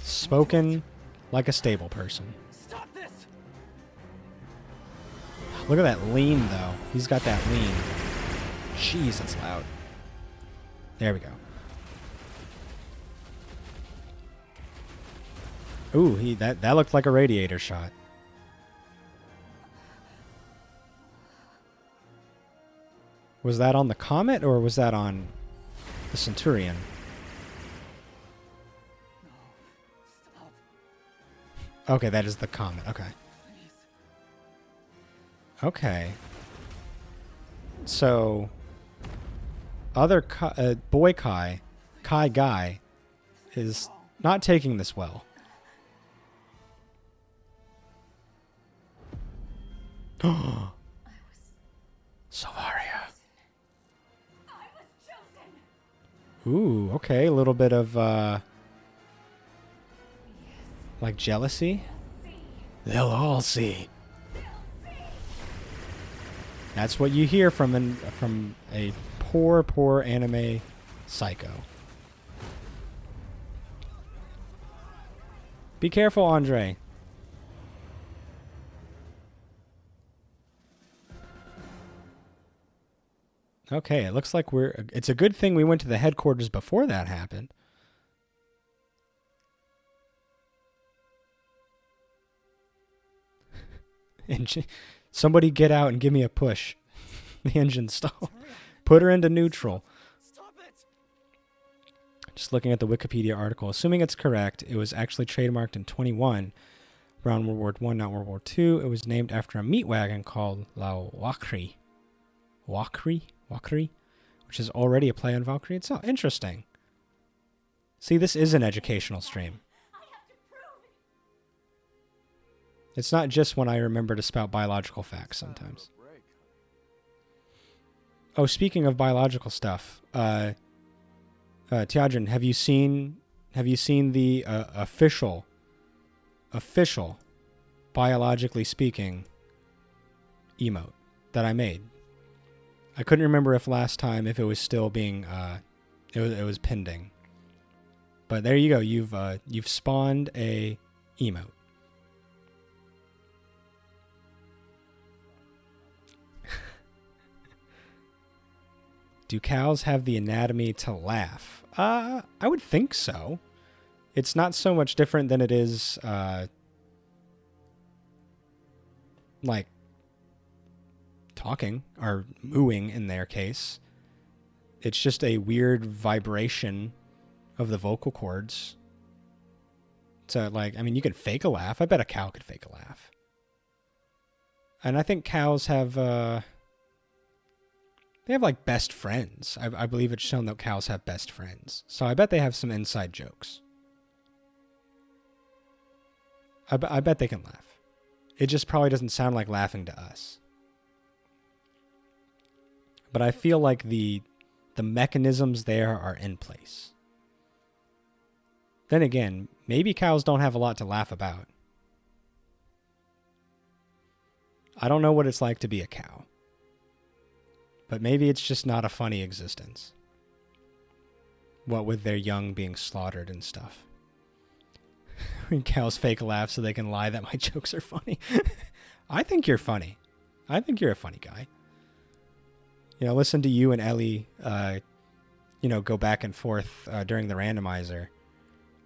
Spoken like a stable person. Stop this. Look at that lean, though. He's got that lean. Jeez, that's loud. There we go. Ooh, that looked like a radiator shot. Was that on the Comet or was that on the Centurion? Okay, that is the Comet. Okay. Okay. So, other boy Kai Guy, is not taking this well. Savaria. Ooh, okay, a little bit of like jealousy. They'll all see. That's what you hear from a poor anime psycho. Be careful, Andre. Okay, it looks like it's a good thing we went to the headquarters before that happened. Somebody get out and give me a push. The engine stalled. Put her into neutral. Stop it. Just looking at the Wikipedia article, assuming it's correct, it was actually trademarked in 21, around World War I, not World War II. It was named after a meat wagon called La Valkyrie. Valkyrie? Which is already a play on Valkyrie itself. Interesting. See, this is an educational stream. It's not just when I remember to spout biological facts sometimes. Oh, speaking of biological stuff, Tiadrin, have you seen the official, biologically speaking, emote that I made? I couldn't remember if last time if it was still being it was pending. But there you go. You've spawned a emote. Do cows have the anatomy to laugh? I would think so. It's not so much different than it is like talking or mooing in their case. It's just a weird vibration of the vocal cords. So, like, I mean, you could fake a laugh. I bet a cow could fake a laugh. And I think cows have, they have, like, best friends. I believe it's shown that cows have best friends. So I bet they have some inside jokes. I bet they can laugh. It just probably doesn't sound like laughing to us. But I feel like the mechanisms there are in place. Then again, maybe cows don't have a lot to laugh about. I don't know what it's like to be a cow. But maybe it's just not a funny existence. What with their young being slaughtered and stuff. Cows fake laugh so they can lie that my jokes are funny. I think you're funny. I think you're a funny guy. You know, listen to you and Ellie, go back and forth during the randomizer.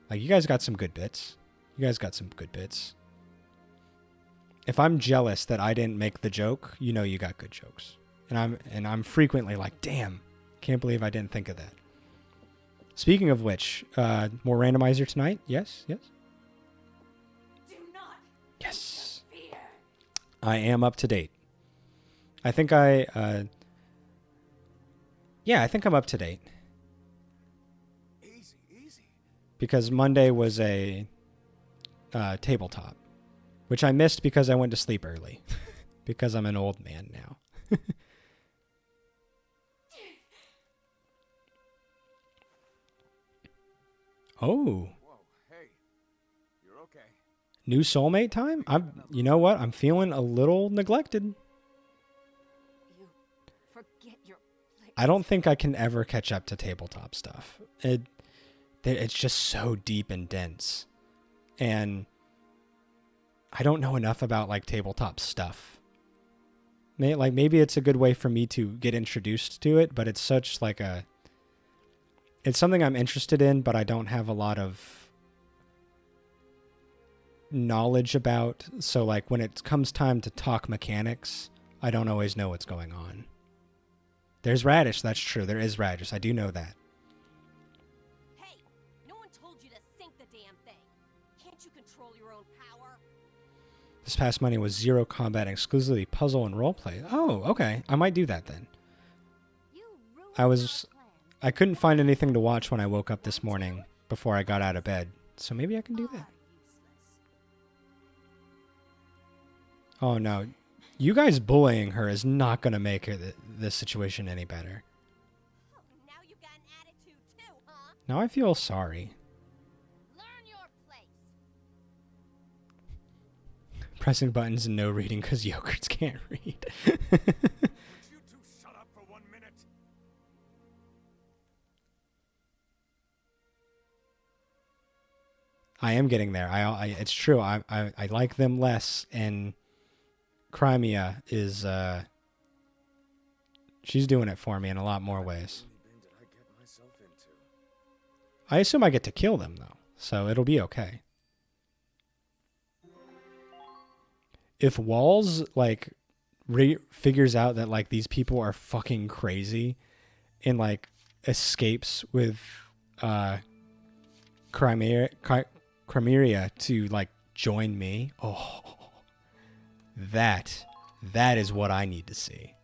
Like, you guys got some good bits. If I'm jealous that I didn't make the joke, you know you got good jokes. And I'm frequently like, damn, can't believe I didn't think of that. Speaking of which, more randomizer tonight? Yes? Do not yes. Interfere. I am up to date. I think I'm up to date. Easy. Because Monday was a tabletop, which I missed because I went to sleep early. Because I'm an old man now. Oh. Whoa, hey. You're okay. New soulmate time? You know what? I'm feeling a little neglected. You forget your place. I don't think I can ever catch up to tabletop stuff. It's just so deep and dense. And I don't know enough about like tabletop stuff. Maybe it's a good way for me to get introduced to it, but it's such like it's something I'm interested in, but I don't have a lot of knowledge about. So like when it comes time to talk mechanics, I don't always know what's going on. There's Radish, that's true. There is Radish. I do know that. Hey, no one told you to sink the damn thing. Can't you control your own power? This past Monday was zero combat, exclusively puzzle and roleplay. Oh, okay. I might do that then. I couldn't find anything to watch when I woke up this morning before I got out of bed. So maybe I can do that. Oh no. You guys bullying her is not going to make this situation any better. Now you got an attitude too, huh? Now I feel sorry. Learn your place. Pressing buttons and no reading because yogurts can't read. I am getting there. It's true. I like them less, and Crimea is she's doing it for me in a lot more ways. I assume I get to kill them though, so it'll be okay. If Walls like figures out that like these people are fucking crazy and like escapes with Crimea to like join me, that is what I need to see.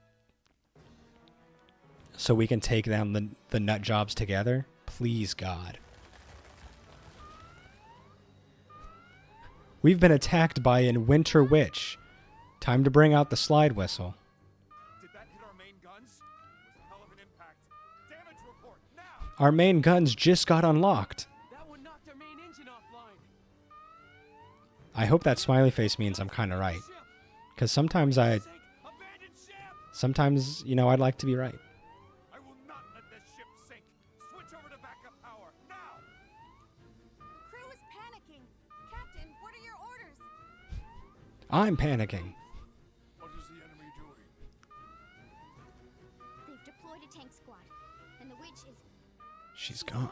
So we can take down the nut jobs together. Please, God. We've been attacked by a winter witch. Time to bring out the slide whistle. Did that hit our main guns? It was a hell of an impact. Damage report now. Our main guns just got unlocked. That one knocked our main engine offline. I hope that smiley face means I'm kind of right. Because sometimes I'd like to be right. I will not let this ship sink. Switch over to backup power now. Crew is panicking. Captain, what are your orders? I'm panicking. What is the enemy doing? They've deployed a tank squad, and the witch is... She's gone.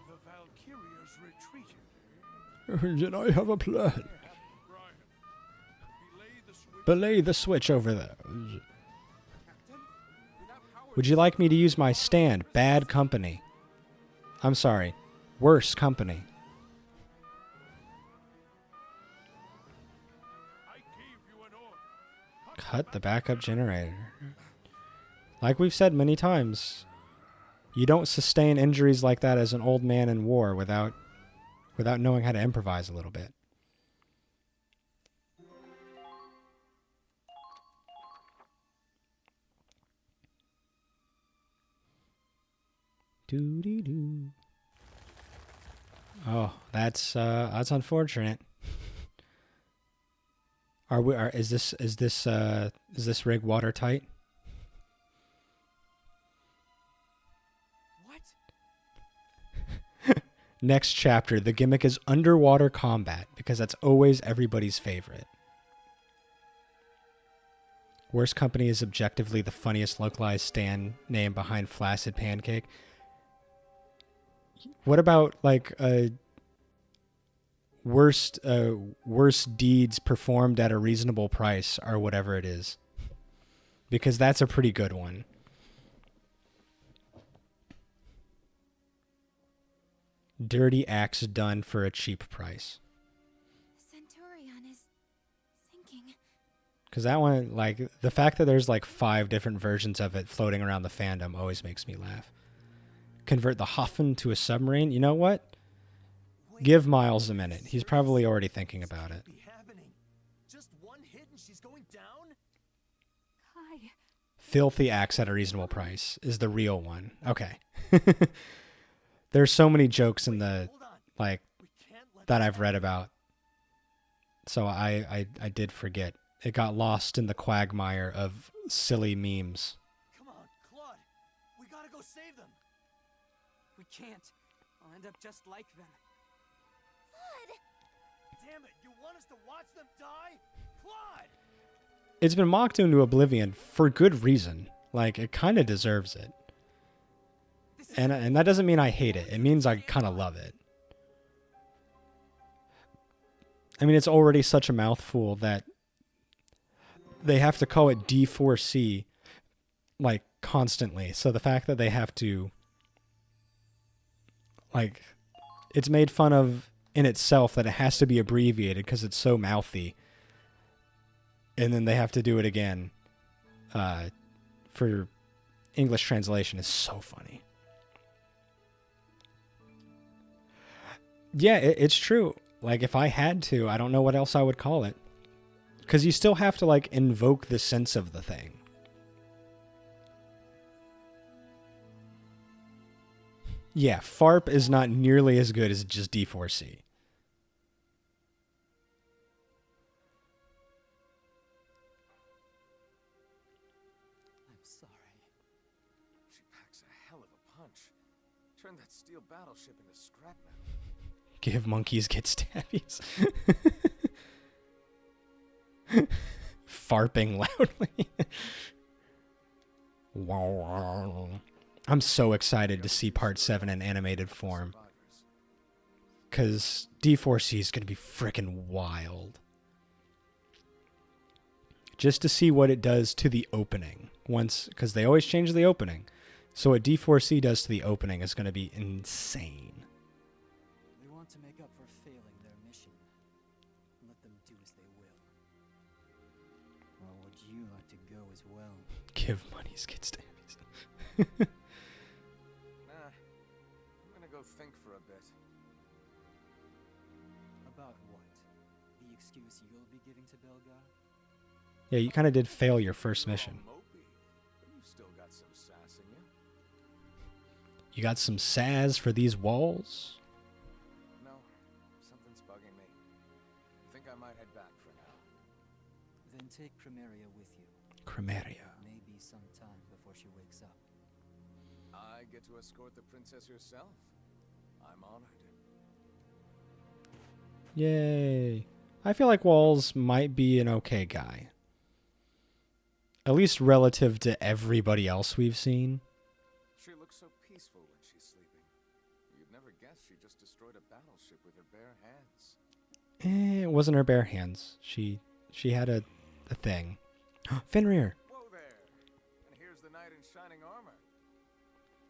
The Valkyria's retreated. Then I have a plan. Belay the switch over there. Would you like me to use my stand? Bad company. I'm sorry. Worse company. Cut the backup generator. Like we've said many times, you don't sustain injuries like that as an old man in war without knowing how to improvise a little bit. Doo-dee-doo. Oh, that's unfortunate. Is this rig watertight? What? Next chapter, the gimmick is underwater combat, because that's always everybody's favorite. Worst company is objectively the funniest localized stand name behind Flaccid Pancake. What about like worst deeds performed at a reasonable price or whatever it is? Because that's a pretty good one. Dirty acts done for a cheap price. Centurion is sinking. Because that one, like, the fact that there's like 5 different versions of it floating around the fandom always makes me laugh. Convert the Hoffen to a submarine? You know what? Give Miles a minute. He's probably already thinking about it. Just one hit and she's going down? Kai. Filthy acts at a reasonable price is the real one. Okay. There's so many jokes in the, like, that I've read about. So I did forget. It got lost in the quagmire of silly memes. Come on, Claude. We gotta go save them. We can't. I'll end up just like them. Damn it, you want us to watch them die? Claude! It's been mocked into oblivion for good reason. Like, it kind of deserves it. And that doesn't mean I hate it. It means I kind of love it. I mean, it's already such a mouthful that they have to call it D4C, like, constantly. So the fact that they have to, like, it's made fun of in itself that it has to be abbreviated because it's so mouthy. And then they have to do it again for English translation is so funny. Yeah, it's true. Like, if I had to, I don't know what else I would call it. Because you still have to, like, invoke the sense of the thing. Yeah, FARP is not nearly as good as just D4C. I'm sorry. She packs a hell of a punch. Turned that steel battleship into scrap metal. Give monkeys get stabbies. Farping loudly. Wow. I'm so excited to see part 7 in animated form. Because D4C is going to be freaking wild. Just to see what it does to the opening. Because they always change the opening. So what D4C does to the opening is going to be insane. They want to make up for failing their mission. Let them do as they will. Or would you like to go as well? Give monies, get stabbies. Nah, I'm gonna go think for a bit. About what? The excuse you'll be giving to Belgar? Yeah, you kind of did fail your first mission. You've still got some sass in you. You got some saz for these walls? No, something's bugging me. I think I might head back for now. Then take Primaria with you. Primaria. Maybe some time before she wakes up. I get to escort the princess herself. I'm honored. Yay. I feel like Walls might be an okay guy. At least relative to everybody else we've seen. She looks so peaceful when she's sleeping. You'd never guess she just destroyed a battleship with her bare hands. It wasn't her bare hands. She had a thing. Fenrir. Whoa there! And here's the knight in shining armor.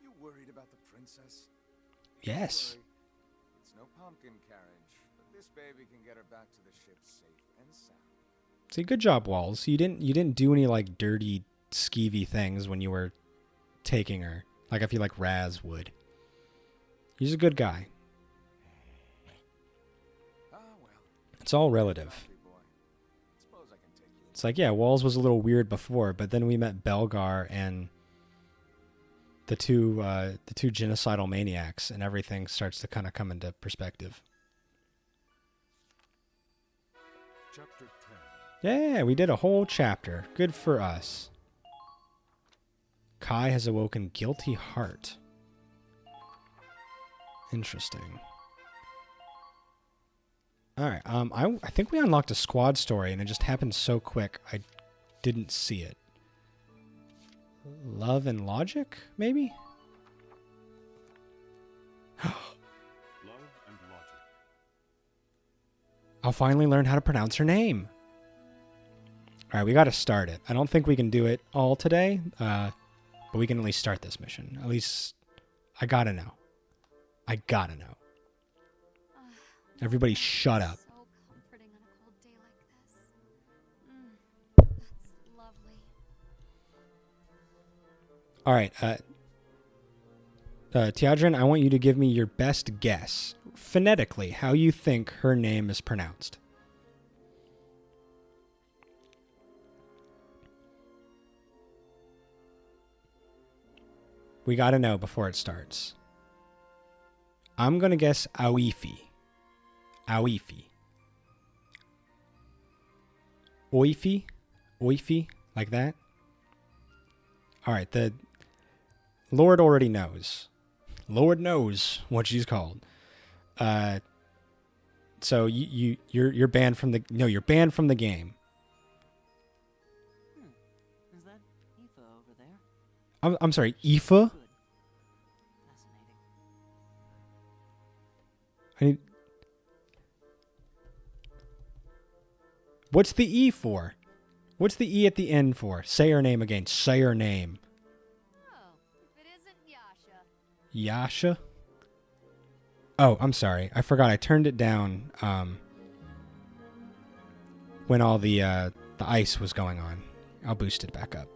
You worried about the princess? Yes. Don't worry. It's no pumpkin carriage, but this baby can get her back to the ship safe and sound. See, good job, Walls. You didn't do any like dirty, skeevy things when you were taking her. Like I feel like Raz would. He's a good guy. It's all relative. It's like, yeah, Walls was a little weird before, but then we met Belgar and the two genocidal maniacs, and everything starts to kind of come into perspective. Chapter 10. Yeah, we did a whole chapter. Good for us. Kai has awoken guilty heart. Interesting. Alright, I think we unlocked a squad story, and it just happened so quick, I didn't see it. Love and Logic, maybe? Love and Logic. I'll finally learn how to pronounce her name. Alright, we gotta start it. I don't think we can do it all today, but we can at least start this mission. At least, I gotta know. I gotta know. Everybody shut up. So comforting on a cold day like this. That's lovely. All right, Tiadrin, I want you to give me your best guess, phonetically, how you think her name is pronounced. We gotta know before it starts. I'm gonna guess Awifi. Awifi. Oifi? Oifi? Like that? Alright, the Lord already knows. Lord knows what she's called. So you're banned from the you're banned from the game. Is that Aoife over there? I'm sorry, Aoife? I need. What's the E for? What's the E at the end for? Say her name again. Say her name. Oh, if it isn't Yasha. Yasha? Oh, I'm sorry. I forgot. I turned it down when all the ice was going on. I'll boost it back up.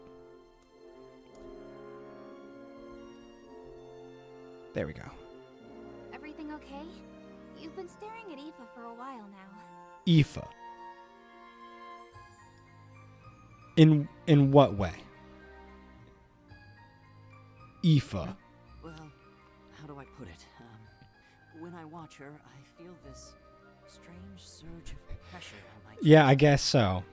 There we go. Everything okay? You've been staring at Aoife for a while now. Aoife. In what way? Aoife. Well, how do I put it? When I watch her, I feel this strange surge of pressure on my chest. Yeah, I guess so.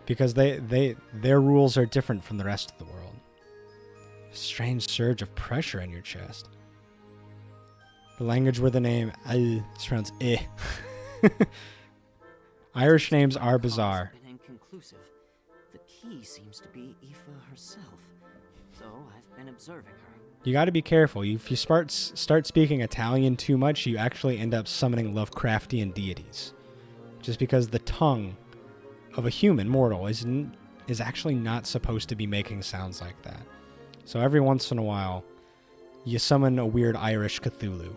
Because their rules are different from the rest of the world. Strange surge of pressure in your chest. The language where the name is pronounced eh. Irish names are bizarre. Been inconclusive. The key seems to be Aoife herself, so I've been observing her. You got to be careful. If you start speaking Italian too much, you actually end up summoning Lovecraftian deities. Just because the tongue of a human mortal is actually not supposed to be making sounds like that. So every once in a while, you summon a weird Irish Cthulhu.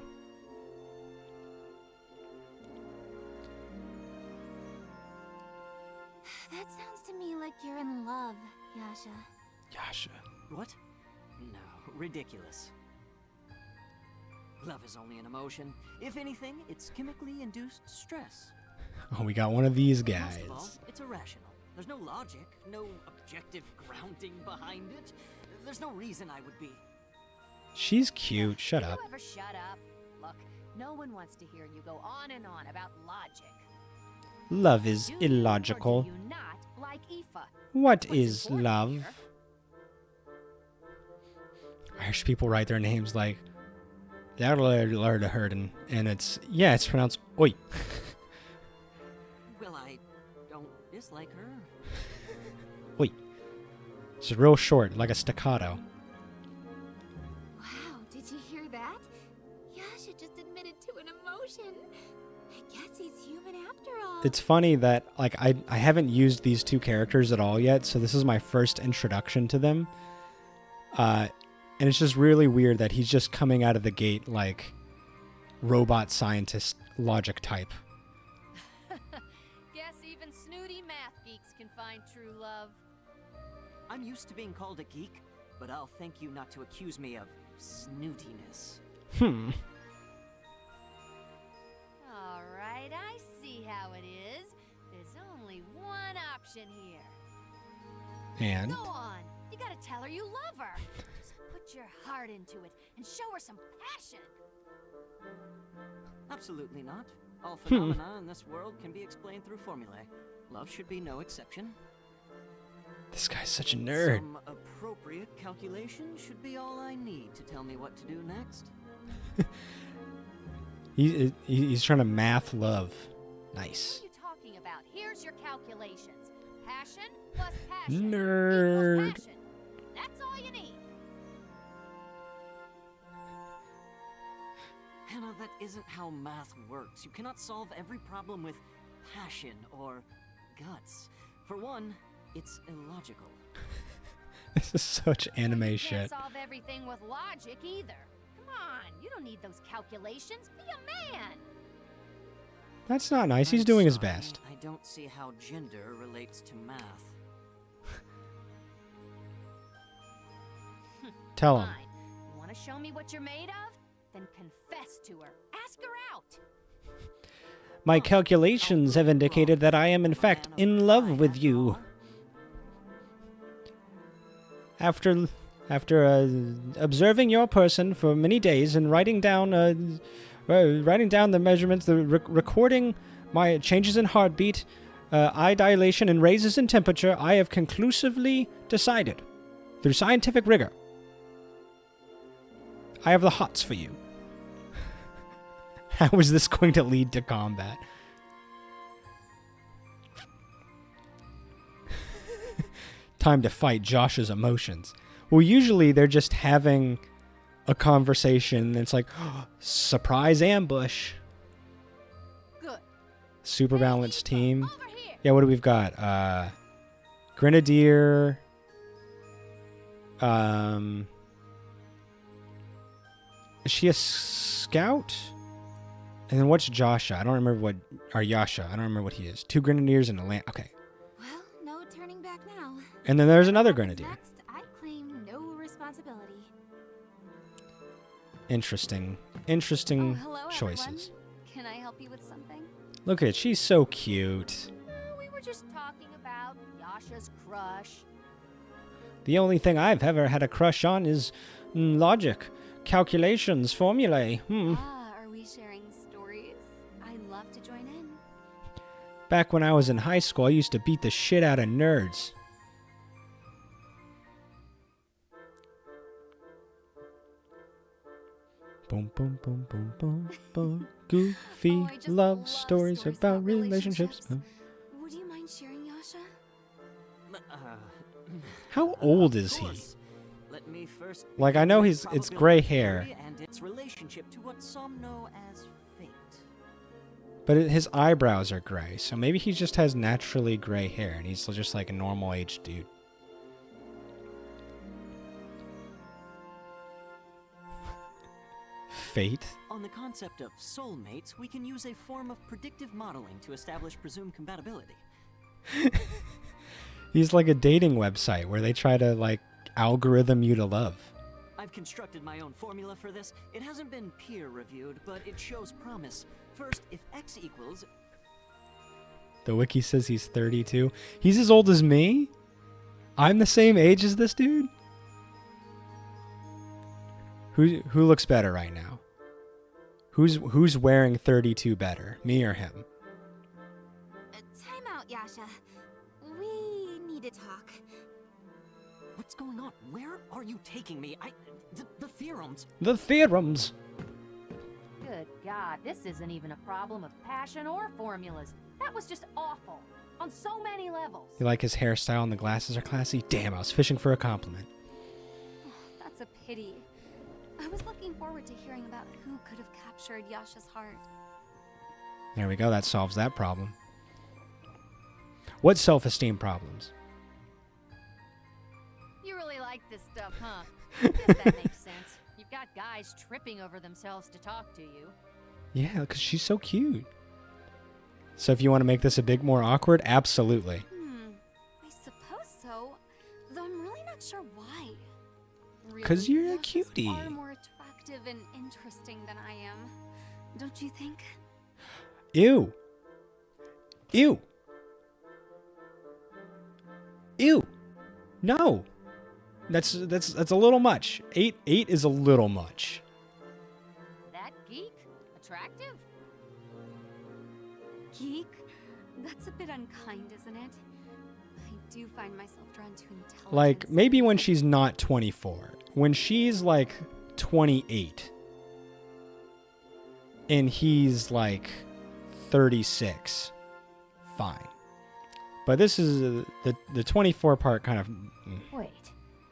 That sounds to me like you're in love, Yasha. Yasha. What? No, ridiculous. Love is only an emotion. If anything, it's chemically induced stress. Oh, we got one of these Most guys. of all, it's irrational. There's no logic, no objective grounding behind it. There's no reason I would be. She's cute. Shut up. You ever shut up? Look, no one wants to hear you go on and on about logic. Love is illogical. Do you not like Aoife? What is love? Irish people write their names like and it's it's pronounced oi. Well, I don't dislike her. Oi. It's real short, like a staccato. Wow, did you hear that? Yasha just admitted to an emotion. I guess he's human after all. It's funny that like I haven't used these two characters at all yet, so this is my first introduction to them. And it's just really weird that he's just coming out of the gate like robot scientist logic type. Guess even snooty math geeks can find true love. I'm used to being called a geek, but I'll thank you not to accuse me of snootiness. All right, I see how it is. There's only one option here. And? Go on. You gotta tell her you love her. Just put your heart into it and show her some passion. Absolutely not. All phenomena in this world can be explained through formulae. Love should be no exception. This guy's such a nerd. Some appropriate calculation should be all I need to tell me what to do next. He's trying to math love. Nice. What are you talking about? Here's your calculations. Passion plus passion Nerd. equals passion. That's all you need. Hannah, that isn't how math works. You cannot solve every problem with passion or guts. For one, it's illogical. This is such anime You shit. can't solve everything with logic either. Come on, you don't need those calculations. Be a man. That's not nice. He's doing his best. I don't see how gender relates to math. Tell him. Fine. You want to show me what you're made of? Then confess to her. Ask her out. My calculations have indicated that I am in fact in love with you. After observing your person for many days and writing down the measurements, recording my changes in heartbeat, eye dilation, and raises in temperature, I have conclusively decided, through scientific rigor, I have the hots for you. How is this going to lead to combat? Time to fight Josh's emotions. Well, usually they're just having a conversation and it's like, oh, surprise ambush. Good. Super balanced team. Yeah, what do we've got? Grenadier. Is she a scout? And then what's Joshua? I don't remember what... Or Yasha. I don't remember what he is. 2 grenadiers and a land... Okay. Well, no turning back now. And then there's another grenadier. Next, I claim no responsibility. Interesting Hello, choices. everyone. Can I help you with something? Look at it. She's so cute. We were just talking about Yasha's crush. The only thing I've ever had a crush on is logic, calculations, formulae. Are we sharing stories? I'd love to join in. Back when I was in high school, I used to beat the shit out of nerds. Boom, boom, boom, boom, boom, boom. Goofy Oh, I just love stories about relationships. Would you mind sharing, Yasha? How old is he? Let me first Like, I know it's gray hair. and its relationship to what some know as fate. But his eyebrows are gray, so maybe he just has naturally gray hair and he's just like a normal aged dude. Fate? On the concept of soulmates, we can use a form of predictive modeling to establish presumed compatibility. He's like a dating website where they try to like algorithm you to love. I've constructed my own formula for this. It hasn't been peer-reviewed, but it shows promise. First, if X equals... The wiki says he's 32. He's as old as me? I'm the same age as this dude? Who looks better right now? Who's wearing 32 better, me or him? Time out, Yasha. We need to talk. What's going on? Where are you taking me? The theorems. The theorems. Good God, this isn't even a problem of passion or formulas. That was just awful. On so many levels. You like his hairstyle and the glasses are classy? Damn, I was fishing for a compliment. Oh, that's a pity. I was looking forward to hearing about who could have captured Yasha's heart. There we go, that solves that problem. What self-esteem problems? You really like this stuff, huh? I guess that makes sense. You've got guys tripping over themselves to talk to you. Yeah, because she's so cute. So if you want to make this a bit more awkward, absolutely. I suppose so, though I'm really not sure why. Because Really, you're a Yasha's cutie. far more attractive and interesting than I am. Don't you think? Ew. Ew. Ew. No. That's a little much. 8 is a little much. That geek? Attractive? Geek? That's a bit unkind, isn't it? I do find myself drawn to intelligence. Like, maybe when she's not 24. When she's, like, 28. And he's, like, 36. Fine. But this is the 24 part kind of... Wait,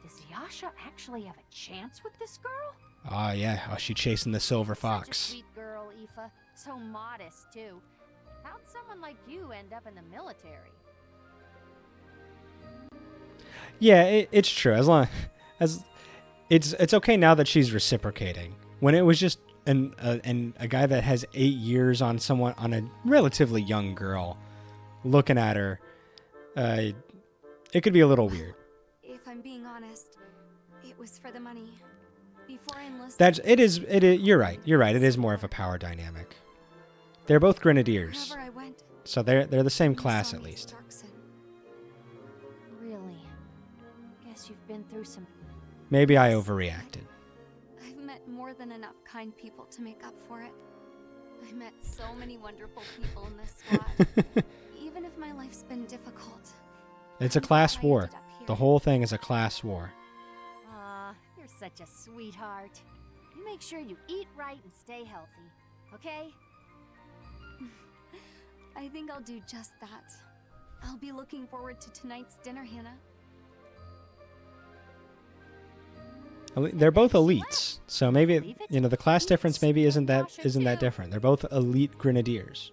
does Yasha actually have a chance with this girl? Ah, yeah. Oh, she's chasing the silver fox. Such a sweet girl, Aoife. So modest, too. How'd someone like you end up in the military? Yeah, it's true. As long as it's okay now that she's reciprocating. When it was just a guy that has 8 years on a relatively young girl, looking at her, it could be a little weird. If I'm being honest, it was for the money. Before I enlisted, It is. You're right. You're right. It is more of a power dynamic. They're both grenadiers, wherever I went, so they're the same class at least. Really? Guess you've been through some... Maybe I overreacted. I've met more than enough kind people to make up for it. I met so many wonderful people in this squad. Even if my life's been difficult. It's a class war. The whole thing is a class war. Aw, you're such a sweetheart. You make sure you eat right and stay healthy, okay? I think I'll do just that. I'll be looking forward to tonight's dinner, Hannah. They're both elites, so maybe the class difference maybe isn't that different. They're both elite grenadiers.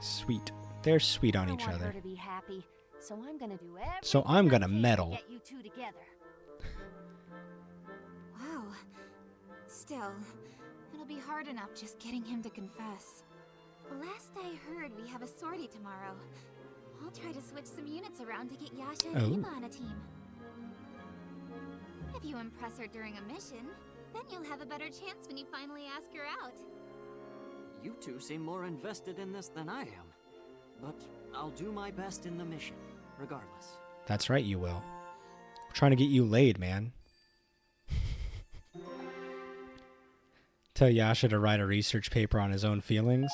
Sweet. They're sweet on each I want other. her to be happy, so I'm gonna do everything So I'm gonna I can to meddle. get you two together. Wow. Still, it'll be hard enough just getting him to confess. Last I heard, we have a sortie tomorrow. I'll try to switch some units around to get Yasha and Oh. Eva on a team. If you impress her during a mission, then you'll have a better chance when you finally ask her out. You two seem more invested in this than I am. But I'll do my best in the mission, regardless. That's right, you will. We're trying to get you laid, man. Tell Yasha to write a research paper on his own feelings.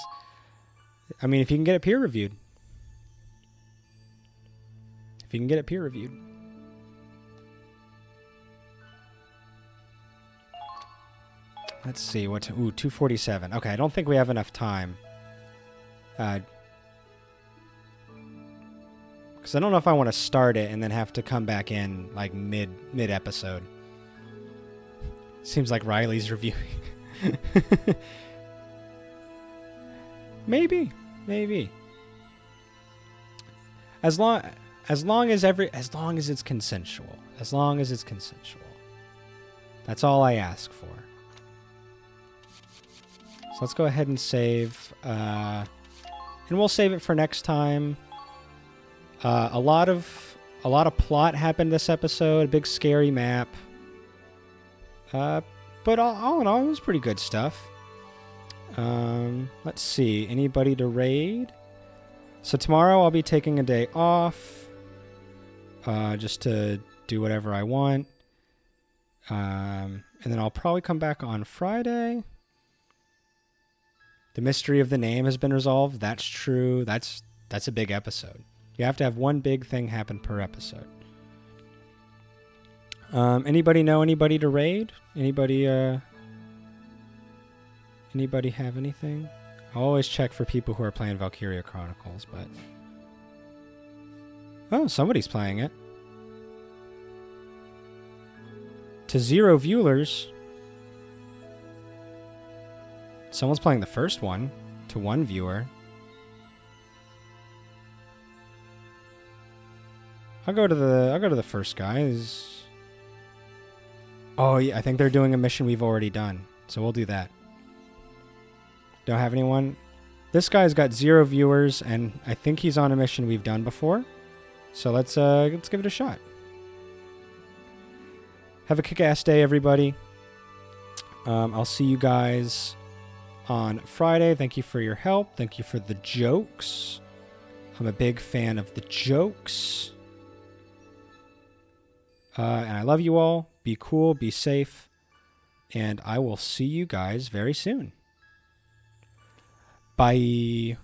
I mean, if you can get it peer reviewed. If you can get it peer reviewed. Let's see. Ooh, 247. Okay, I don't think we have enough time. Because I don't know if I want to start it and then have to come back in like mid episode. Seems like Riley's reviewing. Maybe. As long as it's consensual. As long as it's consensual. That's all I ask for. So let's go ahead and save. And we'll save it for next time. A lot of plot happened this episode. A big scary map. But all in all, it was pretty good stuff. Let's see. Anybody to raid? So tomorrow I'll be taking a day off. Just to do whatever I want. And then I'll probably come back on Friday. The mystery of the name has been resolved. That's true. That's a big episode. You have to have one big thing happen per episode. Anybody know anybody to raid? Anybody have anything? I always check for people who are playing Valkyria Chronicles, but... Oh, somebody's playing it. To 0 viewers. Someone's playing the first one. To 1 viewer. I'll go to the first guy. Oh, yeah, I think they're doing a mission we've already done. So we'll do that. Don't have anyone? This guy's got 0 viewers, and I think he's on a mission we've done before. So let's give it a shot. Have a kick-ass day, everybody. I'll see you guys on Friday. Thank you for your help. Thank you for the jokes. I'm a big fan of the jokes. And I love you all. Be cool. Be safe. And I will see you guys very soon. Bye.